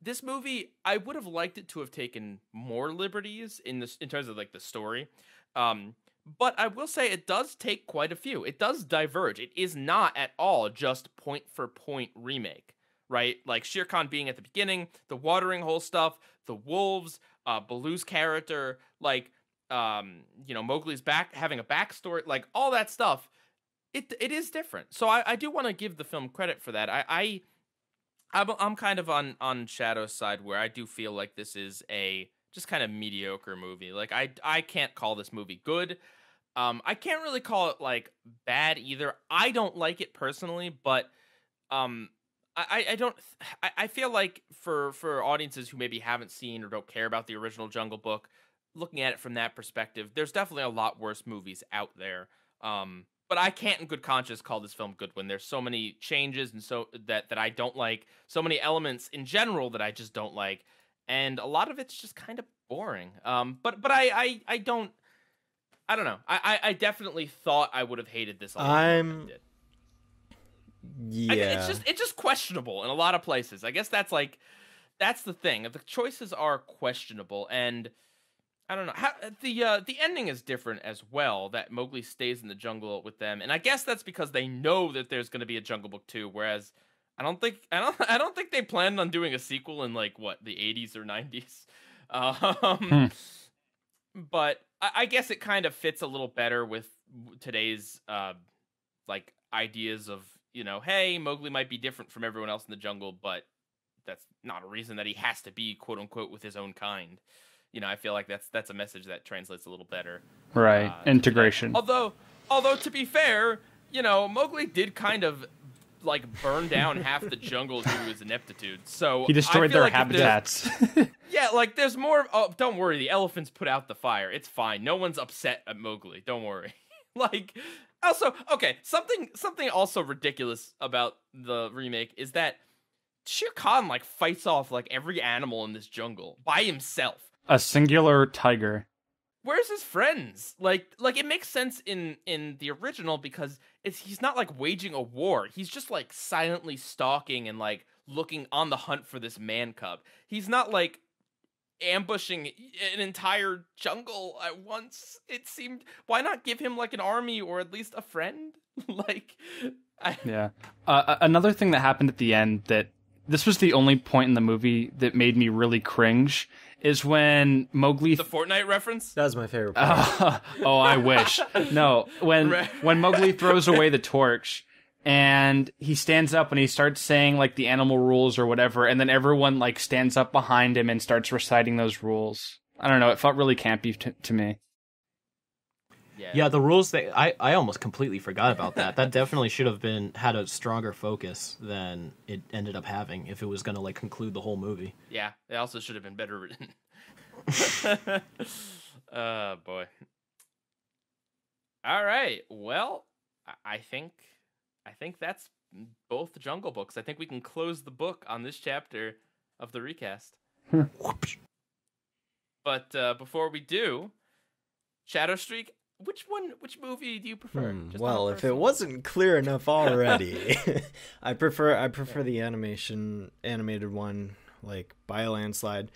this movie, I would have liked it to have taken more liberties in terms of, like, the story. But I will say it does take quite a few. It does diverge. It is not at all just point-for-point remake. Right? Like Shere Khan being at the beginning, the watering hole stuff, the wolves, Baloo's character, like, Mowgli's having a backstory, like all that stuff. It is different. So I do want to give the film credit for that. I'm kind of on Shadow's side where I do feel like this is a just kind of mediocre movie. Like I can't call this movie good. I can't really call it like bad either. I don't like it personally, but I feel like for audiences who maybe haven't seen or don't care about the original Jungle Book, looking at it from that perspective, there's definitely a lot worse movies out there. But I can't in good conscience call this film good when there's so many changes and so that I don't like, so many elements in general that I just don't like, and a lot of it's just kind of boring. But I don't know. I definitely thought I would have hated this a lot more than I did. Yeah, it's just questionable in a lot of places. I guess that's the thing. The choices are questionable, and I don't know how the ending is different as well. That Mowgli stays in the jungle with them, and I guess that's because they know that there's going to be a Jungle Book 2. Whereas I don't think they planned on doing a sequel in like the 80s or 90s. But I guess it kind of fits a little better with today's like ideas of, hey, Mowgli might be different from everyone else in the jungle, but that's not a reason that he has to be, quote unquote, with his own kind. I feel like that's a message that translates a little better. Right. Integration. Although to be fair, you know, Mowgli did kind of like burn down half the jungle due to his ineptitude. So he destroyed their like habitats. Yeah, like there's more. Oh, don't worry, the elephants put out the fire. It's fine. No one's upset at Mowgli. Don't worry. Like, also, okay, something also ridiculous about the remake is that Shere Khan like fights off like every animal in this jungle by himself. A singular tiger. Where's his friends? Like it makes sense in the original because he's not like waging a war. He's just like silently stalking and like looking on the hunt for this man cub. He's not like ambushing an entire jungle at once. It seemed, why not give him like an army or at least a friend? Yeah. Another thing that happened at the end that this was the only point in the movie that made me really cringe is when Mowgli... The Fortnite reference? That was my favorite part. Oh, I wish. No, when Mowgli throws away the torch and he stands up and he starts saying like the animal rules or whatever, and then everyone like stands up behind him and starts reciting those rules. I don't know, it felt really campy to me. Yeah, the rules that I almost completely forgot about that. That definitely should have had a stronger focus than it ended up having if it was going to like conclude the whole movie. Yeah, it also should have been better written. Oh boy. All right. Well, I think that's both Jungle Books. I think we can close the book on this chapter of the recast. But before we do, Shadow Streak, which movie do you prefer? Well, if it wasn't clear enough already, I prefer the animated one, like by a landslide.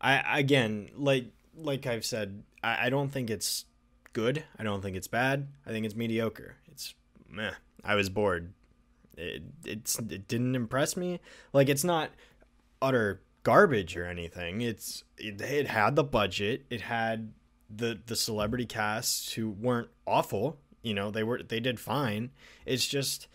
Like I've said, I don't think it's good. I don't think it's bad. I think it's mediocre. It's meh. I was bored. It didn't impress me. Like, it's not utter garbage or anything. It had the budget. It had the celebrity cast who weren't awful. You know, they did fine. It's just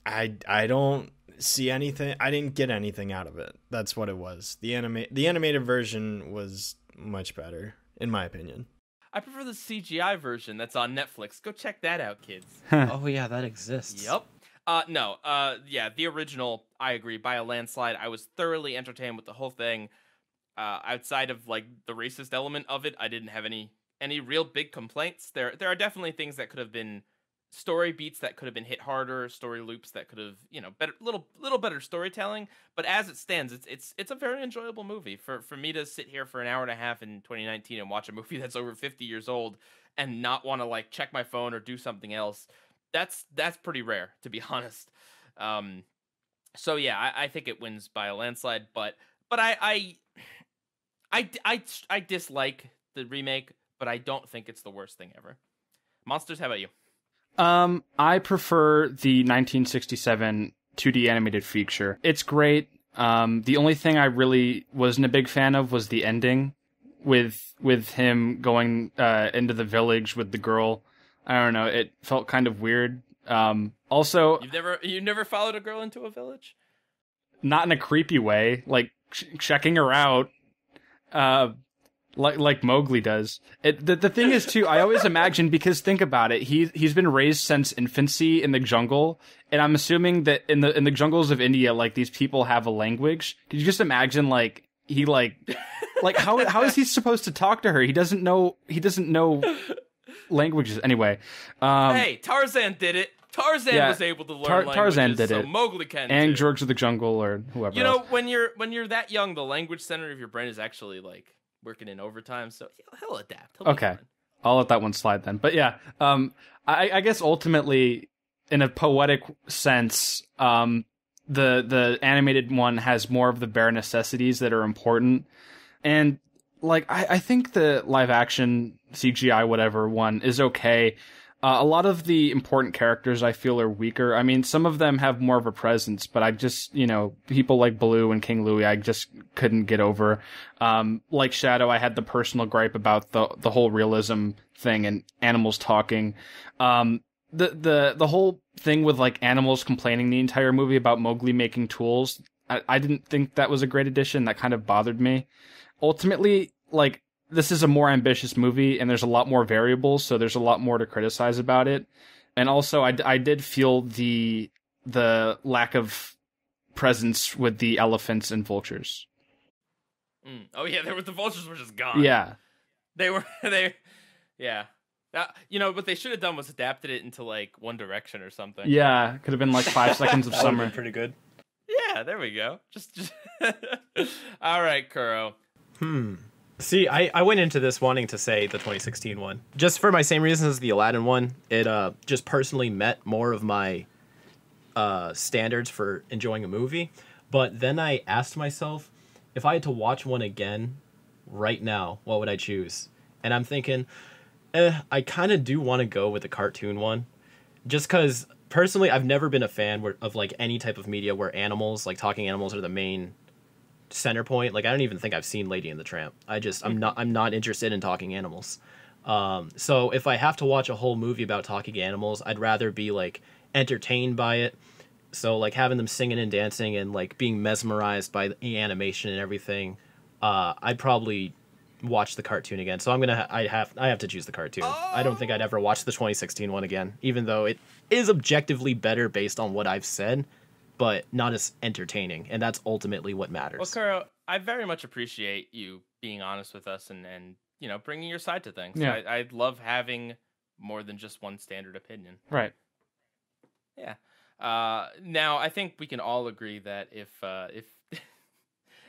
I don't see anything. I didn't get anything out of it. That's what it was. The animated version was much better, in my opinion. I prefer the CGI version that's on Netflix. Go check that out, kids. Oh yeah, that exists. Yep. Yeah, the original, I agree, by a landslide. I was thoroughly entertained with the whole thing. Outside of like the racist element of it, I didn't have any real big complaints. There are definitely things that could have been story beats that could have been hit harder, story loops that could have, better, little better storytelling. But as it stands, it's a very enjoyable movie. For me to sit here for an hour and a half in 2019 and watch a movie that's over 50 years old and not want to like check my phone or do something else, that's pretty rare, to be honest. So yeah, I think it wins by a landslide. But I dislike the remake, but I don't think it's the worst thing ever. Monsters, how about you? I prefer the 1967 2D animated feature. It's great. The only thing I really wasn't a big fan of was the ending with him going into the village with the girl. I don't know, it felt kind of weird. Also, you never followed a girl into a village? Not in a creepy way, like checking her out. Like Mowgli does. The thing is too, I always imagine, because think about it, he's been raised since infancy in the jungle, and I'm assuming that in the jungles of India, like, these people have a language. Could you just imagine, like, he like how is he supposed to talk to her? He doesn't know languages anyway. Hey, Tarzan did it. Tarzan was able to learn languages, Tarzan did so it. Mowgli can and too. George of the Jungle or whoever. Know, else. when you're that young, the language center of your brain is actually like working in overtime, so he'll adapt. Okay, I'll let that one slide then. But yeah, I guess ultimately, in a poetic sense, the animated one has more of the bare necessities that are important, and like I think the live action CGI whatever one is okay. A lot of the important characters I feel are weaker. I mean, some of them have more of a presence, but I just, people like Baloo and King Louie, I just couldn't get over. Like Shadow, I had the personal gripe about the whole realism thing and animals talking. The whole thing with like animals complaining the entire movie about Mowgli making tools, I didn't think that was a great addition. That kind of bothered me. Ultimately, like, this is a more ambitious movie, and there's a lot more variables, so there's a lot more to criticize about it. And also, I did feel the lack of presence with the elephants and vultures. Oh yeah, the vultures were just gone. Yeah, yeah. What they should have done was adapted it into like One Direction or something. Yeah, could have been like 5 seconds of That summer. would've been pretty good. Yeah, there we go. Just... All right, Kuro. See, I went into this wanting to say the 2016 one. Just for my same reasons as the Aladdin one. It just personally met more of my standards for enjoying a movie. But then I asked myself, if I had to watch one again right now, what would I choose? And I'm thinking, I kind of do want to go with the cartoon one. Just because, personally, I've never been a fan of like any type of media where animals, like talking animals, are the main center point. Like, I don't even think I've seen Lady and the Tramp. I'm not interested in talking animals. So if I have to watch a whole movie about talking animals, I'd rather be like entertained by it. So like having them singing and dancing and like being mesmerized by the animation and everything, I'd probably watch the cartoon again. So I have to choose the cartoon. I don't think I'd ever watch the 2016 one again, even though it is objectively better based on what I've said, but not as entertaining, and that's ultimately what matters. Well, Kuro, I very much appreciate you being honest with us and bringing your side to things. Yeah. I love having more than just one standard opinion. Right. Yeah. Now, I think we can all agree that if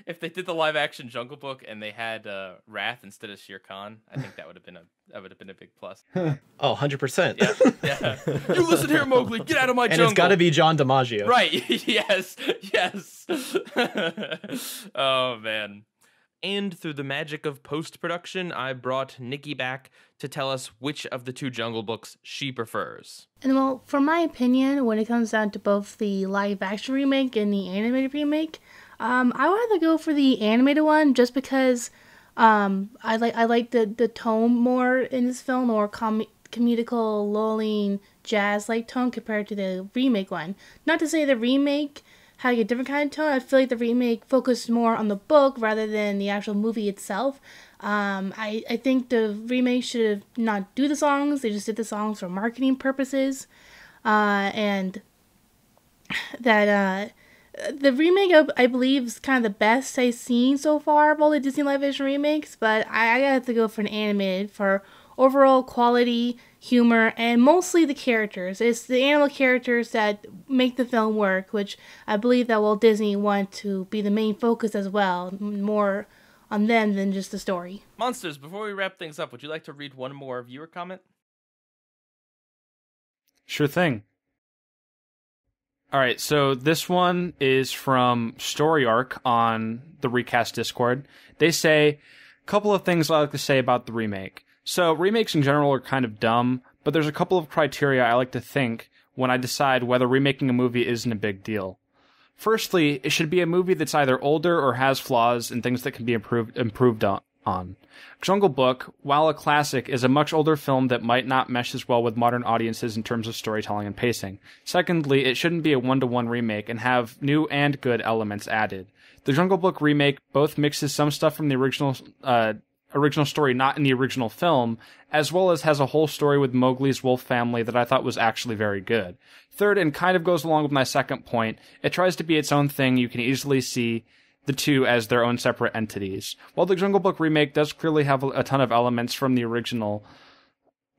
if they did the live action Jungle Book and they had Wrath instead of Shere Khan, I think that would have been a big plus. Oh, 100%. Yeah. You listen here, Mowgli. Get out of my jungle. And it's got to be John DiMaggio. Right. Yes. Oh man. And through the magic of post-production, I brought Nikki back to tell us which of the two Jungle Books she prefers. And well, for my opinion, when it comes down to both the live-action remake and the animated remake, I would have to go for the animated one just because I like the tone more in this film, or comedical, lulling, jazz-like tone compared to the remake one. Not to say the remake had a different kind of tone. I feel like the remake focused more on the book rather than the actual movie itself. I think the remake should have not do the songs. They just did the songs for marketing purposes. And that the remake, I believe, is kind of the best I've seen so far of all the Disney live-action remakes. But I gotta have to go for an animated for overall quality, humor, and mostly the characters. It's the animal characters that make the film work, which I believe that Walt Disney want to be the main focus as well, more on them than just the story. Monsters, before we wrap things up, would you like to read one more viewer comment? Sure thing. All right, so this one is from Story Arc on the Recast Discord. They say, a couple of things I like to say about the remake. So, remakes in general are kind of dumb, but there's a couple of criteria I like to think when I decide whether remaking a movie isn't a big deal. Firstly, it should be a movie that's either older or has flaws and things that can be improved on. Jungle Book, while a classic, is a much older film that might not mesh as well with modern audiences in terms of storytelling and pacing. Secondly, it shouldn't be a one-to-one remake and have new and good elements added. The Jungle Book remake both mixes some stuff from the original story not in the original film, as well as has a whole story with Mowgli's wolf family that I thought was actually very good. Third, and kind of goes along with my second point, it tries to be its own thing. You can easily see the two as their own separate entities. While the Jungle Book remake does clearly have a ton of elements from the original,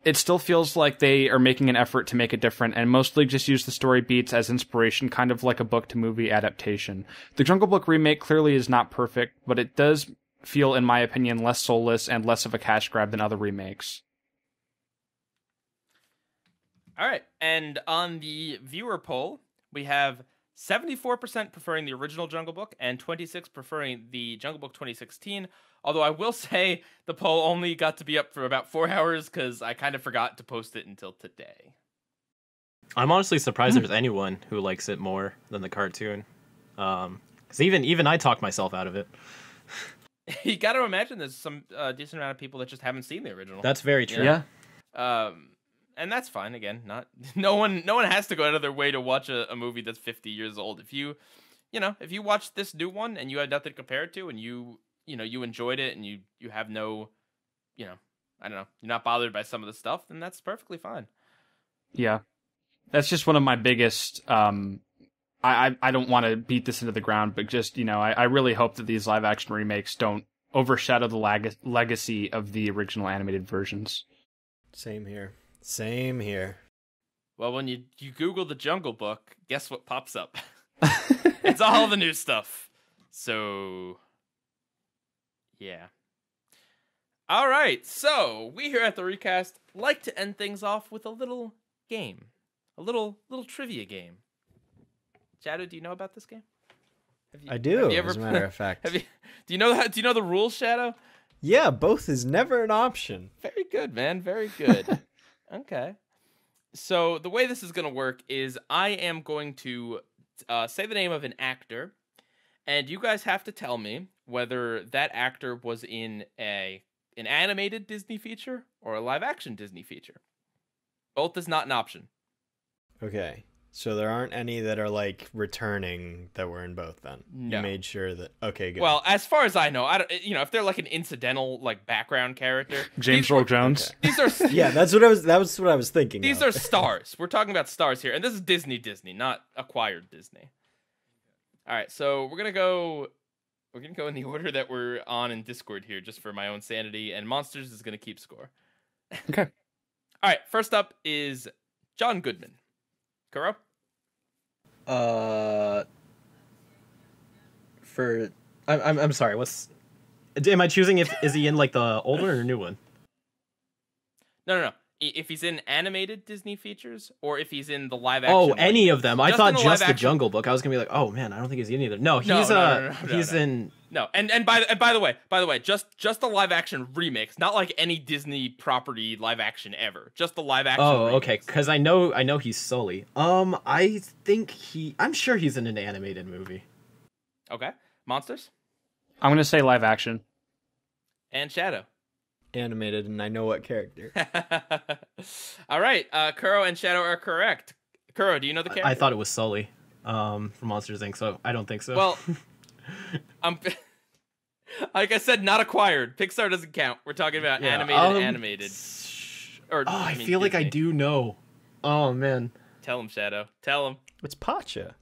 it still feels like they are making an effort to make it different and mostly just use the story beats as inspiration, kind of like a book-to-movie adaptation. The Jungle Book remake clearly is not perfect, but it does feel, in my opinion, less soulless and less of a cash grab than other remakes. All right, and on the viewer poll, we have 74% preferring the original Jungle Book and 26% preferring the Jungle Book 2016. Although I will say the poll only got to be up for about 4 hours because I kind of forgot to post it until today. I'm honestly surprised there's anyone who likes it more than the cartoon. Because even I talked myself out of it. You got to imagine there's some decent amount of people that just haven't seen the original. That's very true. Yeah. And that's fine. Again, no one has to go out of their way to watch a movie that's 50 years old. If you watch this new one and you had nothing to compare it to, and you enjoyed it, and you have no I don't know, you're not bothered by some of the stuff, then that's perfectly fine. Yeah. That's just one of my biggest, I don't want to beat this into the ground, but just, I really hope that these live action remakes don't overshadow the legacy of the original animated versions. Same here. Well, when you Google the Jungle Book, guess what pops up? It's all the new stuff. So, yeah. All right, so we here at the Recast like to end things off with a little game, a little trivia game. Shadow, do you know about this game? I do. As a matter of fact, do you know the rules, Shadow? Yeah, both is never an option. Very good, man. Very good. Okay. So the way this is going to work is I am going to say the name of an actor, and you guys have to tell me whether that actor was in an animated Disney feature or a live-action Disney feature. Both is not an option. Okay. So there aren't any that are like returning that were in both then. No. You made sure that okay, good. Well, as far as I know, I don't if they're like an incidental like background character. James Earl Jones. Okay. These are yeah, that was what I was thinking. These are stars. We're talking about stars here, and this is Disney, not acquired Disney. All right, so we're gonna go in the order that we're on in Discord here, just for my own sanity, and Monsters is gonna keep score. Okay. All right, first up is John Goodman. Kuro? I'm sorry. Am I choosing is he in like the old one or new one? No. If he's in animated Disney features, or if he's in the live action. Oh, any of them. I thought just the Jungle Book. I was gonna be like, oh man, I don't think he's in either. No, he's in. No, and by the way, just the live action remakes, not like any Disney property live action ever. Just the live action. Oh, remakes. okay. Because I know he's Sully. I'm sure he's in an animated movie. Okay, Monsters. I'm gonna say live action. And Shadow. Animated, and I know what character. All right, Kuro and Shadow are correct. Kuro, do you know the character? I thought it was Sully, from Monsters Inc. So I don't think so. Well, like I said, not acquired. Pixar doesn't count. We're talking about animated. I feel like I do know. Oh man, tell him, Shadow. Tell him. It's Pacha.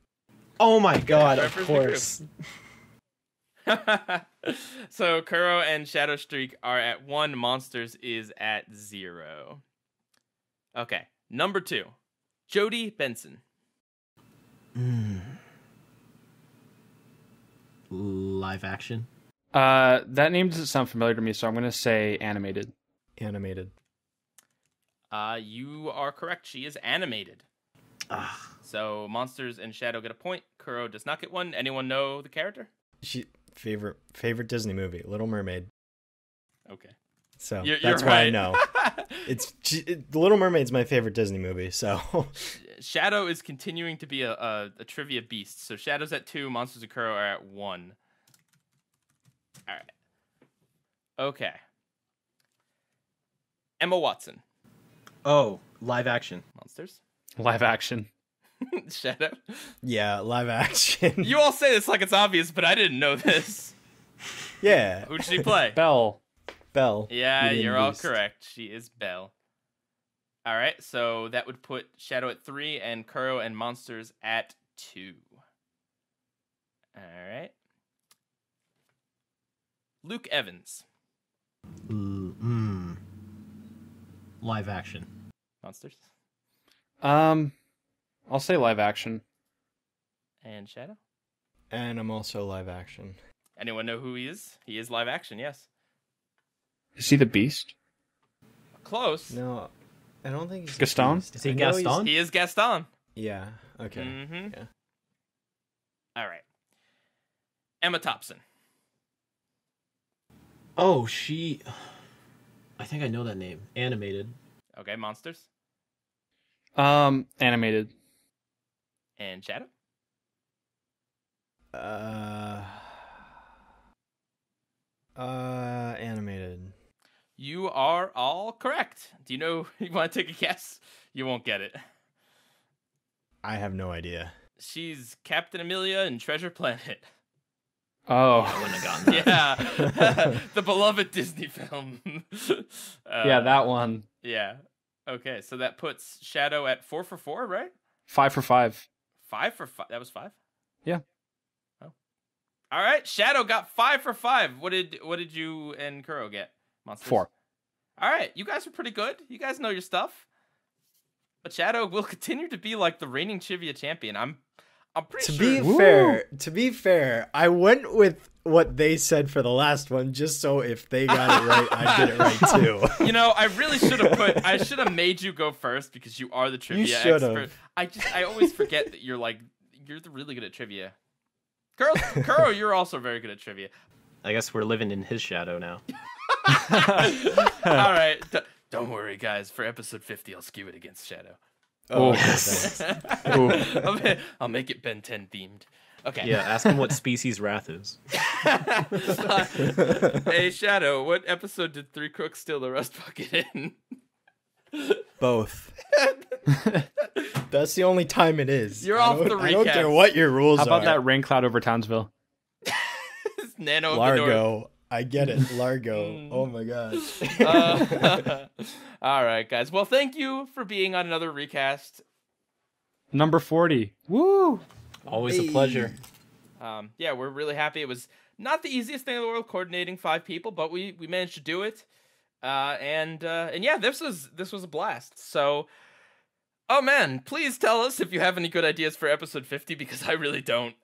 Oh my god! Of course. So Kuro and Shadow Streak are at 1. Monsters is at 0. Okay, number 2, Jodie Benson. Live action. That name doesn't sound familiar to me, so I'm gonna say animated. Animated. You are correct. She is animated. So Monsters and Shadow get a point. Kuro does not get one. Anyone know the character? Favorite Disney movie, Little Mermaid. Okay. So that's why I know. The Little Mermaid's my favorite Disney movie. So Shadow is continuing to be a trivia beast. So Shadow's at 2, Monsters and Kuro are at 1. All right. Okay. Emma Watson. Oh, live action. Monsters. Live action. Shadow. Yeah, live action. You all say this like it's obvious, but I didn't know this. Yeah. Who did she play? Belle. Yeah, you're all correct. She is Belle. All right, so that would put Shadow at 3 and Kuro and Monsters at 2. All right. Luke Evans. Live action. Monsters. I'll say live action. And Shadow? And I'm also live action. Anyone know who he is? He is live action, yes. Is he the Beast? Close. No, I don't think he's Gaston. Is he Gaston? He is Gaston. Yeah. Okay. Mm-hmm. Yeah. All right. Emma Thompson. Oh, I think I know that name. Animated. Okay, Monsters. Animated. And Shadow? Animated. You are all correct. Do you know, you want to take a guess? You won't get it. I have no idea. She's Captain Amelia in Treasure Planet. Oh, I wouldn't have gotten that. Yeah, the beloved Disney film. Yeah, that one. Yeah. Okay, so that puts Shadow at 4 for 4, right? 5 for 5. 5 for 5. That was 5? Yeah. Oh. All right, Shadow got 5 for 5. What did you and Kuro get? Monsters? 4. All right, you guys are pretty good. You guys know your stuff. But Shadow will continue to be like the reigning trivia champion. I'm pretty sure. To be fair, I went with what they said for the last one, just so if they got it right, I did it right too. You know, I really should have I should have made you go first because you are the trivia expert. I always forget that you're really good at trivia. Kuro, you're also very good at trivia. I guess we're living in his shadow now. All right. Don't worry, guys. For episode 50, I'll skew it against Shadow. Oh, yes. I'll make it Ben 10 themed. Okay. Yeah, ask him what species Wrath is. Hey, Shadow, what episode did Three Crooks steal the Rust Bucket in? Both. That's the only time it is. You're off the recap. I don't care what your rules are. How about that rain cloud over Townsville? Nano Largo. I get it. Largo. Oh my gosh. All right, guys. Well, thank you for being on another recast. Number 40. Woo! Always a pleasure. Yeah, we're really happy. It was not the easiest thing in the world coordinating 5 people, but we managed to do it. And yeah, this was a blast. So, oh man, please tell us if you have any good ideas for episode 50 because I really don't.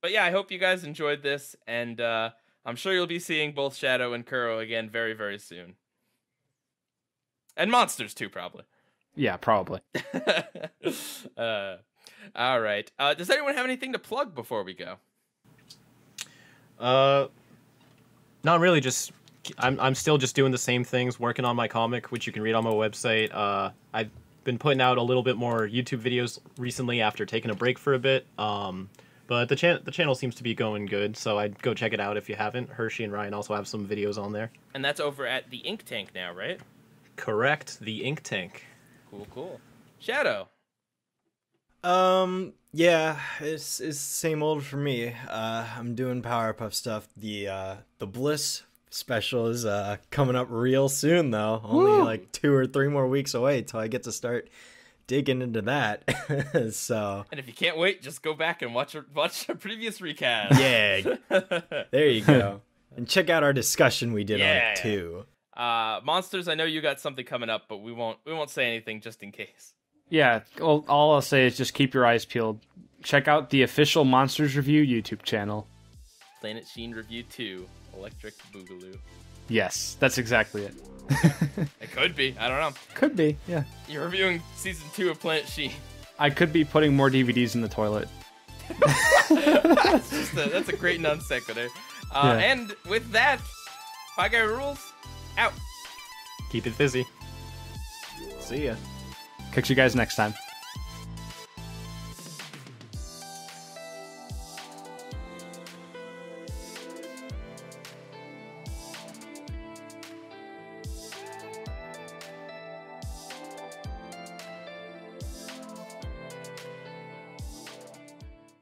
But yeah, I hope you guys enjoyed this, and I'm sure you'll be seeing both Shadow and Kuro again very, very soon. And Monsters too, probably. Yeah, probably. All right. Does anyone have anything to plug before we go? Not really. Just I'm still just doing the same things, working on my comic, which you can read on my website. I've been putting out a little bit more YouTube videos recently after taking a break for a bit. But the channel seems to be going good, so I'd go check it out if you haven't. Hershey and Ryan also have some videos on there. And that's over at the Ink Tank now, right? Correct, the Ink Tank. Cool. Shadow. Yeah, it's the same old for me. I'm doing Powerpuff stuff. The Bliss special is coming up real soon though. Only like 2 or 3 more weeks away till I get to start digging into that. So, and if you can't wait, just go back and watch a previous recast. Yeah, there you go. And check out our discussion we did on it too. Monsters, I know you got something coming up, but we won't say anything just in case. Yeah, all I'll say is just keep your eyes peeled. Check out the official Monsters Review YouTube channel. Planet Sheen Review 2, Electric Boogaloo. Yes, that's exactly it. It could be. I don't know. Could be, yeah. You're reviewing season 2 of Planet Sheen. I could be putting more DVDs in the toilet. That's a great non sequitur. And with that, PIEGUYRULZ out. Keep it fizzy. See ya. Catch you guys next time.